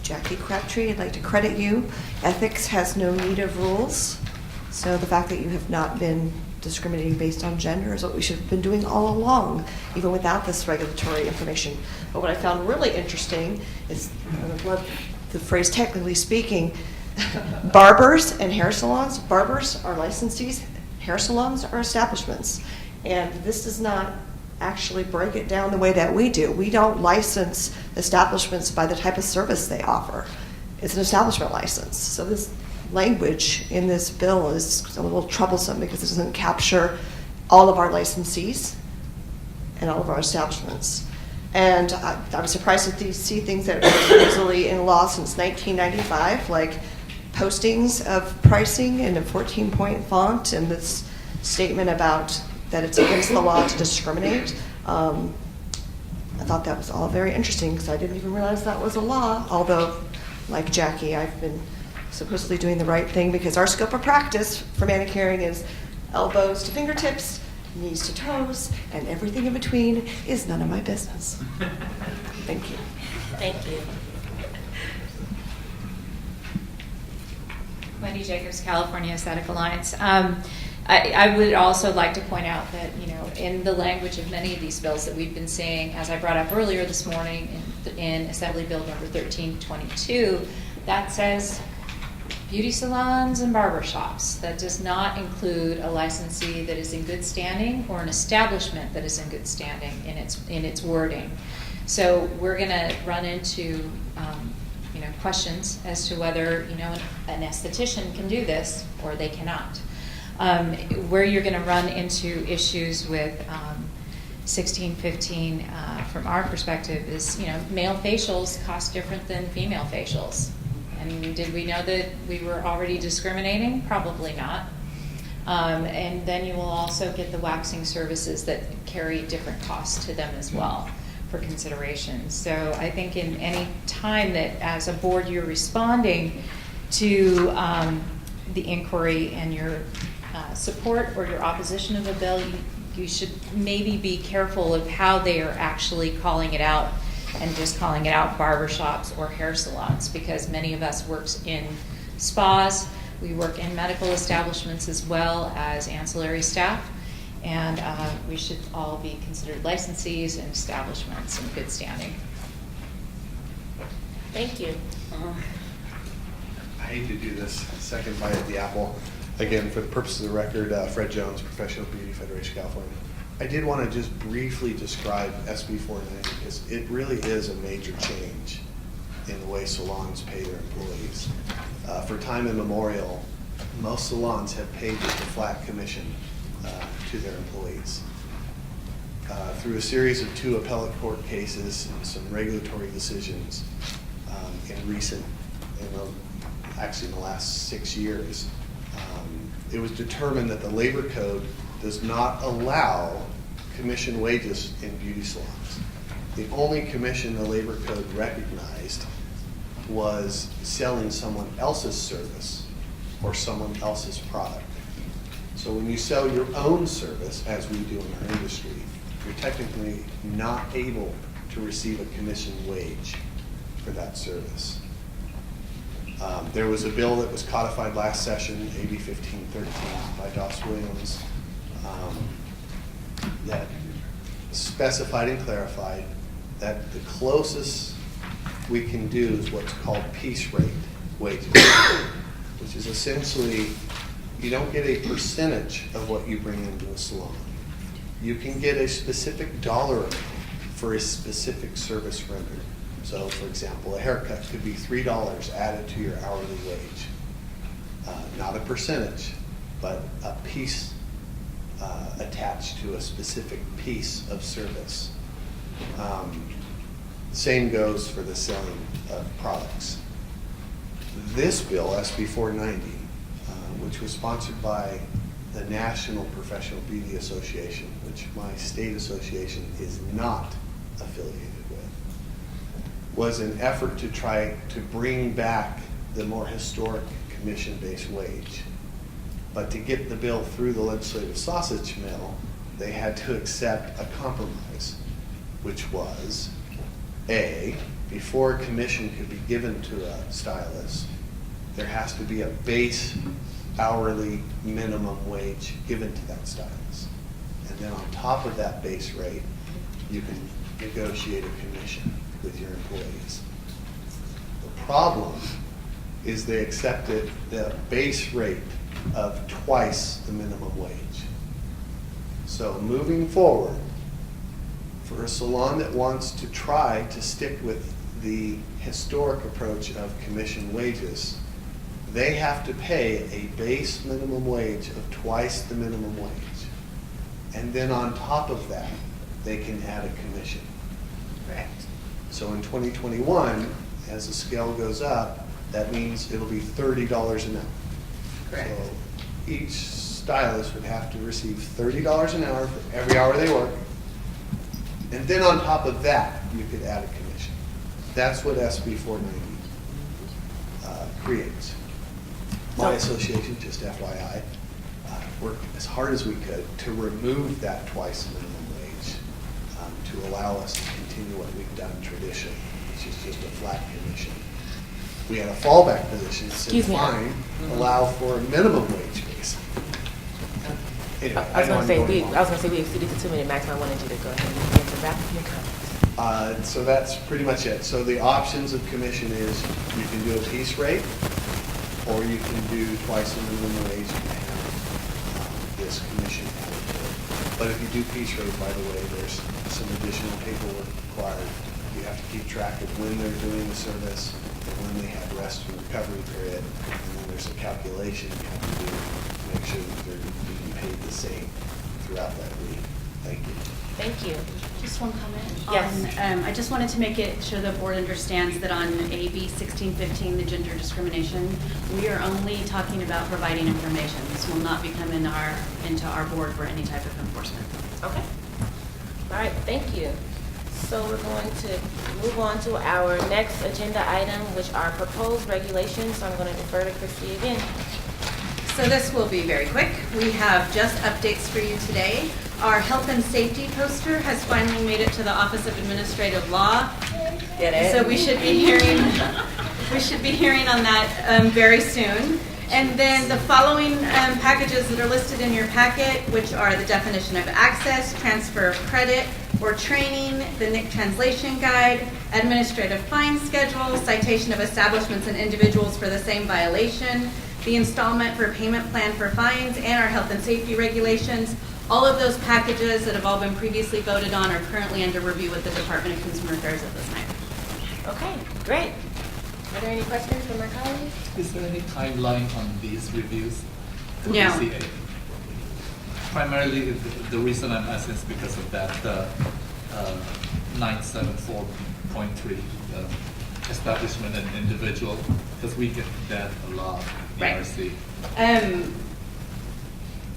Speaker 17: Jackie Crabtree. I'd like to credit you. Ethics has no need of rules. So the fact that you have not been discriminating based on gender is what we should have been doing all along, even without this regulatory information. But what I found really interesting is, I love the phrase technically speaking, barbers and hair salons. Barbers are licensees, hair salons are establishments. And this does not actually break it down the way that we do. We don't license establishments by the type of service they offer. It's an establishment license. So this language in this bill is a little troublesome because it doesn't capture all of our licensees and all of our establishments. And I was surprised to see things that are easily in law since 1995, like postings of pricing in a 14-point font and this statement about that it's against the law to discriminate. I thought that was all very interesting because I didn't even realize that was a law, although, like Jackie, I've been supposedly doing the right thing because our scope of practice for manicuring is elbows to fingertips, knees to toes, and everything in between is none of my business. Thank you.
Speaker 1: Thank you.
Speaker 7: Wendy Jacobs, California Aesthetic Alliance. I would also like to point out that, in the language of many of these bills that we've been seeing, as I brought up earlier this morning in Assembly Bill number 1322, that says beauty salons and barber shops. That does not include a licensee that is in good standing or an establishment that is in good standing in its wording. So we're going to run into questions as to whether an esthetician can do this or they cannot. Where you're going to run into issues with 1615 from our perspective is male facials cost different than female facials. And did we know that we were already discriminating? Probably not. And then you will also get the waxing services that carry different costs to them as well for consideration. So I think in any time that as a board you're responding to the inquiry and your support or your opposition of a bill, you should maybe be careful of how they are actually calling it out and just calling it out barbershops or hair salons, because many of us work in spas, we work in medical establishments as well as ancillary staff, and we should all be considered licensees and establishments in good standing.
Speaker 1: Thank you.
Speaker 4: I hate to do this second bite at the apple. Again, for the purpose of the record, Fred Jones, Professional Beauty Federation, California. I did want to just briefly describe SB 490 because it really is a major change in the way salons pay their employees. For time immemorial, most salons have paid just a flat commission to their employees. Through a series of 2 appellate court cases and some regulatory decisions actually in the last 6 years, it was determined that the labor code does not allow commission wages in beauty salons. The only commission the labor code recognized was selling someone else's service or someone else's product. So when you sell your own service, as we do in our industry, you're technically not able to receive a commission wage for that service. There was a bill that was codified last session, AB 1513 by Doss Williams, that specified and clarified that the closest we can do is what's called piece rate wages, which is essentially you don't get a percentage of what you bring into a salon. You can get a specific dollar amount for a specific service rendered. So, for example, a haircut could be $3 added to your hourly wage. Not a percentage, but a piece attached to a specific piece of service. Same goes for the selling of products. This bill, SB 490, which was sponsored by the National Professional Beauty Association, which my state association is not affiliated with, was an effort to try to bring back the more historic commission-based wage. But to get the bill through the legislative sausage mill, they had to accept a compromise, which was, A, before a commission could be given to a stylist, there has to be a base hourly minimum wage given to that stylist. And then on top of that base rate, you can negotiate a commission with your employees. The problem is they accepted the base rate of twice the minimum wage. So moving forward, for a salon that wants to try to stick with the historic approach of commission wages, they have to pay a base minimum wage of twice the minimum wage. And then on top of that, they can add a commission.
Speaker 11: Correct.
Speaker 4: So in 2021, as the scale goes up, that means it'll be $30 an hour.
Speaker 11: Correct.
Speaker 4: So each stylist would have to receive $30 an hour for every hour they work. And then on top of that, you could add a commission. That's what SB 490 creates. My association, just FYI,
Speaker 19: worked as hard as we could to remove that twice minimum wage, to allow us to continue what we've done tradition, which is just a flat commission. We had a fallback position that said,
Speaker 1: Excuse me.
Speaker 19: fine, allow for a minimum wage base. Anyway,
Speaker 1: I was
Speaker 19: know
Speaker 1: gonna
Speaker 19: I'm
Speaker 1: say,
Speaker 19: going
Speaker 1: we
Speaker 19: long.
Speaker 1: exceeded the 2-minute max. I wanted you to go ahead and answer back your comments.
Speaker 19: So that's pretty much it. So the options of commission is you can do a piece rate, or you can do twice the minimum wage and have this commission added to it. But if you do piece rate, by the way, there's some additional paperwork required. You have to keep track of when they're doing the service and when they have rest and recovery period. And then there's a calculation you have to do to make sure that they're being paid the same throughout that week. Thank you.
Speaker 1: Thank you.
Speaker 20: Just one comment.
Speaker 1: Yes.
Speaker 20: I just wanted to make it sure the board understands that on AB 1615, the gender discrimination, we are only talking about providing information. This will not become into our board for any type of enforcement.
Speaker 1: Okay. All right, thank you. So we're going to move on to our next agenda item, which are proposed regulations. So I'm going to defer to Christy again.
Speaker 20: So this will be very quick. We have just updates for you today. Our health and safety poster has finally made it to the Office of Administrative Law.
Speaker 1: Get it?
Speaker 20: So we should be hearing on that very soon. And then the following packages that are listed in your packet, which are the definition of access, transfer of credit or training, the NIC translation guide, administrative fine schedule, citation of establishments and individuals for the same violation, the installment for payment plan for fines, and our health and safety regulations. All of those packages that have all been previously voted on are currently under review with the Department of Consumer Affairs at this time.
Speaker 1: Okay, great. Are there any questions from my colleagues?
Speaker 3: Is there any timeline on these reviews? Could
Speaker 20: No.
Speaker 3: we see any? Primarily, the reason I'm asking is because of that 974.3 establishment and individual, because we get that a lot in
Speaker 20: Right.
Speaker 3: RC.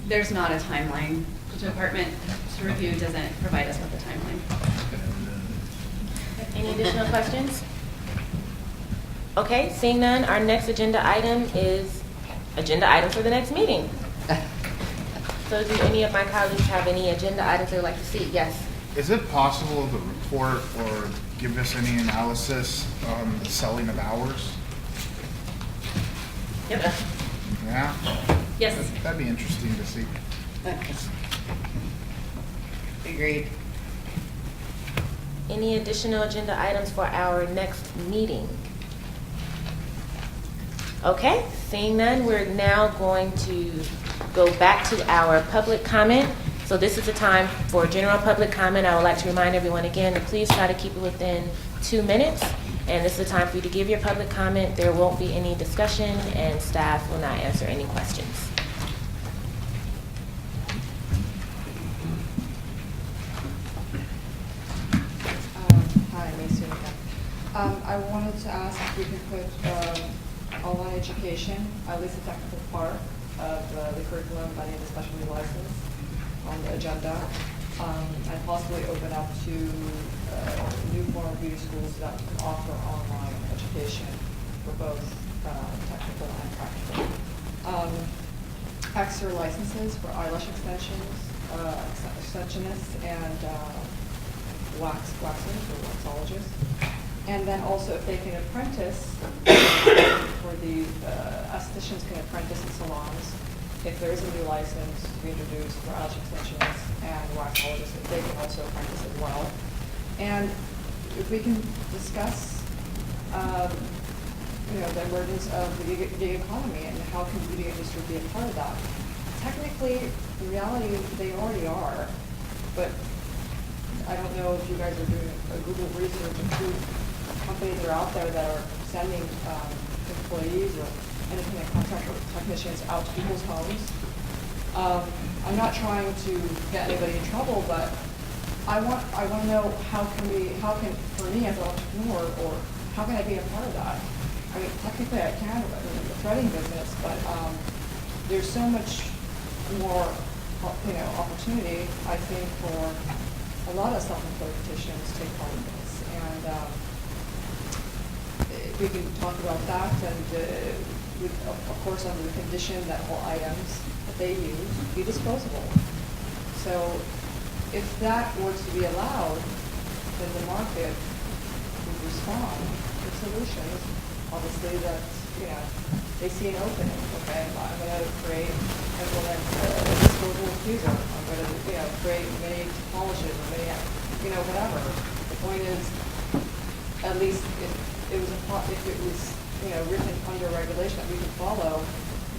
Speaker 20: There's not a timeline. The department's review doesn't provide us with a timeline.
Speaker 1: Any additional questions? Okay, seeing none, our next agenda item is agenda item for the next meeting. So do any of my colleagues have any agenda items they'd like to see? Yes.
Speaker 16: Is it possible to report or give us any analysis on the selling of hours?
Speaker 20: Yep.
Speaker 16: Yeah?
Speaker 20: Yes.
Speaker 16: That'd be interesting to see.
Speaker 11: Agreed.
Speaker 1: Any additional agenda items for our next meeting? Okay, seeing none, we're now going to go back to our public comment. So this is the time for general public comment. I would like to remind everyone again to please try to keep it within 2 minutes. And this is the time for you to give your public comment. There won't be any discussion and staff will not answer any questions.
Speaker 9: Hi, Macy again. I wanted to ask if we could put online education, at least the technical part of the curriculum by the end of specialty license on the agenda, and possibly open up to new form of beauty schools that can offer online education for both technical and practical. Extra licenses for eyelash extensionists and waxers or waxologists. And then also if they can apprentice, for the estheticians can apprentice in salons, if there is a new license to be introduced for eyelash extensionists and waxologists, if they can also apprentice as well. And if we can discuss, the emergence of the gig economy and how can the beauty industry be a part of that. Technically, in reality, they already are, but I don't know if you guys are doing a Google research of who companies are out there that are sending employees or anything like contract technicians out to people's homes. I'm not trying to get anybody in trouble, but I want to know how can for me as an entrepreneur, or how can I be a part of that? I mean, technically I can in the threading business, but there's so much more, opportunity, I think, for a lot of self-employed petitions to take part in this. And if we can talk about that and would, of course, under the condition that all items that they use be disposable. So if that were to be allowed, then the market would respond with solutions. Obviously, that, they see an opening, okay? I'm going to implement a disposable diffuser. I'm going to, create many polishes or many, whatever. The point is, at least if it was, written under regulation that we can follow,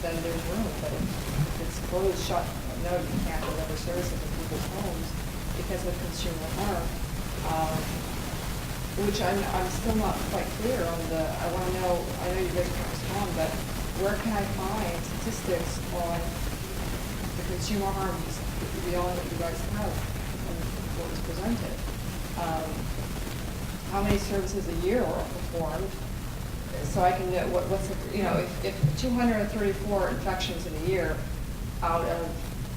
Speaker 9: then there's room. But if it's closed, shut, no, you can't deliver services in people's homes because of consumer harm. Which I'm still not quite clear on I want to know, I know you guys can respond, but where can I find statistics on the consumer harm beyond what you guys have and what was presented? How many services a year were performed? So I can know what's the, if 234 infections in a year out of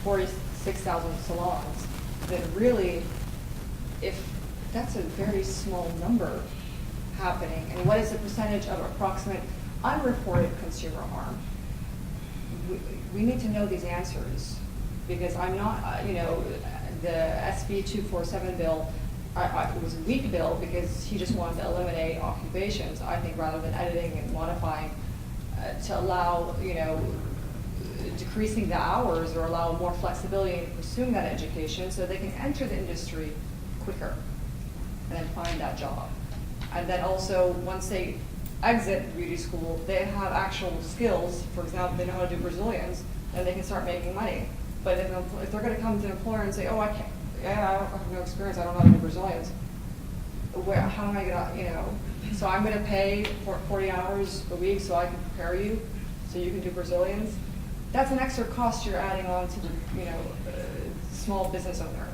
Speaker 9: 46,000 salons, then really, if that's a very small number happening, and what is the percentage of approximate unreported consumer harm? We need to know these answers, because I'm not, the SB 247 bill, it was a weak bill because he just wanted to eliminate occupations, I think, rather than editing and modifying to allow, decreasing the hours or allow more flexibility in pursuing that education so they can enter the industry quicker and then find that job. And then also, once they exit beauty school, they have actual skills. For example, they know how to do Brazilians, then they can start making money. But if they're going to come to an employer and say, oh, I can't, I have no experience, I don't know how to do Brazilians, how am I going to, so I'm going to pay for 40 hours a week so I can prepare you so you can do Brazilians. That's an extra cost you're adding on to the, small business owner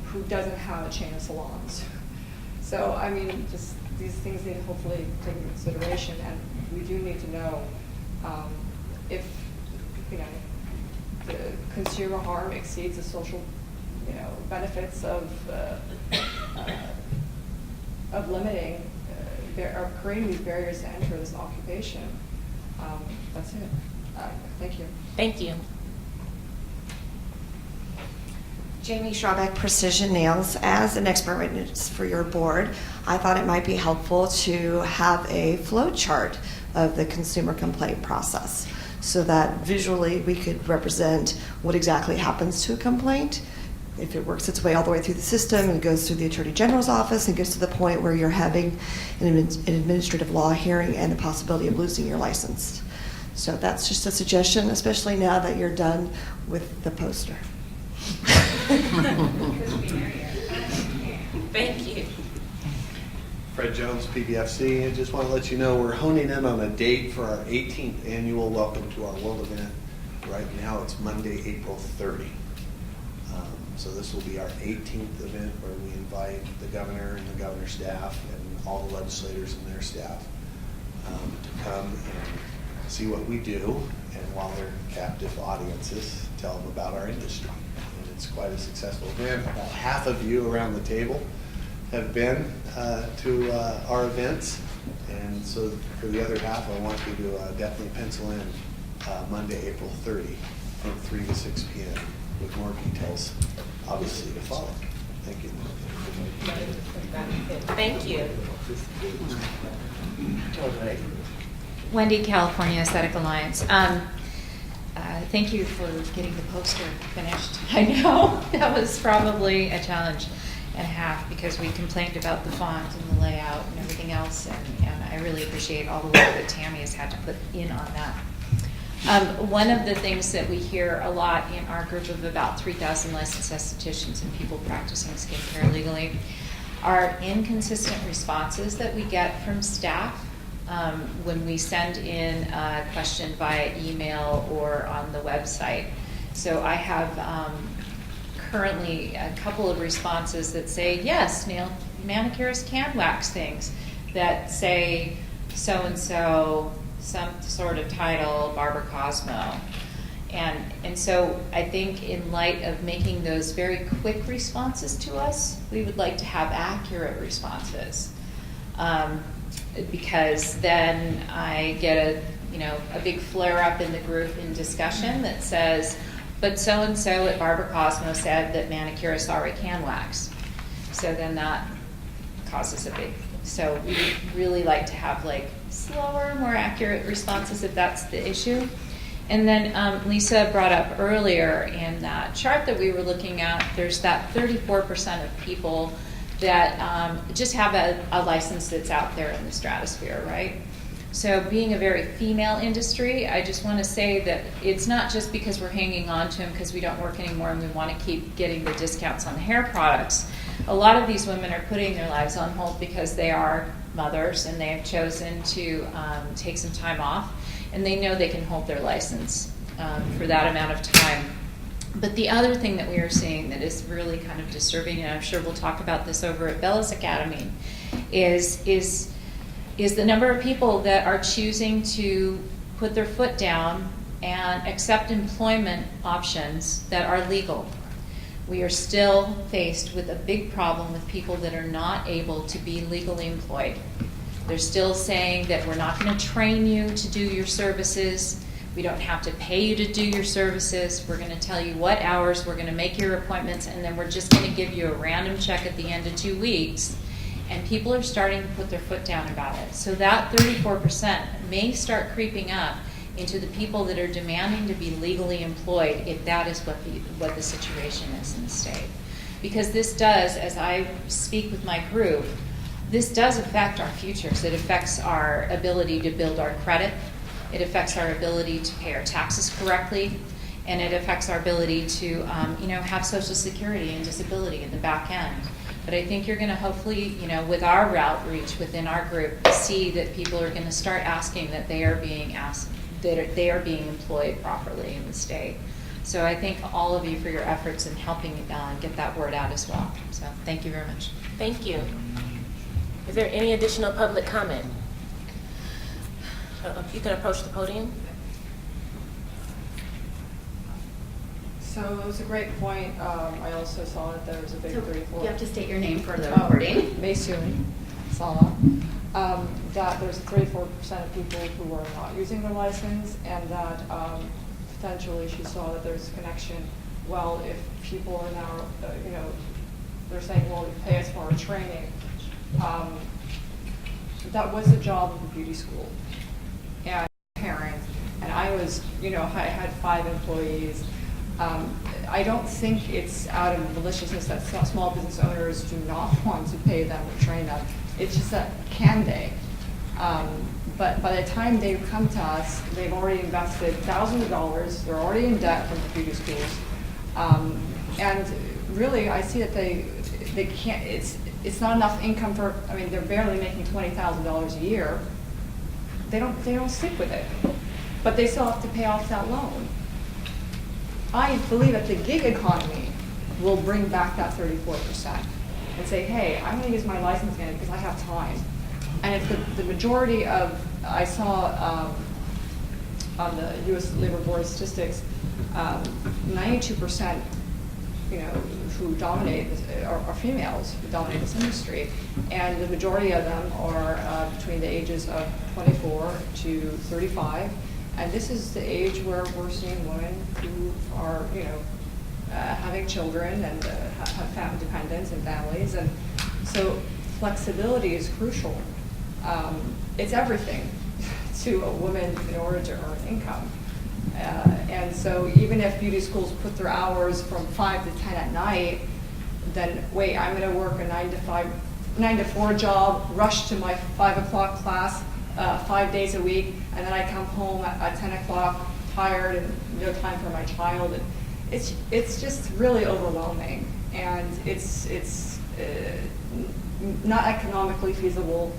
Speaker 9: who doesn't have a chain of salons. So, I mean, just these things need to hopefully take into consideration, and we do need to know if, the consumer harm exceeds the social, benefits of limiting, of creating these barriers to enter this occupation. That's it. Thank you.
Speaker 1: Thank you.
Speaker 17: Jamie Schrabeck, Precision Nails. As an expert witness for your board, I thought it might be helpful to have a flow chart of the consumer complaint process so that visually we could represent what exactly happens to a complaint. If it works its way all the way through the system and goes through the Attorney General's office and gets to the point where you're having an administrative law hearing and the possibility of losing your license. So that's just a suggestion, especially now that you're done with the poster.
Speaker 1: Thank you.
Speaker 19: Fred Jones, PBFC. I just want to let you know we're honing in on a date for our 18th annual Welcome to Our World event. Right now it's Monday, April 30. So this will be our 18th event where we invite the governor and the governor's staff and all the legislators and their staff to come and see what we do, and while they're captive audiences, tell them about our industry. And it's quite a successful event. About half of you around the table have been to our events, and so for the other half, I want you to definitely pencil in Monday, April 30 from 3 to 6 p.m. with more details, obviously, to follow. Thank you.
Speaker 1: Thank you.
Speaker 21: Wendy, California Aesthetic Alliance. Thank you for getting the poster finished. I know that was probably a challenge and a half because we complained about the font and the layout and everything else, and I really appreciate all the work that Tammy has had to put in on that. One of the things that we hear a lot in our group of about 3,000 licensed estheticians and people practicing skincare legally are inconsistent responses that we get from staff when we send in a question via email or on the website. So I have currently a couple of responses that say, yes, manicurists can wax things, that say so-and-so, some sort of title, Barber Cosmo. And so I think in light of making those very quick responses to us, we would like to have accurate responses. Because then I get a big flare up in the group in discussion that says, but so-and-so at Barber Cosmo said that manicurists already can wax. So then that causes a big, so we really like to have like slower, more accurate responses if that's the issue. And then Lisa brought up earlier in that chart that we were looking at, there's that 34% of people that just have a license that's out there in the stratosphere, right? So being a very female industry, I just want to say that it's not just because we're hanging on to them because we don't work anymore and we want to keep getting the discounts on hair products. A lot of these women are putting their lives on hold because they are mothers and they have chosen to take some time off, and they know they can hold their license for that amount of time. But the other thing that we are seeing that is really kind of disturbing, and I'm sure we'll talk about this over at Bella's Academy, is the number of people that are choosing to put their foot down and accept employment options that are legal. We are still faced with a big problem with people that are not able to be legally employed. They're still saying that we're not going to train you to do your services. We don't have to pay you to do your services. We're going to tell you what hours, we're going to make your appointments, and then we're just going to give you a random check at the end of 2 weeks. And people are starting to put their foot down about it. So that 34% may start creeping up into the people that are demanding to be legally employed if that is what the situation is in the state. Because this does, as I speak with my group, this does affect our futures. It affects our ability to build our credit. It affects our ability to pay our taxes correctly. And it affects our ability to have Social Security and disability in the back end. But I think you're going to hopefully, with our outreach within our group, see that people are going to start asking that they are being asked, that they are being employed properly in the state. So I thank all of you for your efforts in helping get that word out as well. So thank you very much.
Speaker 1: Thank you. Is there any additional public comment? You can approach the podium.
Speaker 9: So it was a great point. I also saw that there was a big 34.
Speaker 20: You have to state your name for the recording.
Speaker 9: Maysoon Sala. That there's 34% of people who are not using their license, and that potentially she saw that there's a connection. Well, if people are now, they're saying, well, you pay us for our training. That was the job of the beauty school. And parent, and I was, I had 5 employees. I don't think it's out of maliciousness that small business owners do not want to pay them or train them. It's just that can they? But by the time they come to us, they've already invested thousands of dollars. They're already in debt from the beauty schools, and really, I see that they can't. It's not enough income for. I mean, they're barely making $20,000 a year. They don't stick with it, but they still have to pay off that loan. I believe that the gig economy will bring back that 34% and say, hey, I'm going to use my license again because I have time. And if the majority of, I saw on the U.S. Labor Board of Statistics, 92%, who dominate are females who dominate this industry, and the majority of them are between the ages of 24 to 35. And this is the age where we're seeing women who are, having children and have family dependents and families. And so flexibility is crucial. It's everything to a woman in order to earn income. And so even if beauty schools put their hours from 5 to 10 at night, then wait, I'm going to work a 9 to 4 job, rush to my 5 o'clock class, 5 days a week, and then I come home at 10 o'clock tired and no time for my child. And it's just really overwhelming, and it's not economically feasible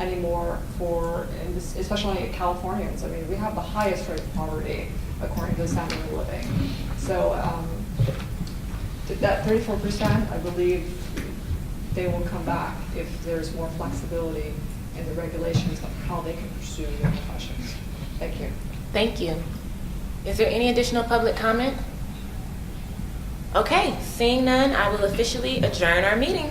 Speaker 9: anymore for, especially Californians. I mean, we have the highest rate of poverty according to the Standard of Living. So that 34%, I believe they will come back if there's more flexibility in the regulations of how they can pursue their professions. Thank you.
Speaker 1: Thank you. Is there any additional public comment? Okay, seeing none, I will officially adjourn our meeting.